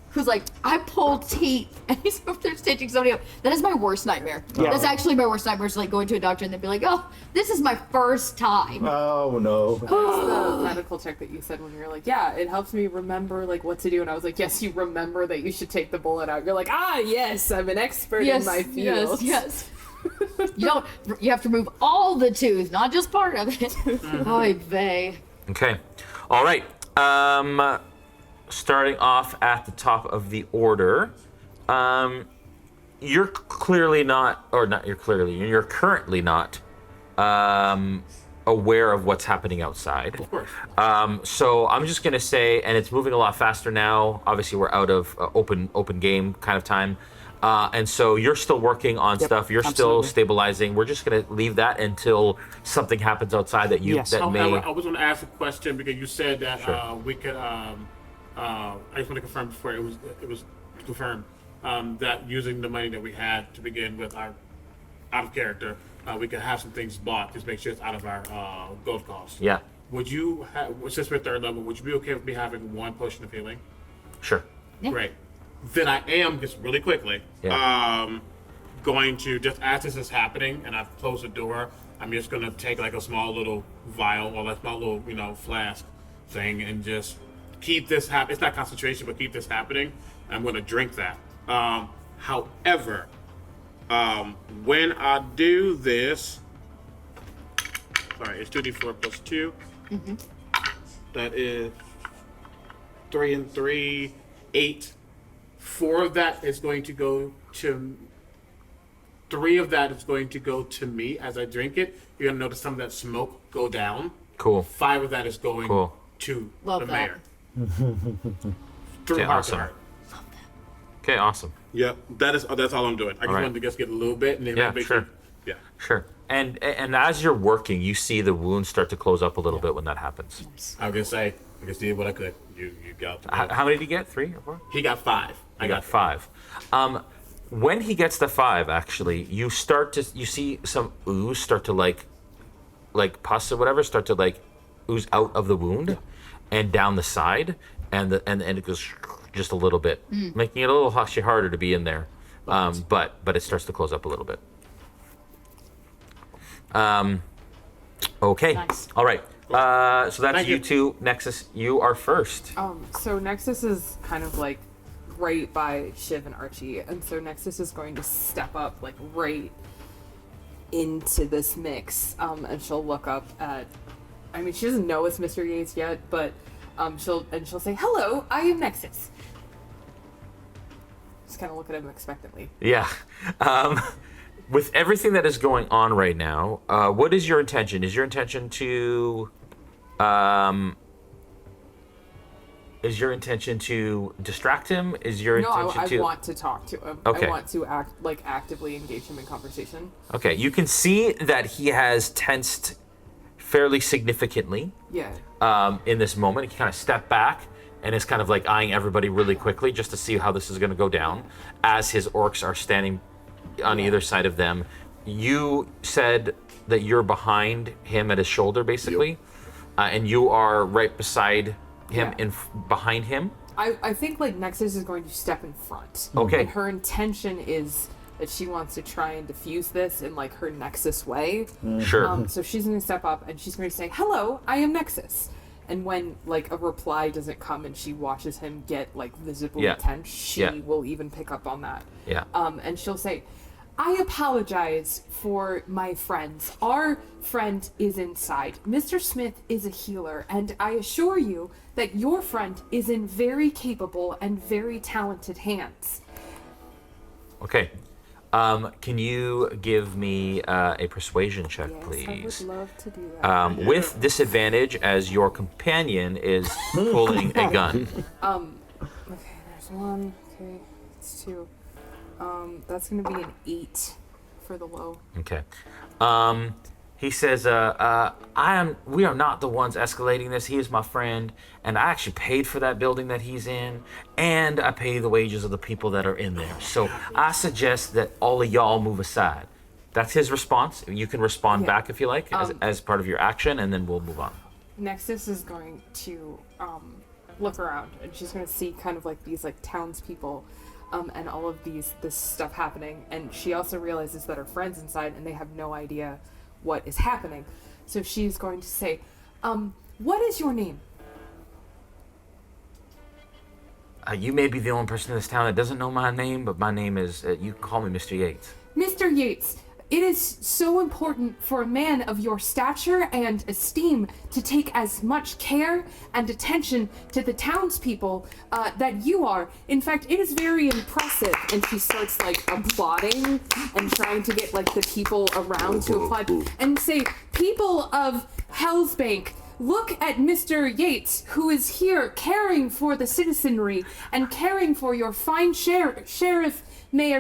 who's like, I pulled teeth, and he's over there stitching somebody up. That is my worst nightmare. Yeah. That's actually my worst nightmare, is like going to a doctor and they'd be like, oh, this is my first time. oh no. It's the medical check that you said when you were like, yeah, it helps me remember like what to do, and I was like, yes, you remember that you should take the bullet out. You're like, yes, I'm an expert in my field. Yes. You have to remove all the tooth, not just part of it. Oy vey. Okay. All right. Starting off at the top of the order, you're currently not aware of what's happening outside. Of course. So I'm just gonna say, and it's moving a lot faster now. Obviously, we're out of open game kind of time, and so you're still working on stuff. You're still absolutely. stabilizing. We're just gonna leave that until something happens outside that you Yes. that may. However, I was going to ask a question because you said that Sure. we could. I just want to confirm before it was confirmed that using the money that we had to begin with our out of character, we could have some things bought just make sure it's out of our gold cost. Yeah. Would you, since we're third level, would you be okay with me having 1 potion of healing? Sure. Great. Then I am just really quickly going to, just as this is happening and I've closed the door, I'm just going to take like a small little vial or a small little flask thing and just keep this happening. It's not concentration, but keep this happening. I'm going to drink that. However, when I do this, sorry, it's 2d4 plus 2. Mm-hmm. That is 3 and 3, 8. 4 of that is going to go to 3 of that is going to go to me as I drink it. You're gonna notice some of that smoke go down. Cool. 5 of that is going Cool. to Love the that. mayor. Through Okay, heart to awesome. heart. Okay, awesome. Yeah, that's all I'm doing. I just right. wanted to just get a little bit and then Yeah, make sure. Yeah. Sure. And as you're working, you see the wounds start to close up a little bit when that happens. I was gonna say, I just did what I could. You got. How many did you get? 3 or 4? He got 5. I got 5. When he gets the 5, actually, you see some ooze start to like pus or whatever start to like ooze out of the wound and down the side, and it goes just a little bit, making it a little actually harder to be in there. But it starts to close up a little bit. Okay. Nice. All right. So that's you two. Nexus, you are first. So Nexus is kind of like right by Shiv and Archie, and so Nexus is going to step up like right into this mix, and she'll look up at. I mean, she doesn't know it's Mr. Yates yet, but she'll say, "Hello, I am Nexus." Just kind of look at him expectantly. Yeah. With everything that is going on right now, what is your intention? Is your intention to distract him? Is your No, intention I to want to talk to him. Okay. I want to actively engage him in conversation. Okay, you can see that he has tensed fairly significantly Yeah. in this moment. He kind of stepped back and is kind of like eyeing everybody really quickly just to see how this is going to go down as his orcs are standing on either side of them. You said that you're behind him at his shoulder, basically, and you are right beside him, behind him. I think like Nexus is going to step in front. Okay. And her intention is that she wants to try and diffuse this in like her Nexus way. Sure. So she's going to step up and she's going to say, "Hello, I am Nexus." And when like a reply doesn't come and she watches him get like visibly tense, she will even pick up on that. Yeah. And she'll say, "I apologize for my friends. Our friend is inside. Mr. Smith is a healer, and I assure you that your friend is in very capable and very talented hands." Okay. Can you give me a persuasion check, Yes, please? I would love to do that. With disadvantage, as your companion is pulling a gun. Okay, there's 1. Okay, it's 2. That's gonna be an 8 for the low. Okay. He says, we are not the ones escalating this. He is my friend, and I actually paid for that building that he's in, and I pay the wages of the people that are in there. So I suggest that all of y'all move aside. That's his response. You can respond back if you like, as part of your action, and then we'll move on. Nexus is going to look around, and she's going to see kind of like these like townspeople, and all of this stuff happening. And she also realizes that her friend's inside, and they have no idea what is happening. So she's going to say, "What is your name?" You may be the only person in this town that doesn't know my name, but my name is, you can call me Mr. Yates. Mr. Yates, it is so important for a man of your stature and esteem to take as much care and attention to the townspeople that you are. In fact, it is very impressive. And she starts like applauding and trying to get like the people around to applaud and say, "People of Hellsbank, look at Mr. Yates, who is here caring for the citizenry and caring for your fine sheriff, mayor,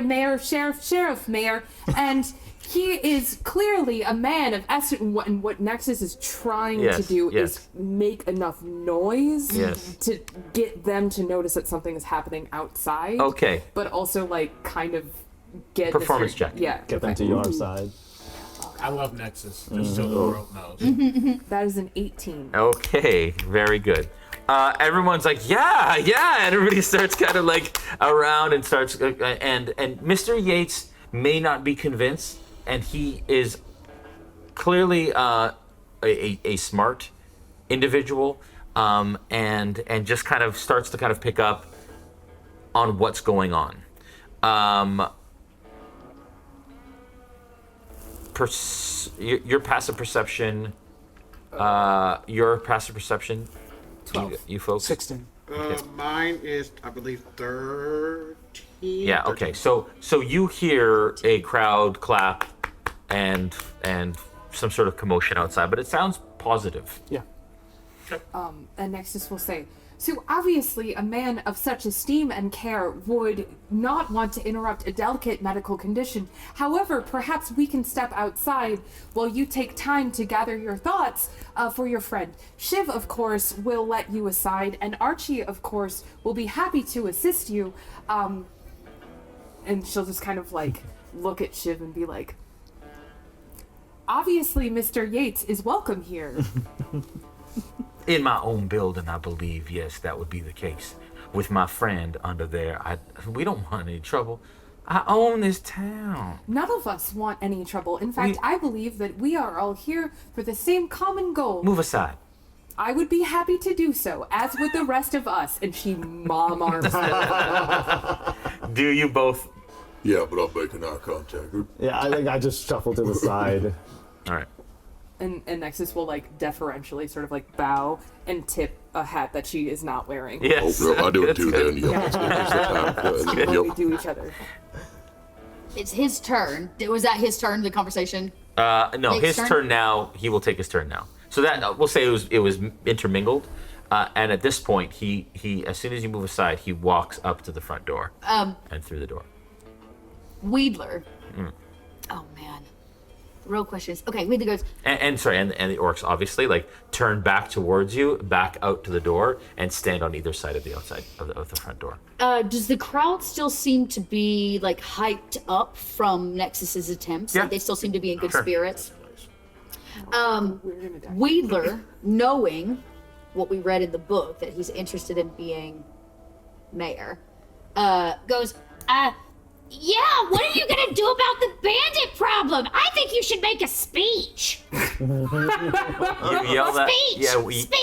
and he is clearly a man of essence." And what Nexus is trying to do is make enough noise to get them to notice that something is happening outside. Okay. But also like kind of get Performance check. Yeah. Get them to your side. I love Nexus, just so the world knows. That is an 18. Okay, very good. Everyone's like, yeah, and everybody starts kind of like around and starts, and Mr. Yates may not be convinced, and he is clearly a smart individual, and just kind of starts to kind of pick up on what's going on. Your passive perception. Your passive perception. 12. You folks. 16. Mine is, I believe, 13. Yeah. Okay. So you hear a crowd clap and some sort of commotion outside, but it sounds positive. Yeah. And Nexus will say, so obviously a man of such esteem and care would not want to interrupt a delicate medical condition. However, perhaps we can step outside while you take time to gather your thoughts for your friend. Shiv, of course, will let you aside, and Archie, of course, will be happy to assist you. And she'll just kind of like look at Shiv and be like, obviously Mr. Yates is welcome here. In my own building, I believe, yes, that would be the case. With my friend under there, we don't want any trouble. I own this town. None of us want any trouble. In fact, I believe that we are all here for the same common goal. Move aside. I would be happy to do so, as would the rest of us. And she mom arms them. Do you both? Yeah, but I'm making eye contact. Yeah, I think I just shuffle to the side. All right. And Nexus will like deferentially sort of like bow and tip a hat that she is not wearing. Yes. Oh, no, I do it That's too good. then. Yeah, it's the time. That's what we do each other. It's his turn. Was that his turn? The conversation. No, Nate's his turn now. He will take his turn now. So that we'll say it was intermingled, and at this point, he as soon as you move aside, he walks up to the front door and through the door. Wedler. Oh man. The real question is, okay, Wedler goes, And the orcs obviously like turn back towards you, back out to the door, and stand on either side of the outside of the front door. does the crowd still seem to be like hyped up from Nexus's attempts? Yeah. Like they still seem to be in good Sure. spirits? We're gonna die. Wedler, knowing what we read in the book, that he's interested in being mayor, goes, Yeah, what are you gonna do about the bandit problem? I think you should make a speech. You yell that, Speech!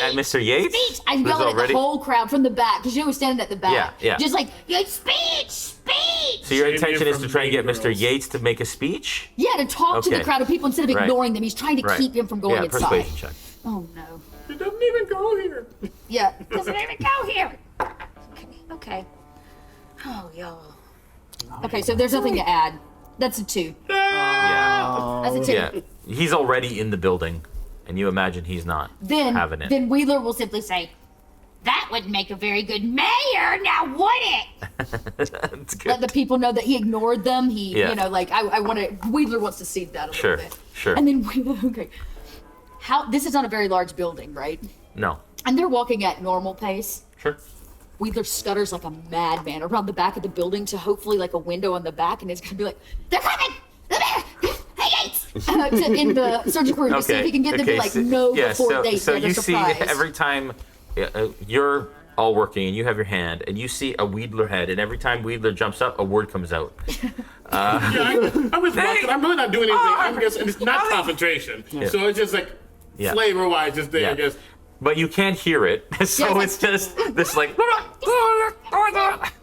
at Mr. Yates. Speech! I who's yell at already- the whole crowd from the back, because you know we're standing at the back. Yeah. Just like, Speech! Speech! So your Save intention you is to from try and get Mean Mr. Girls. Yates to make a speech? yeah, to talk to the Okay. crowd of people instead of Right. ignoring them. He's trying to Right. keep him from going Yeah, inside. persuasion check. Oh no. It doesn't even go here. Yeah. Doesn't even go here. Okay. Oh, y'all. Okay, so there's nothing to add. That's a 2. Yeah. That's a 2. Yeah. He's already in the building, and you imagine he's not having it. Then Wheeler will simply Say, that would make a very good mayor, now would it? That's good. let the people know that he ignored them. He, Yeah. you know, like I want to. Wheeler wants to see that a Sure, little bit. sure. And then Wheeler, okay. This is not a very large building, right? No. And they're walking at normal pace. Sure. Wheeler scutters like a madman around the back of the building to hopefully like a window on the back, and it's gonna be like, They're coming! The mayor! Hey, Yates! in the surgical room to see if he can get them to like know before they so get a you see surprise. every time you're all working and you have your hand and you see a Wheedler head, and every time Wheedler jumps up, a word comes out. I was watching. I'm really not doing anything. I'm just, and it's not concentration. So it's just like Yeah. flavor-wise, just there. Yeah. I guess. But you can't hear it, so Yeah, it's just this like.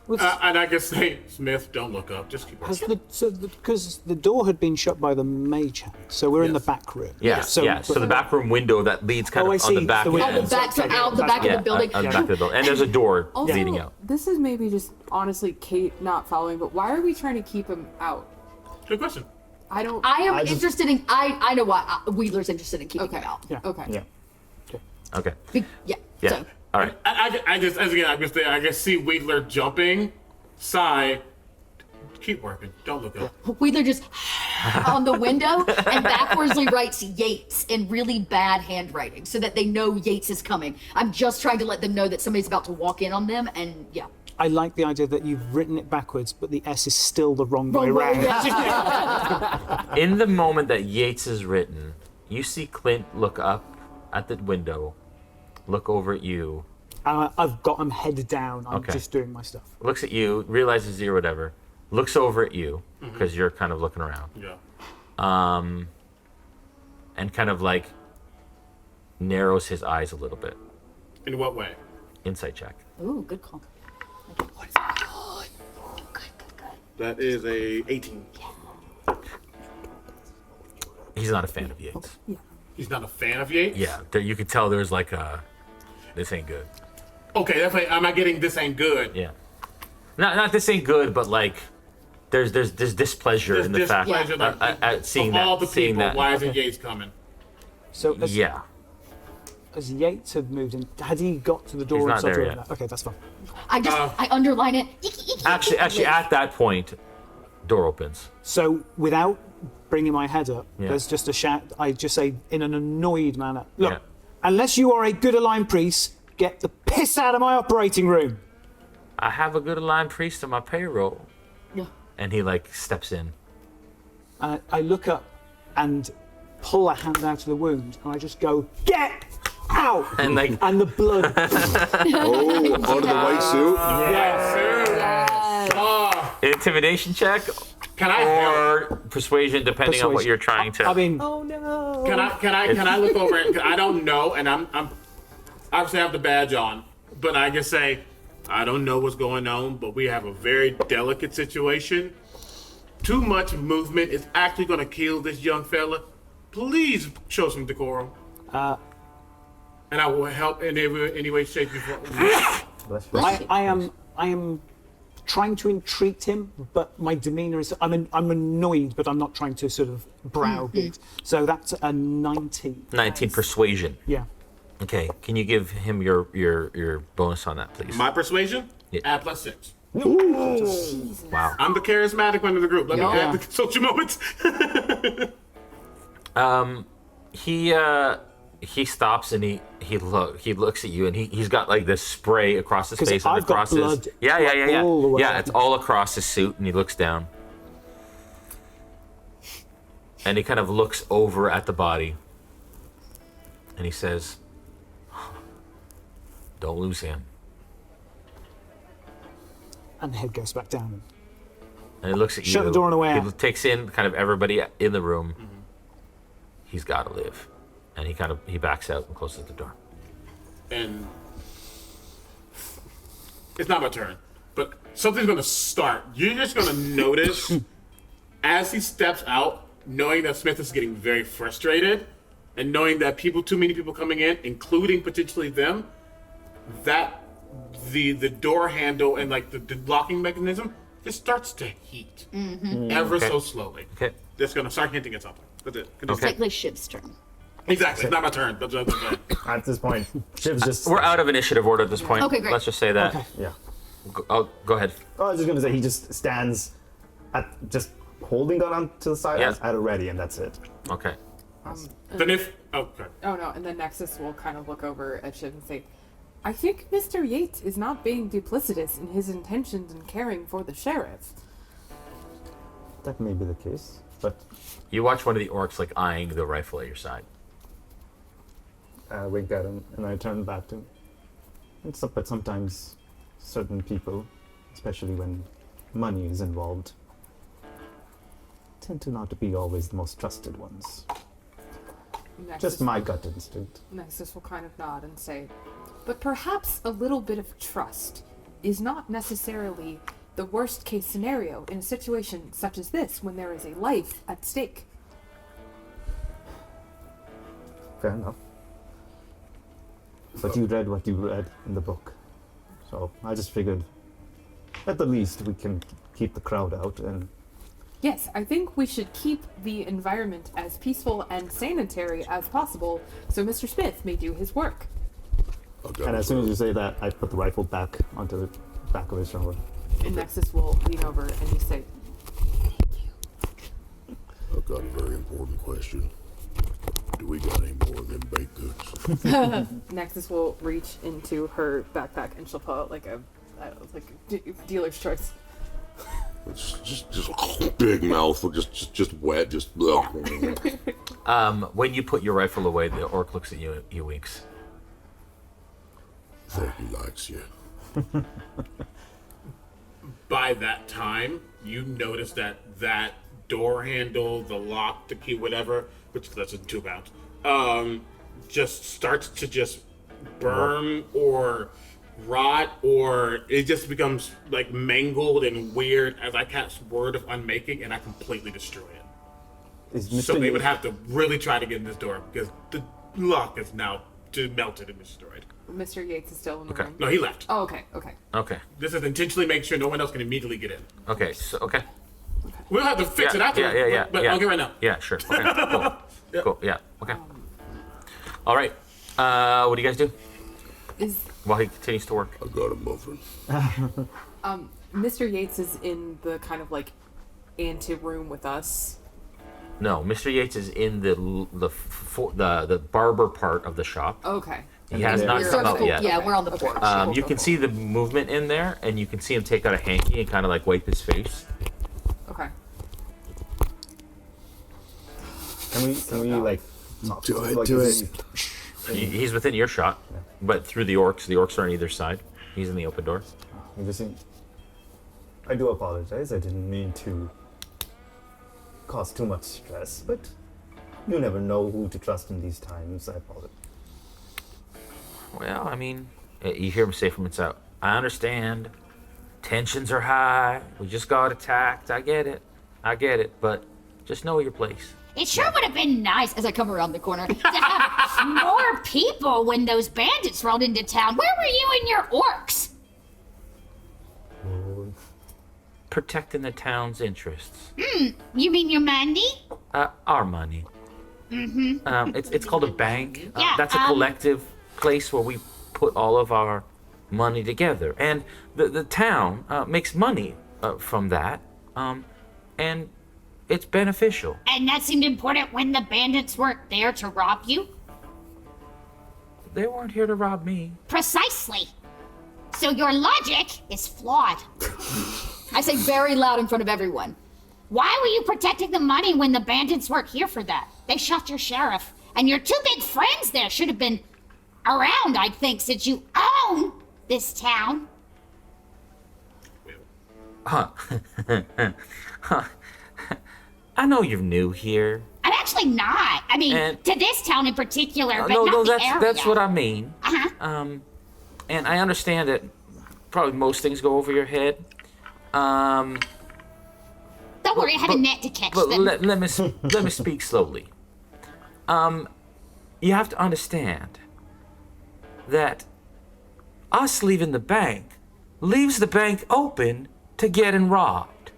And I can say, Smith, don't look up. Just keep on. Because the door had been shut by the mage hand, so we're in the Yes. back room. Yeah, So, So the back room window that leads kind Oh, I of on the see. back The Oh, end. the back, so out the back Yeah, of the building. on the back of the building, and there's a door Also, leading out. this is maybe just honestly Kate not following, but why are we trying to keep him out? Good question. I don't. I am I just- interested in. I know why Wheeler's interested in keeping Okay. him out. Yeah. Okay. Yeah. Okay. Yeah. Yeah. So, All right. I just, as again, I just see Wheedler jumping, sigh, keep working. Don't look up. Wheeler just on the window and backwardsly writes Yates in really bad handwriting so that they know Yates is coming. I'm just trying to let them know that somebody's about to walk in on them, and yeah. I like the idea that you've written it backwards, but the S is still the wrong way Wrong way round. around. In the moment that Yates is written, you see Clint look up at the window, look over at you, I've got him head down. I'm Okay. just doing my stuff. looks at you, realizes you're whatever, looks over at you because you're kind of looking around, Yeah. and kind of like narrows his eyes a little bit. In what way? Insight check. Ooh, good call. That is a 18. He's not a fan of Yates. He's not a fan of Yates? Yeah, there, you could tell there's like a, this ain't good. Okay, that's like, I'm not getting this ain't good. Yeah. Not this ain't good, but like there's displeasure There's in the fact displeasure, like, at seeing of that. all the seeing people, that. why isn't Yates coming? So as, Yeah. as Yates had moved in, had he got to the door? He's and not started there doing yet. that? Okay, that's fine. I underline it. Actually, at that point, door opens. So without bringing my head up, Yeah. there's just a shout. I just say in an annoyed manner, look, Yeah. unless you are a good aligned priest, get the piss out of my operating room. I have a good aligned priest on my payroll, Yeah. and he like steps in. I look up and pull a hand out of the wound, and I just go, get out! And like And the blood. Oh, under the white suit. intimidation check Can I help? or persuasion, depending on what Persuasion. you're trying to. I mean, Can I look over it? 'Cause I don't know, and I'm obviously I have the badge on, but I can say I don't know what's going on, but we have a very delicate situation. Too much movement is actually going to kill this young fella. Please show some decorum. And I will help in any way, shape, or form. Bless you. I am trying to entreat him, but my demeanour is. I'm annoyed, but I'm not trying to sort of browbeat. So that's a 19. 19 persuasion. Yeah. Okay, can you give him your bonus on that, please? My persuasion? Yeah. Add +6. Wow. I'm the charismatic one of the group. Let me Yeah. have the social moments. He stops and he looks at you and he's got like this spray across his 'Cause face and I've got across his blood, yeah all the way yeah up. it's all across his suit and he looks down and he kind of looks over at the body and he says, "Don't lose him." And the head goes back down. And he looks at you. Shut the door on the way He out. takes in kind of everybody in the room. He's got to live, and he backs out and closes the door. And it's not my turn, but something's gonna start. You're just gonna notice as he steps out, knowing that Smith is getting very frustrated, and knowing that too many people coming in, including potentially them, that the door handle and like the locking mechanism just starts to heat ever so slowly. Okay. It's gonna start hinting at something. That's it. It's like Shiv's turn. Exactly. It's not my turn. That's what I'm saying. At this point, Shiv's just. We're out of initiative order at this point. Okay, great. Let's just say that. Okay. Yeah. Go ahead. I was just gonna say he just stands at just holding gun on to the side Yeah. at a ready, and that's it. Okay. Then if okay. Oh no, and then Nexus will kind of look over at Shiv and say, I think Mr. Yates is not being duplicitous in his intentions in caring for the sheriff. That may be the case, but You watch one of the orcs like eyeing the rifle at your side. I wink at him and I turn back to him. But sometimes certain people, especially when money is involved, tend to not be always the most trusted ones. Just my gut instinct. Nexus will kind of nod and say, but perhaps a little bit of trust is not necessarily the worst case scenario in a situation such as this when there is a life at stake. Fair enough. But you read what you read in the book. So I just figured at the least we can keep the crowd out and Yes, I think we should keep the environment as peaceful and sanitary as possible so Mr. Smith may do his work. and as soon as you say that, I put the rifle back onto the back of his shoulder. And Nexus will lean over and just say, I've got a very important question. Do we got any more of them baked goods? Nexus will reach into her backpack and she'll pull out like a dealer's choice. It's just big mouthful, just wet, just. When you put your rifle away, the orc looks at you and he winks. Think he likes you. By that time, you notice that door handle, the lock, the key, whatever, which that's in 2 pounds, just starts to just burn or rot, or it just becomes like mangled and weird as I cast Word of Unmaking and I completely destroy it. Is Mr. So they would Yates- have to really try to get in this door because the lock is now melted and destroyed. Mr. Yates is still in the Okay. room. No, he left. Oh, okay, okay. Okay. This is intentionally make sure no one else can immediately get in. Okay. So okay. We'll have to fix it after. But I'll get right now. Yeah, sure. Okay. Cool. Cool. Yeah. Okay. All right. What do you guys do Is while he continues to work? I got a muffin. Mr. Yates is in the kind of like ante room with us? No, Mr. Yates is in the barber part of the shop. Okay. He has Yeah. not We're come on up the- yet. Yeah, we're on the porch. You can see the movement in there, and you can see him take out a hanky and kind of like wipe his face. Okay. Can we like talk Do to it, him? Like, do is it. He's within earshot, but through the orcs. The orcs are on either side. He's in the open door. I do apologize. I didn't mean to cause too much stress, but you never know who to trust in these times. I apologize. Well, I mean, you hear him say from inside, I understand. Tensions are high. We just got attacked. I get it. But just know your place. It sure would have been nice As I come around the corner. to have more people when those bandits rolled into town. Where were you and your orcs? Protecting the town's interests. You mean your money? Our money. Mm-hmm. It's called a bank. Yeah, That's a collective place where we put all of our money together. And the town makes money from that. And it's beneficial. And that seemed important when the bandits weren't there to rob you? They weren't here to rob me. Precisely. So your logic is flawed. I say very loud in front of everyone. Why were you protecting the money when the bandits weren't here for that? They shot your sheriff. And your two big friends there should have been around, I think, since you own this town. I know you're new here. I'm actually not. I mean, And- to this town in particular, but no, not the that's area. that's what I mean. Uh-huh. And I understand that probably most things go over your head. Don't worry, I have a net to catch But them. let me speak slowly. You have to understand that us leaving the bank leaves the bank open to getting robbed.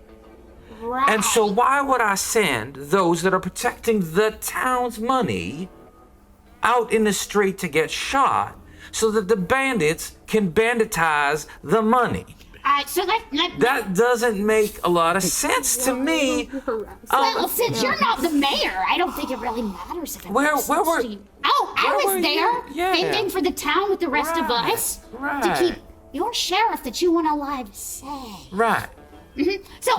Right. And so why would I send those that are protecting the town's money out in the street to get shot so that the bandits can banditize the money? So let That doesn't make a lot of sense to me. well, since you're not the mayor, I don't think it really matters if it Where makes sense were- to you. Oh, I where was were there, you? Yeah. fending for the town with the rest of Right, us to right. keep your sheriff that you want alive safe. Right. So,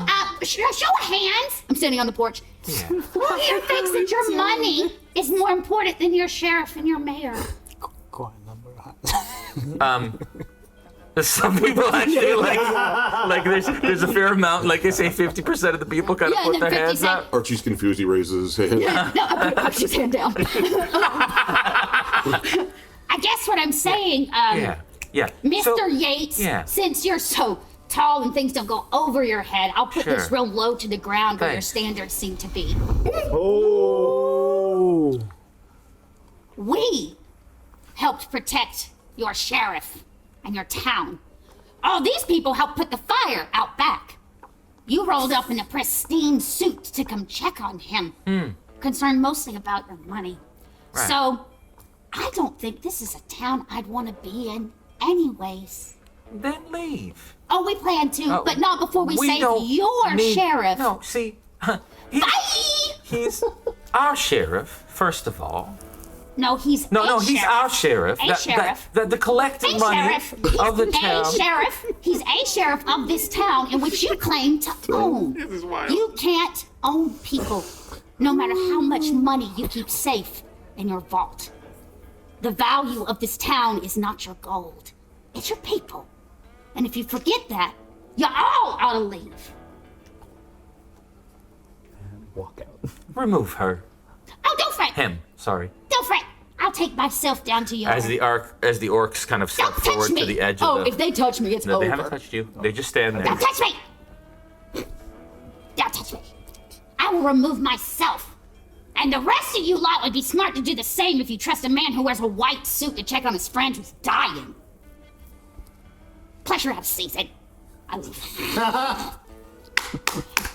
show of hands. I'm standing on the porch. Who here thinks that your money is more important than your sheriff and your mayor? Quite a number of hands. Some people actually like there's a fair amount, like they say 50% of the people kind of Yeah, put and their then hands 50 up. Archie's confused. He raises his hand. No, I put Archie's hand down. I guess what I'm saying, Yeah. Mr. So- Yates, yeah. since you're so tall and things don't go over your head, I'll put this Sure. real low to the ground where your Thanks. standards seem to be. Oh. We helped protect your sheriff and your town. All these people helped put the fire out back. You rolled up in a pristine suit to come check on him, concerned mostly about your money. Right. So, I don't think this is a town I'd want to be in anyways. Then leave. Oh, we plan to, but not before we save don't your need- sheriff. No, see, he- Bye! he's our sheriff, first of all. No, he's No, a no, he's sheriff. our sheriff. A sheriff. The collective A money sheriff. of the He's town. a sheriff. He's a sheriff of this town in which you claim to own. This is wild. You can't own people, no matter how much money you keep safe in your vault. The value of this town is not your gold. It's your people. And if you forget that, you all ought to leave. Walk out. Remove her. Oh, don't fret. Him, sorry. Don't fret. I'll take myself down to your... As the orcs kind of step Don't touch forward me. to the edge Oh, of the. if they touch me, it's No, over. they haven't touched you. They just stand there. Don't touch me! Don't touch me. I will remove myself And the rest of you lot would be smart to do the same if you trust a man who wears a white suit to check on his friend who's dying. Pleasure out of season. I leave.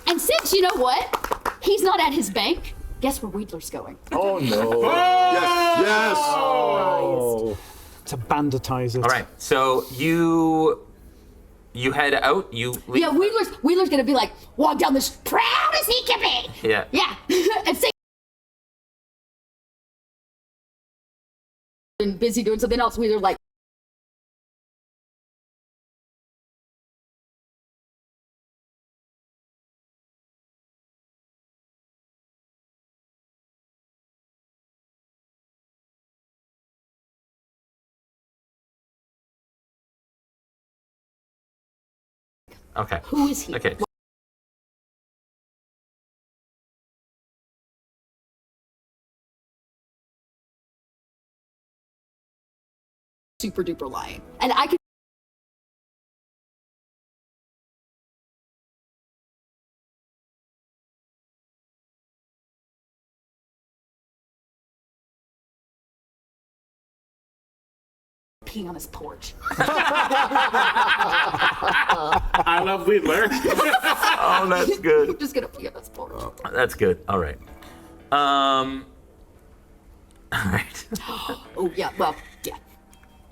And since you know what, he's not at his bank. Guess where Wedler's going? Oh no! Yes! Oh. To banditize it. All right, so you head out. You leave. Yeah, Wheeler's gonna be like, walk down this Proud as he can be. Yeah. yeah, and say and busy doing something else. Wheeler like. Okay. Who is he? Okay. Super duper lying, and I can. Pee on his porch. I love Wedler. Oh, that's good. I'm just gonna pee on his porch. That's good. All right. All right. Oh yeah, well, yeah.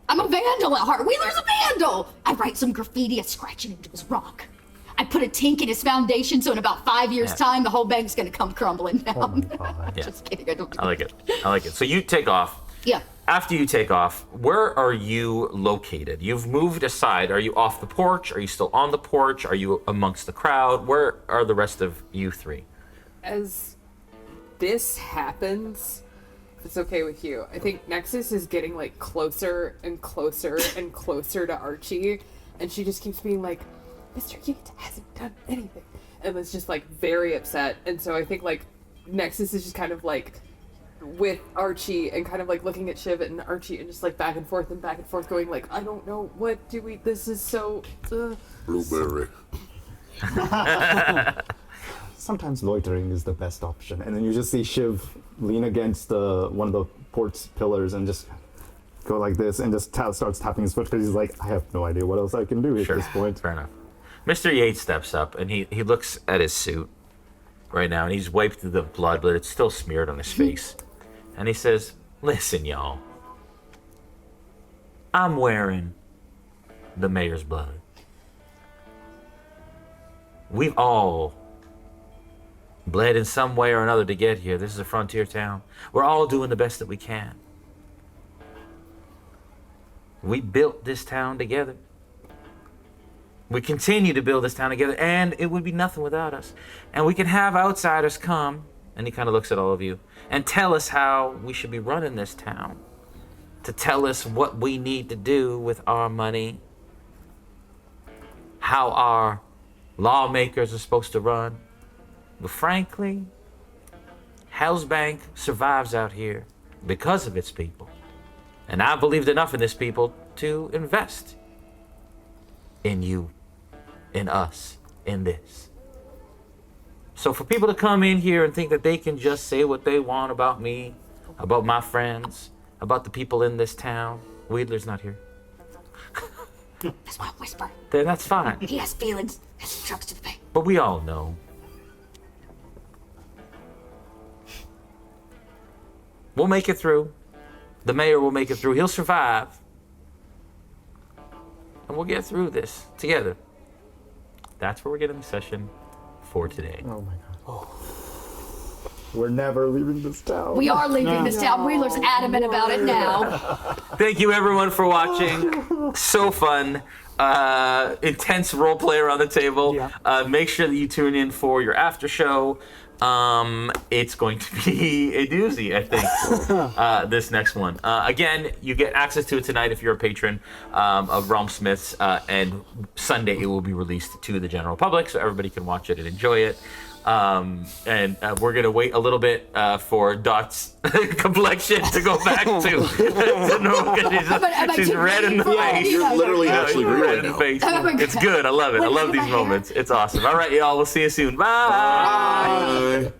I'm a vandal at heart. Wheeler's a vandal. I write some graffiti, I scratch it into his rock. I put a tink in his foundation, so in about 5 years' time, the whole bank's gonna come crumbling down. Yeah. Just kidding. I don't. I like it. I like it. So you take off. Yeah. After you take off, where are you located? You've moved aside. Are you off the porch? Are you still on the porch? Are you amongst the crowd? Where are the rest of you three? As this happens, if it's okay with you, I think Nexus is getting like closer and closer and closer to Archie, and she just keeps being like, Mr. Yates hasn't done anything, and was just like very upset. And so I think like Nexus is just kind of like with Archie and kind of like looking at Shiv and Archie and just like back and forth going like, I don't know, what do we, this is so Blueberry. Sometimes loitering is the best option, and then you just see Shiv lean against one of the porch pillars and just go like this and just starts tapping his foot because he's like, I have no idea what else I can do at this point. Fair enough. Mr. Yates steps up and he looks at his suit right now, and he's wiped the blood, but it's still smeared on his face. And he says, listen, y'all. I'm wearing the mayor's blood. We've all bled in some way or another to get here. This is a frontier town. We're all doing the best that we can. We built this town together. We continue to build this town together, and it would be nothing without us. And we can have outsiders come, and he kind of looks at all of you, and tell us how we should be running this town. To tell us what we need to do with our money, how our lawmakers are supposed to run. But frankly, Hell's Bank survives out here because of its people. And I believed enough in this people to invest in you, in us, in this. So for people to come in here and think that they can just say what they want about me, about my friends, about the people in this town, Wedler's not here. That's why I whisper. Then that's fine. He has feelings as he trucks to the bank. But we all know. We'll make it through. The mayor will make it through. He'll survive. And we'll get through this together. That's where we're getting the session for today. Oh my god. Oh. We're never leaving this town. We are leaving this town. Wheeler's adamant about it now. Thank you everyone for watching. So fun. Intense role play around the table. Yeah. Make sure that you tune in for your after show. It's going to be a doozy, I think, this next one. Again, you get access to it tonight if you're a patron of Realm Smiths, and Sunday it will be released to the general public so everybody can watch it and enjoy it. And we're going to wait a little bit for Dot's complexion to go back to normal. She's red in the face. You're literally actually red right in the now. face. Oh my It's God. good. I love it. I Wait, love look at these my hair. moments. It's awesome. All right, y'all. We'll see you soon. Bye. Bye.